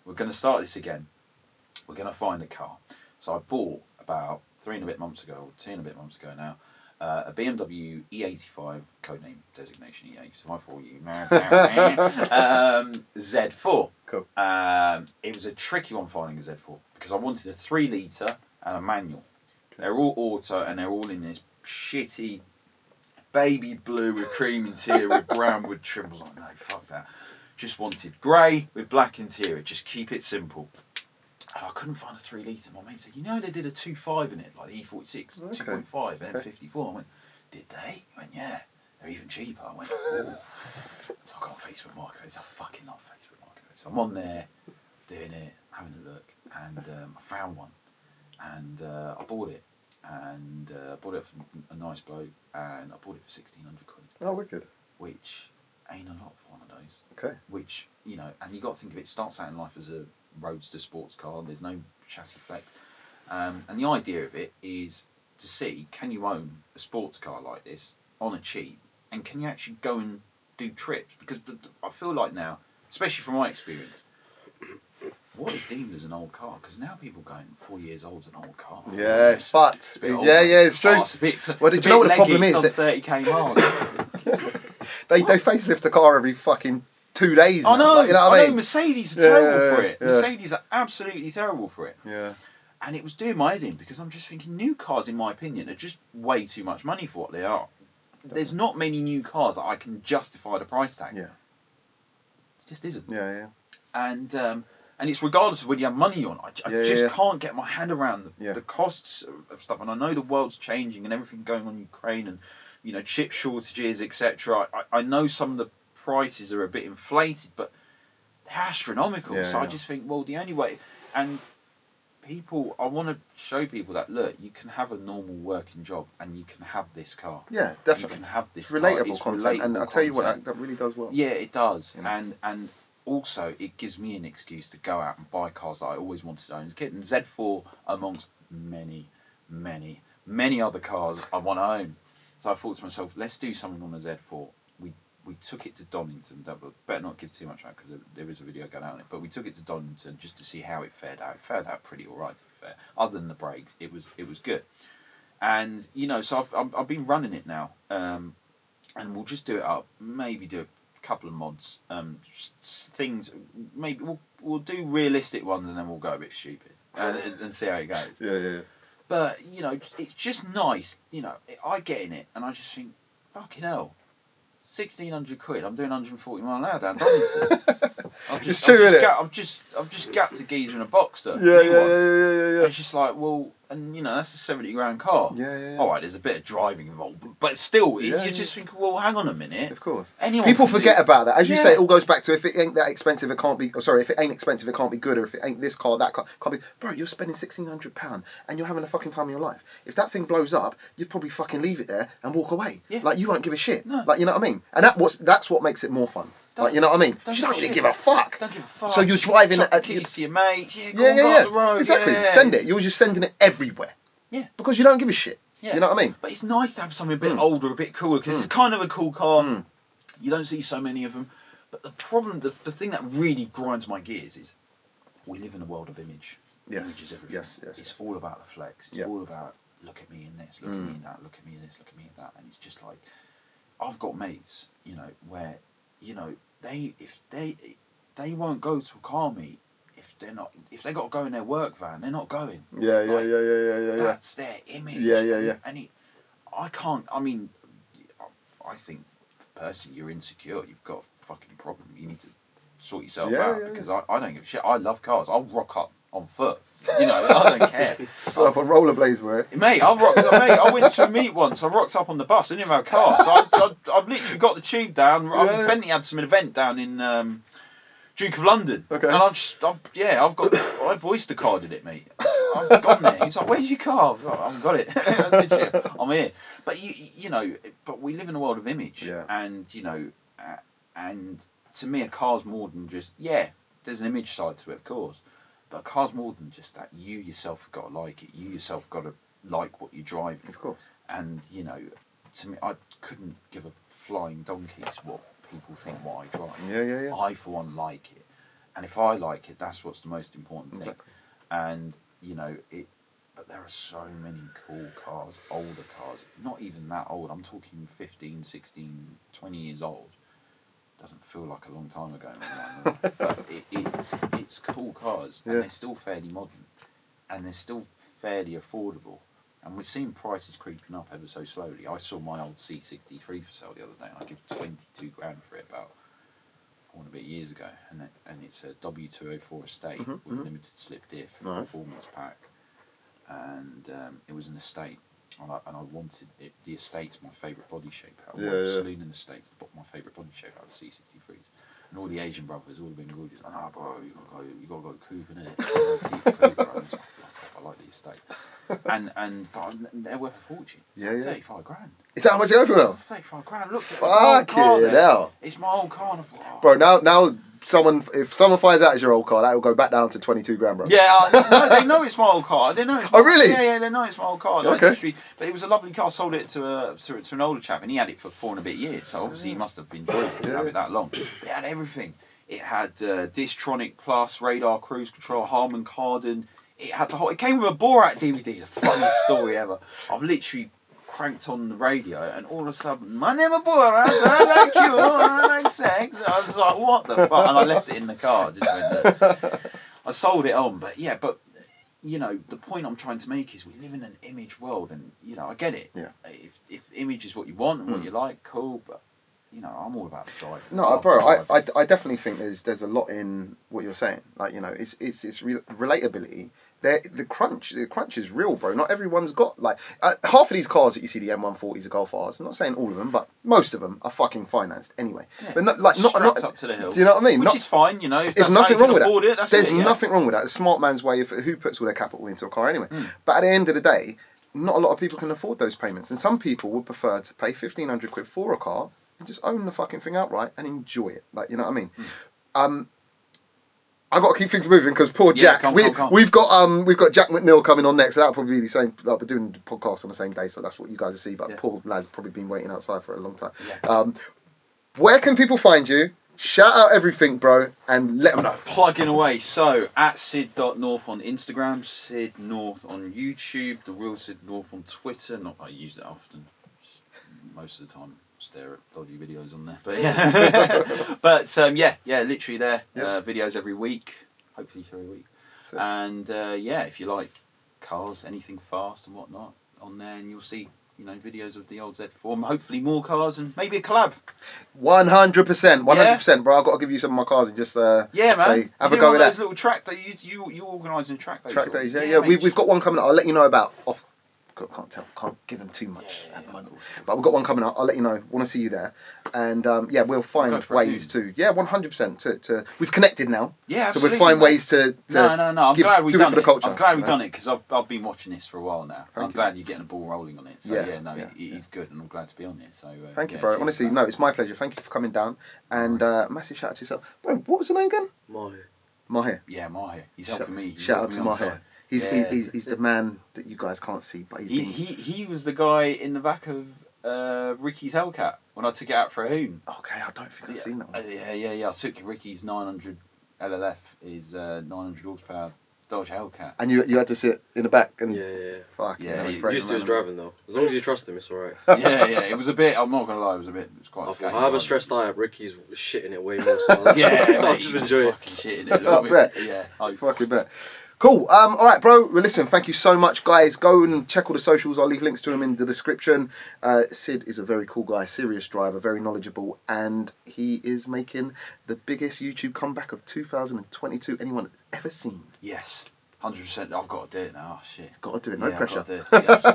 we're going to start this again. We're going to find a car. So I bought about 3 and a bit months ago, or 2 and a bit months ago now, a BMW E85, codename designation E85 for you, Z4. Cool. It was a tricky one finding a Z4 because I wanted a 3 litre and a manual. They're all auto, and they're all in this shitty baby blue with cream interior with brown wood trim. I was like, no, fuck that. Just wanted grey with black interior. Just keep it simple. And I couldn't find a 3 litre. My mate said, you know, they did a 2.5 in it, like the E46, Okay. 2.5, Okay. M54. I went, did they? He went, yeah. They're even cheaper. I went, oh. So I got on Facebook Marketplace. I fucking love Facebook Marketplace. So I'm on there, doing it, having a look, and I found one, and I bought it, and I bought it from a nice bloke, and I bought it for 1,600 quid, Oh, wicked. which ain't a lot for one of those. Okay. Which, you know, and you got to think of it, starts out in life as a roadster sports car. There's no chassis flex, and the idea of it is to see, can you own a sports car like this on a cheap, and can you actually go and do trips? Because I feel like now, especially from my experience, what is deemed as an old car? Because now people going 4 years old's an old car. Yeah, it's fucked. bit old, Yeah, mate. yeah, it's true. Oh, it's a bit, Well, it's do you know what the leggy, problem it's is? done 30k miles. They facelift a car every fucking 2 days now. I know, Like, you know what I mean? Mercedes are Yeah, terrible for it. yeah. Mercedes are absolutely terrible for it. Yeah. And it was doing my head in because I'm just thinking new cars, in my opinion, are just way too much money for what they are. There's not many new cars that I can justify the price tag. Yeah. It just isn't. Yeah, yeah. And it's regardless of whether you have money on. I Yeah, just yeah. can't get my head around Yeah. the costs of stuff. And I know the world's changing and everything going on in Ukraine and, you know, chip shortages, etc. I know some of the prices are a bit inflated, but they're astronomical. Yeah, So I yeah. just think, well, the only way, and people, I want to show people that, look, you can have a normal working job and you can have this car. Yeah, You definitely. can have this It's relatable car. It's content, and relatable I'll tell you what, content. that really does well. Yeah, it does, You know? and also it gives me an excuse to go out and buy cars that I always wanted to own as a kid. And Z4 amongst many, many, many other cars I want to own. So I thought to myself, let's do something on the Z4. We took it to Donington. Better not give too much out because there is a video going out on it. But we took it to Donington just to see how it fared out. It fared out pretty all right, to be fair. Other than the brakes, it was good. And you know, so I've been running it now, and we'll just do it up. Maybe do a couple of mods, things. Maybe we'll do realistic ones, and then we'll go a bit stupid and see how it goes. Yeah, yeah, yeah. But you know, it's just nice. You know, I get in it, and I just think, fucking hell, 1,600 quid. I'm doing 140 mile an hour down Donington. It's true, isn't it? I've just gapped a geezer in a Boxster. Yeah, new yeah, one. yeah. It's just like, well, and you know, that's a 70 grand car. Yeah, yeah, yeah. All right, there's a bit of driving involved, but still, Yeah, you just think, well, hang on a minute. Of course. Anyone People can do forget this. about that. As you Yeah. say, it all goes back to if it ain't that expensive, it can't be. Or sorry, if it ain't expensive, it can't be good. Or if it ain't this car, that car can't be. Bro, you're spending £1,600 and you're having a fucking time of your life. If that thing blows up, you'd probably fucking leave it there and walk away. Yeah. Like you won't give a shit. No. Like you know what I mean. And that's what makes it more fun. Like you know what I mean. Don't You don't give a really shit. give a fuck. Don't give a fuck. So you're driving Chuck the at keys to your mates. Yeah, go yeah, on, yeah, go yeah. up the road. Exactly. Yeah. Send it. You're just sending it everywhere. Yeah. Because you don't give a shit. Yeah. You know what I mean. But it's nice to have something a bit older, a bit cooler, because it's kind of a cool car. You don't see so many of them. But the problem, the thing that really grinds my gears is we live in a world of image. Image is Yes. everything. Yes. Yes. It's all about the flex. It's Yeah. all about look at me in this, look at me in that, look at me in this, look at me in that. And it's just like, I've got mates, you know, where, you know, they won't go to a car meet if they got to go in their work van, they're not going. Yeah. Yeah. Like, Yeah. That's their image. Yeah, yeah, yeah. And I can't. I mean, I think personally, you're insecure. You've got a fucking problem. You need to sort yourself Yeah, out yeah, because I don't give a shit. I love cars. I'll rock up on foot. You know, I don't care. Put up a rollerblades where. Mate, I went to a meet once. I rocked up on the bus. I didn't even have a car. So I've literally got the tube down. Yeah. Bentley had some event down in Duke of London. Okay. And I voiced carded it, mate. I've gone there. He's like, "Where's your car?" I haven't got it. I'm here. But you know, but we live in a world of image. Yeah. And you know, and to me, a car's more than just there's an image side to it, of course. But a car's more than just that. You yourself have got to like it. You yourself got to like what you're driving. Of course. And you know, to me, I couldn't give a flying donkeys what people think what I drive. Yeah, yeah, yeah. I, for one, like it, and if I like it, that's what's the most important thing. Exactly. And you know it. But there are so many cool cars, older cars, not even that old. I'm talking 15, 16, 20 years old. Doesn't feel like a long time ago, but it's cool cars, and Yeah. they're still fairly modern, and they're still fairly affordable. And we're seeing prices creeping up ever so slowly. I saw my old C63 for sale the other day, and I give 22 grand for it about a bit years ago, and it's a W204 estate with limited slip diff, performance pack, and it was an estate, and I wanted it. The estate's my favourite body shape out. Saloon in the States, my favourite body shape out of C63s. And all the Asian brothers all been good. He's like, "Ah, bro, you gotta go Coupe, innit? I like the estate." But they're worth a fortune. It's like 35 grand. Is that how much you go for now? 35 grand. Look at it now. It's my old car. And I thought, bro, now if someone finds out it's your old car, that will go back down to 22 grand, bro. Yeah, no, they know it's my old car. They know. Oh, really? Yeah, they know it's my old car. Okay. But it was a lovely car. I sold it to an older chap, and he had it for 4 and a bit years. So obviously he must have enjoyed it to have it that long. But it had everything. It had Distronic Plus, radar, cruise control, Harman Kardon. It had the whole. It came with a Borat DVD. The funniest story ever. I've literally cranked on the radio, and all of a sudden, my name is Borat. I like you. I like sex. I was like, what the fuck? And I left it in the car. I sold it on, but you know, the point I'm trying to make is we live in an image world, and you know, I get it. Yeah. If image is what you want and what you like, cool. But you know, I'm all about the drive. No, bro, I definitely think there's a lot in what you're saying. Like, you know, it's relatability. The crunch is real, bro. Not everyone's got like half of these cars that you see, the M140s, the Golf Rs. I'm not saying all of them, but most of them are fucking financed anyway. Yeah. But not up to the hill. Do you know what I mean? Which is fine, you know. If there's that's nothing how wrong you with can afford that. it, that's there's it, yeah. nothing wrong with that. A smart man's way of who puts all their capital into a car anyway. But at the end of the day, not a lot of people can afford those payments, and some people would prefer to pay 1,500 quid for a car and just own the fucking thing outright and enjoy it. Like, you know what I mean? I've got to keep things moving because poor Jack. We've got Jack McNeil coming on next. So that'll probably be the same. We're doing the podcast on the same day, so that's what you guys will see. But poor lad's probably been waiting outside for a long time. Yeah. Where can people find you? Shout out everything, bro, and let them know. Plugging away. So at Sid.North on Instagram, Sid North on YouTube, the real Sid North on Twitter. Not that I use it often. Most of the time, stare at dodgy videos on there. But yeah, literally there. Videos every week, hopefully every week. And if you like cars, anything fast and whatnot, on there, and you'll see, you know, videos of the old Z4, hopefully more cars and maybe a collab. 100%, bro. I've got to give you some of my cars and just man. say, have a go with that. Those little track days, you organising track days. Track days, yeah. We've got one coming up. I'll let you know about off. Can't give them too much at the moment. But we've got one coming up. I'll let you know. Want to see you there, and we'll find ways to 100%. We've connected now. Yeah, So absolutely, we'll find ways to no. I'm glad we've done it for the culture. I'm glad we've done it because I've been watching this for a while now. I'm glad you're getting the ball rolling on it. So it is good, and I'm glad to be on this. So thank you, bro. Honestly, no, it's my pleasure. Thank you for coming down, and massive shout out to yourself, bro. What was the name again? Mahir. Yeah, Mahir. He's helping me. Shout out to Mahir. He's the man that you guys can't see, but he was the guy in the back of Ricky's Hellcat when I took it out for a hoon. Okay, I don't think I've seen that one. Yeah. I took Ricky's 900 LLF, his 900 horsepower Dodge Hellcat. And you had to sit in the back and fuck yeah. You used to his driving though. As long as you trust him, it's alright. yeah. It was a bit. I'm not gonna lie. It's quite. I have a stressed eye. Ricky's shitting it way more. So I just enjoy it. Shitting it a little bit. Yeah, I fucking bet. Cool. All right, bro. Well, listen, thank you so much, guys. Go and check all the socials. I'll leave links to him in the description. Sid is a very cool guy, serious driver, very knowledgeable, and he is making the biggest YouTube comeback of 2022 anyone has ever seen. Yes. 100%. I've got to do it now. Oh, shit. He's got to do it. No pressure.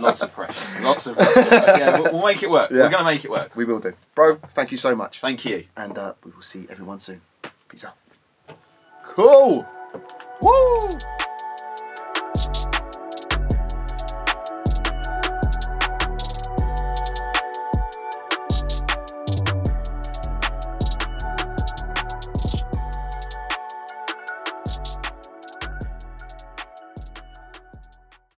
Lots of pressure. Lots of pressure. Yeah, we'll make it work. Yeah. We're going to make it work. We will do. Bro, thank you so much. Thank you. And we will see everyone soon. Peace out. Cool. Woo!